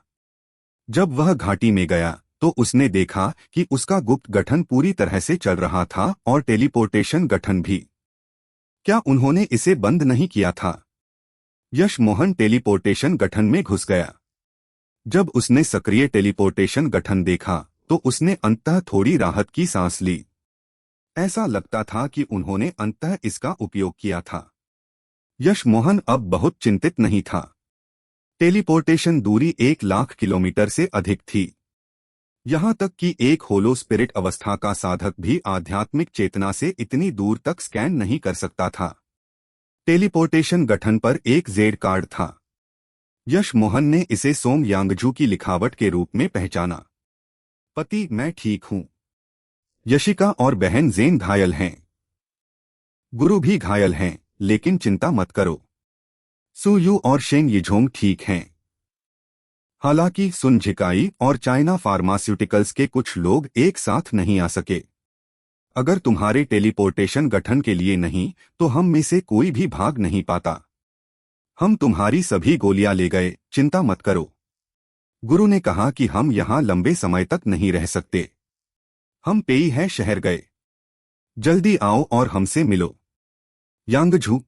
जब वह घाटी में गया तो उसने देखा कि उसका गुप्त गठन पूरी तरह से चल रहा था और टेलीपोर्टेशन गठन भी। क्या उन्होंने इसे बंद नहीं किया था? यश मोहन टेलीपोर्टेशन गठन में घुस गया। जब उसने सक्रिय टेलीपोर्टेशन गठन देखा तो उसने अंततः थोड़ी राहत की सांस ली। ऐसा लगता था कि उन्होंने अंततः इसका उपयोग किया था। यश मोहन अब बहुत चिंतित नहीं था। टेलीपोर्टेशन दूरी 1,00,000 किलोमीटर से अधिक थी। यहां तक कि एक होलो स्पिरिट अवस्था का साधक भी आध्यात्मिक चेतना से इतनी दूर तक स्कैन नहीं कर सकता था। टेलीपोर्टेशन गठन पर एक जेड कार्ड था। यश मोहन ने इसे सोंग यांगजू की लिखावट के रूप में पहचाना। पति, मैं ठीक हूं। यशिका और बहन जेन घायल हैं। गुरु भी घायल हैं, लेकिन चिंता मत करो। सुयू और शेंग यिझोंग ठीक हैं। हालांकि सुन झिकाई और चाइना फार्मास्यूटिकल्स के कुछ लोग एक साथ नहीं आ सके। अगर तुम्हारे टेलीपोर्टेशन गठन के लिए नहीं तो हम में से कोई भी भाग नहीं पाता। हम तुम्हारी सभी गोलियां ले गए, चिंता मत करो। गुरु ने कहा कि हम यहां लंबे समय तक नहीं रह सकते। हम पेई है शहर गए। जल्दी आओ और हमसे मिलो। यांगझू।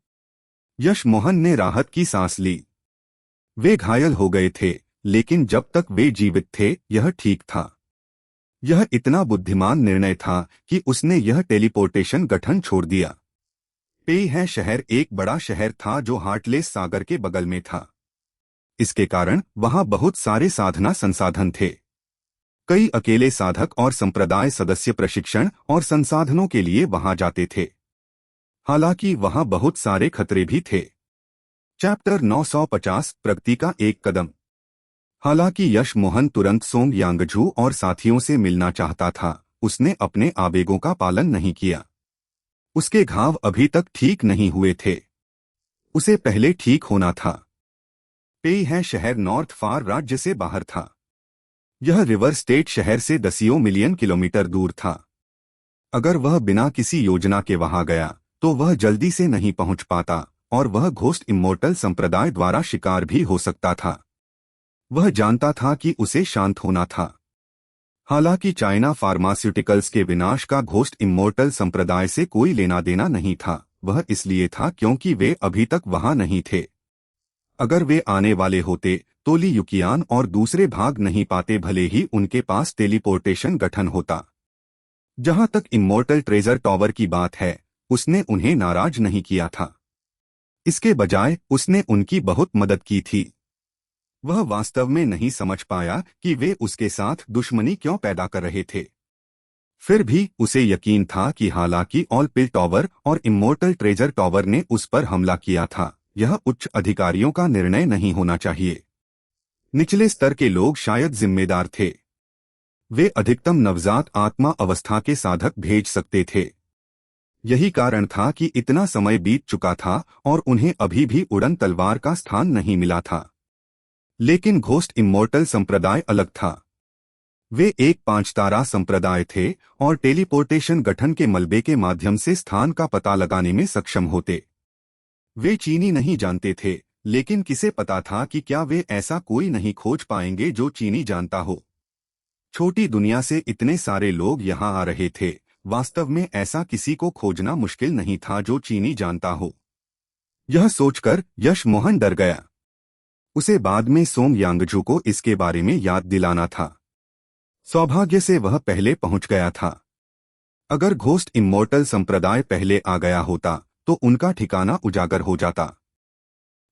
यश मोहन ने राहत की सांस ली। वे घायल हो गए थे, लेकिन जब तक वे जीवित थे यह ठीक था। यह इतना बुद्धिमान निर्णय था कि उसने यह टेलीपोर्टेशन गठन छोड़ दिया। पेई है शहर एक बड़ा शहर था जो हार्टलेस सागर के बगल में था। इसके कारण वहां बहुत सारे साधना संसाधन थे। कई अकेले साधक और संप्रदाय सदस्य प्रशिक्षण और संसाधनों के लिए वहां जाते थे। हालांकि वहां बहुत सारे खतरे भी थे। चैप्टर 950 प्रगति का एक कदम। हालांकि यश मोहन तुरंत सोंग यांगझू और साथियों से मिलना चाहता था, उसने अपने आवेगों का पालन नहीं किया। उसके घाव अभी तक ठीक नहीं हुए थे। उसे पहले ठीक होना था। पेई है शहर नॉर्थ फार राज्य से बाहर था। यह रिवर स्टेट शहर से दसियों मिलियन किलोमीटर दूर था। अगर वह बिना किसी योजना के वहां गया तो वह जल्दी से नहीं पहुंच पाता और वह घोस्ट इमोर्टल संप्रदाय द्वारा शिकार भी हो सकता था। वह जानता था कि उसे शांत होना था। हालांकि चाइना फार्मास्यूटिकल्स के विनाश का घोस्ट इमोर्टल संप्रदाय से कोई लेना देना नहीं था। वह इसलिए था क्योंकि वे अभी तक वहां नहीं थे। अगर वे आने वाले होते तो ली युकियान और दूसरे भाग नहीं पाते, भले ही उनके पास टेलीपोर्टेशन गठन होता। जहां तक इमोर्टल ट्रेजर टॉवर की बात है, उसने उन्हें नाराज नहीं किया था। इसके बजाय उसने उनकी बहुत मदद की थी। वह वास्तव में नहीं समझ पाया कि वे उसके साथ दुश्मनी क्यों पैदा कर रहे थे। फिर भी उसे यकीन था कि हालांकि ऑल पिल टॉवर और इमोर्टल ट्रेजर टॉवर ने उस पर हमला किया था, यह उच्च अधिकारियों का निर्णय नहीं होना चाहिए। निचले स्तर के लोग शायद जिम्मेदार थे। वे अधिकतम नवजात आत्मा अवस्था के साधक भेज सकते थे। यही कारण था कि इतना समय बीत चुका था और उन्हें अभी भी उड़न तलवार का स्थान नहीं मिला था। लेकिन घोस्ट इमोर्टल संप्रदाय अलग था। वे एक 5 तारा संप्रदाय थे और टेलीपोर्टेशन गठन के मलबे के माध्यम से स्थान का पता लगाने में सक्षम होते। वे चीनी नहीं जानते थे, लेकिन किसे पता था कि क्या वे ऐसा कोई नहीं खोज पाएंगे जो चीनी जानता हो। छोटी दुनिया से इतने सारे लोग यहां आ रहे थे, वास्तव में ऐसा किसी को खोजना मुश्किल नहीं था जो चीनी जानता हो। यह सोचकर यश मोहन डर गया। उसे बाद में सोंग यांगजू को इसके बारे में याद दिलाना था। सौभाग्य से वह पहले पहुंच गया था। अगर घोस्ट इमोर्टल संप्रदाय पहले आ गया होता तो उनका ठिकाना उजागर हो जाता।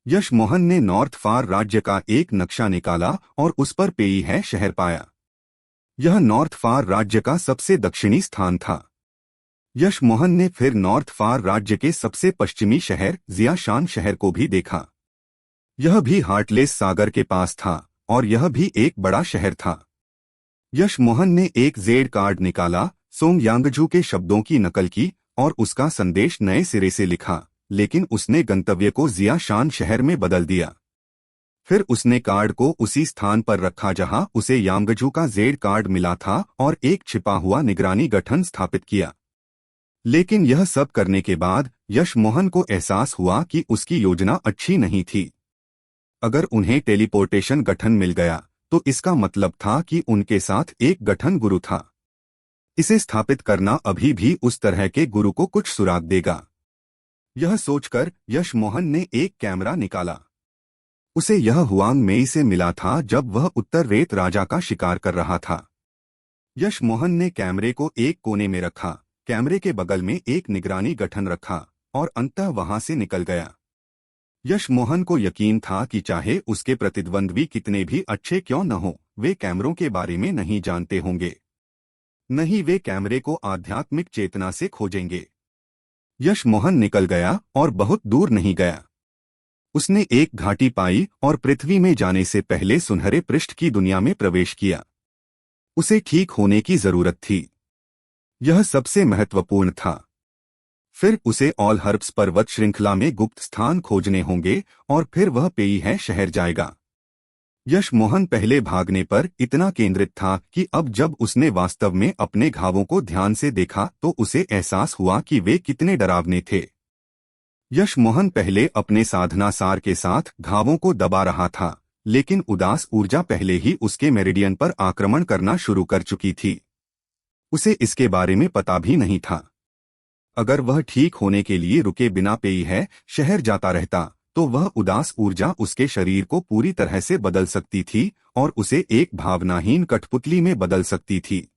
यश मोहन ने नॉर्थ फार राज्य का एक नक्शा निकाला और उस पर पेई है शहर पाया। यह नॉर्थ फार राज्य का सबसे दक्षिणी स्थान था। यश मोहन ने फिर नॉर्थ फार राज्य के सबसे पश्चिमी शहर जियाशान शहर को भी देखा। यह भी हार्टलेस सागर के पास था और यह भी एक बड़ा शहर था। यश मोहन ने एक जेड कार्ड निकाला, सोंग यांगजू के शब्दों की नकल की और उसका संदेश नए सिरे से लिखा, लेकिन उसने गंतव्य को जियाशान शहर में बदल दिया। फिर उसने कार्ड को उसी स्थान पर रखा जहां उसे यांगजू का जेड कार्ड मिला था और एक छिपा हुआ निगरानी गठन स्थापित किया। लेकिन यह सब करने के बाद यश मोहन को एहसास हुआ कि उसकी योजना अच्छी नहीं थी। अगर उन्हें टेलीपोर्टेशन गठन मिल गया तो इसका मतलब था कि उनके साथ एक गठन गुरु था। इसे स्थापित करना अभी भी उस तरह के गुरु को कुछ सुराग देगा। यह सोचकर यश मोहन ने एक कैमरा निकाला। उसे यह हुआंग मेई से मिला था जब वह उत्तर रेत राजा का शिकार कर रहा था। यश मोहन ने कैमरे को एक कोने में रखा, कैमरे के बगल में एक निगरानी गठन रखा और अंततः वहां से निकल गया। यश मोहन को यकीन था कि चाहे उसके प्रतिद्वंद्वी कितने भी अच्छे क्यों न हो, वे कैमरों के बारे में नहीं जानते होंगे। नहीं, वे कैमरे को आध्यात्मिक चेतना से खोजेंगे। यश मोहन निकल गया और बहुत दूर नहीं गया। उसने एक घाटी पाई और पृथ्वी में जाने से पहले सुनहरे पृष्ठ की दुनिया में प्रवेश किया। उसे ठीक होने की जरूरत थी, यह सबसे महत्वपूर्ण था। फिर उसे ऑल हर्ब्स पर्वत श्रृंखला में गुप्त स्थान खोजने होंगे और फिर वह पेई है शहर जाएगा। यश मोहन पहले भागने पर इतना केंद्रित था कि अब जब उसने वास्तव में अपने घावों को ध्यान से देखा तो उसे एहसास हुआ कि वे कितने डरावने थे। यश मोहन पहले अपने साधना सार के साथ घावों को दबा रहा था, लेकिन उदास ऊर्जा पहले ही उसके मेरिडियन पर आक्रमण करना शुरू कर चुकी थी। उसे इसके बारे में पता भी नहीं था। अगर वह ठीक होने के लिए रुके बिना पेई है शहर जाता रहता तो वह उदास ऊर्जा उसके शरीर को पूरी तरह से बदल सकती थी और उसे एक भावनाहीन कठपुतली में बदल सकती थी।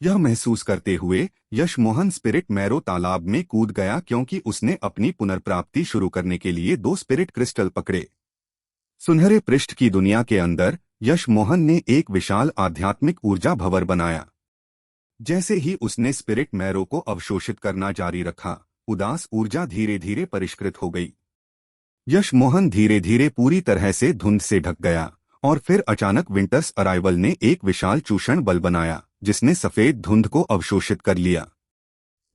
यह महसूस करते हुए यश मोहन स्पिरिट मैरो तालाब में कूद गया, क्योंकि उसने अपनी पुनर्प्राप्ति शुरू करने के लिए 2 स्पिरिट क्रिस्टल पकड़े। सुनहरे पृष्ठ की दुनिया के अंदर यश मोहन ने एक विशाल आध्यात्मिक ऊर्जा भंवर बनाया। जैसे ही उसने स्पिरिट मैरो को अवशोषित करना जारी रखा, उदास ऊर्जा धीरे धीरे परिष्कृत हो गई। यश मोहन धीरे धीरे पूरी तरह से धुंध से ढक गया और फिर अचानक विंटर्स अराइवल ने एक विशाल चूषण बल बनाया जिसने सफेद धुंध को अवशोषित कर लिया।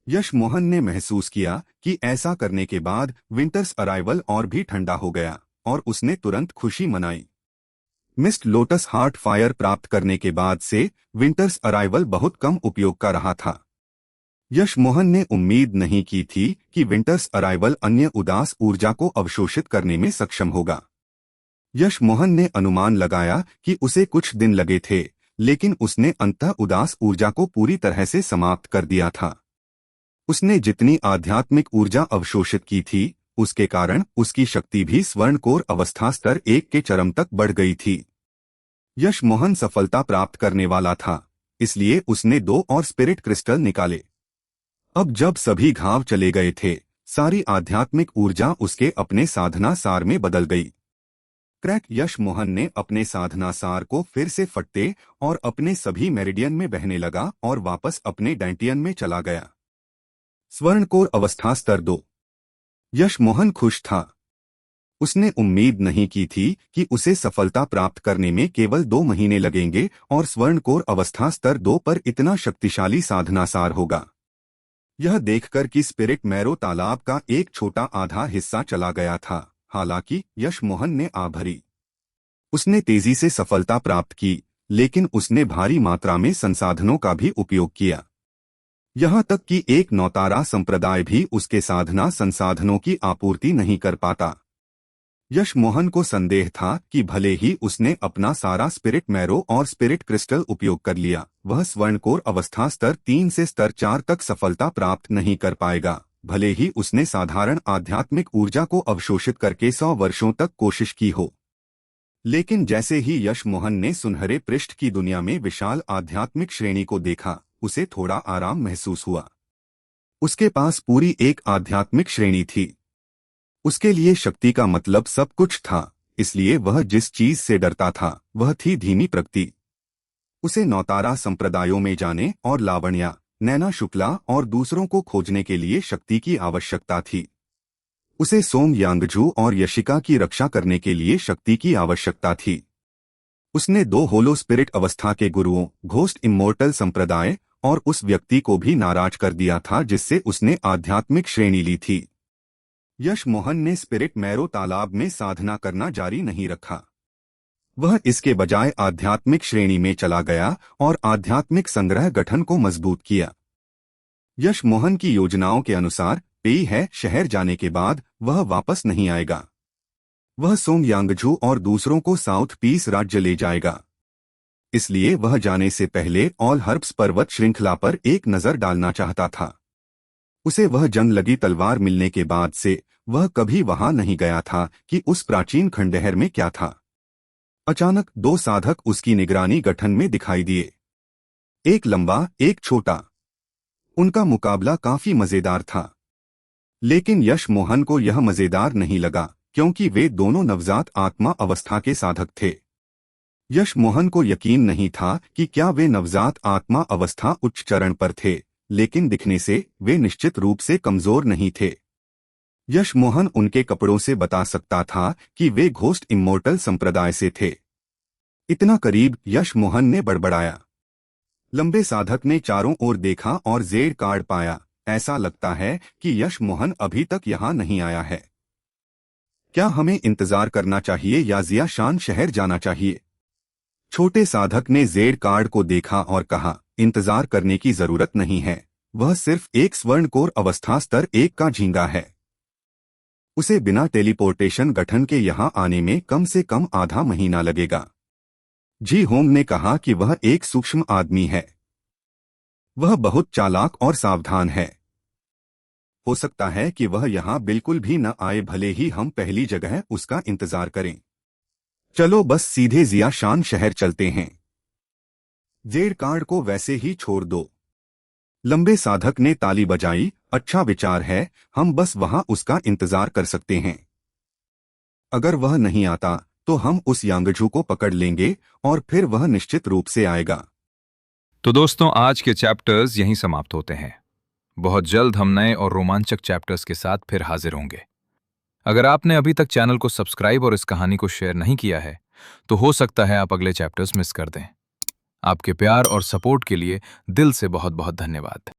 यश मोहन ने महसूस किया कि ऐसा करने के बाद विंटर्स अराइवल और भी ठंडा हो गया और उसने तुरंत खुशी मनाई। मिस्ट लोटस हार्ट फायर प्राप्त करने के बाद से विंटर्स अराइवल बहुत कम उपयोग का रहा था। यश मोहन ने उम्मीद नहीं की थी कि विंटर्स अराइवल अन्य उदास ऊर्जा को अवशोषित करने में सक्षम होगा। यश मोहन ने अनुमान लगाया कि उसे कुछ दिन लगे थे, लेकिन उसने अंततः उदास ऊर्जा को पूरी तरह से समाप्त कर दिया था। उसने जितनी आध्यात्मिक ऊर्जा अवशोषित की थी, उसके कारण उसकी शक्ति भी स्वर्णकोर अवस्था स्तर 1 के चरम तक बढ़ गई थी। यश मोहन सफलता प्राप्त करने वाला था, इसलिए उसने 2 और स्पिरिट क्रिस्टल निकाले। अब जब सभी घाव चले गए थे, सारी आध्यात्मिक ऊर्जा उसके अपने साधना सार में बदल गई। क्रैक यश मोहन ने अपने साधना सार को फिर से फटते और अपने सभी मेरिडियन में बहने लगा और वापस अपने डैंटियन में चला गया। स्वर्णकोर अवस्था स्तर 2। यश मोहन खुश था। उसने उम्मीद नहीं की थी कि उसे सफलता प्राप्त करने में केवल 2 महीने लगेंगे और स्वर्णकोर अवस्था स्तर 2 पर इतना शक्तिशाली साधना सार होगा। यह देखकर कि स्पिरिट मैरो तालाब का एक छोटा आधा हिस्सा चला गया था, हालांकि यश मोहन ने भरी। उसने तेजी से सफलता प्राप्त की, लेकिन उसने भारी मात्रा में संसाधनों का भी उपयोग किया। यहाँ तक कि एक नौतारा संप्रदाय भी उसके साधना संसाधनों की आपूर्ति नहीं कर पाता। यश मोहन को संदेह था कि भले ही उसने अपना सारा स्पिरिट मैरो और स्पिरिट क्रिस्टल उपयोग कर लिया, वह स्वर्णकोर अवस्था स्तर 3 से स्तर 4 तक सफलता प्राप्त नहीं कर पाएगा। भले ही उसने साधारण आध्यात्मिक ऊर्जा को अवशोषित करके 100 वर्षों तक कोशिश की हो। लेकिन जैसे ही यश मोहन ने सुनहरे पृष्ठ की दुनिया में विशाल आध्यात्मिक श्रेणी को देखा, उसे थोड़ा आराम महसूस हुआ। उसके पास पूरी एक आध्यात्मिक श्रेणी थी। उसके लिए शक्ति का मतलब सब कुछ था, इसलिए वह जिस चीज से डरता था वह थी धीमी प्रगति। उसे नौतारा संप्रदायों में जाने और लावण्या, नैना शुक्ला और दूसरों को खोजने के लिए शक्ति की आवश्यकता थी। उसे सोम यांगजू और यशिका की रक्षा करने के लिए शक्ति की आवश्यकता थी। उसने 2 होलो स्पिरिट अवस्था के गुरुओं, घोस्ट इमोर्टल संप्रदाय और उस व्यक्ति को भी नाराज कर दिया था जिससे उसने आध्यात्मिक श्रेणी ली थी। यश मोहन ने स्पिरिट मैरो तालाब में साधना करना जारी नहीं रखा। वह इसके बजाय आध्यात्मिक श्रेणी में चला गया और आध्यात्मिक संग्रह गठन को मजबूत किया। यश मोहन की योजनाओं के अनुसार पेई है शहर जाने के बाद वह वापस नहीं आएगा। वह सोम यांगजू और दूसरों को साउथ पीस राज्य ले जाएगा। इसलिए वह जाने से पहले ऑल हर्ब्स पर्वत श्रृंखला पर एक नजर डालना चाहता था। उसे वह जंग लगी तलवार मिलने के बाद से वह कभी वहां नहीं गया था कि उस प्राचीन खंडहर में क्या था। अचानक 2 साधक उसकी निगरानी गठन में दिखाई दिए। एक लंबा, एक छोटा। उनका मुकाबला काफी मजेदार था। लेकिन यश मोहन को यह मजेदार नहीं लगा क्योंकि वे दोनों नवजात आत्मा अवस्था के साधक थे। यश मोहन को यकीन नहीं था कि क्या वे नवजात आत्मा अवस्था उच्च चरण पर थे, लेकिन दिखने से वे निश्चित रूप से कमजोर नहीं थे। यश मोहन उनके कपड़ों से बता सकता था कि वे घोस्ट इमोर्टल संप्रदाय से थे। इतना करीब यश मोहन ने बड़बड़ाया। लंबे साधक ने चारों ओर देखा और जेड कार्ड पाया। ऐसा लगता है कि यश मोहन अभी तक यहाँ नहीं आया है। क्या हमें इंतजार करना चाहिए या जिया शान शहर जाना चाहिए? छोटे साधक ने जेड कार्ड को देखा और कहा, इंतजार करने की जरूरत नहीं है। वह सिर्फ एक स्वर्ण कोर अवस्था स्तर 1 का झींगा है। उसे बिना टेलीपोर्टेशन गठन के यहाँ आने में कम से कम आधा महीना लगेगा। जी होंग ने कहा कि वह एक सूक्ष्म आदमी है। वह बहुत चालाक और सावधान है। हो सकता है कि वह यहाँ बिल्कुल भी न आए, भले ही हम पहली जगह उसका इंतजार करें। चलो बस सीधे जिया शान शहर चलते हैं। जेड कार्ड को वैसे ही छोड़ दो। लंबे साधक ने ताली बजाई। अच्छा विचार है, हम बस वहां उसका इंतजार कर सकते हैं। अगर वह नहीं आता तो हम उस यांगजू को पकड़ लेंगे और फिर वह निश्चित रूप से आएगा। तो दोस्तों, आज के चैप्टर्स यहीं समाप्त होते हैं। बहुत जल्द हम नए और रोमांचक चैप्टर्स के साथ फिर हाजिर होंगे। अगर आपने अभी तक चैनल को सब्सक्राइब और इस कहानी को शेयर नहीं किया है तो हो सकता है आप अगले चैप्टर्स मिस कर दें। आपके प्यार और सपोर्ट के लिए दिल से बहुत बहुत धन्यवाद।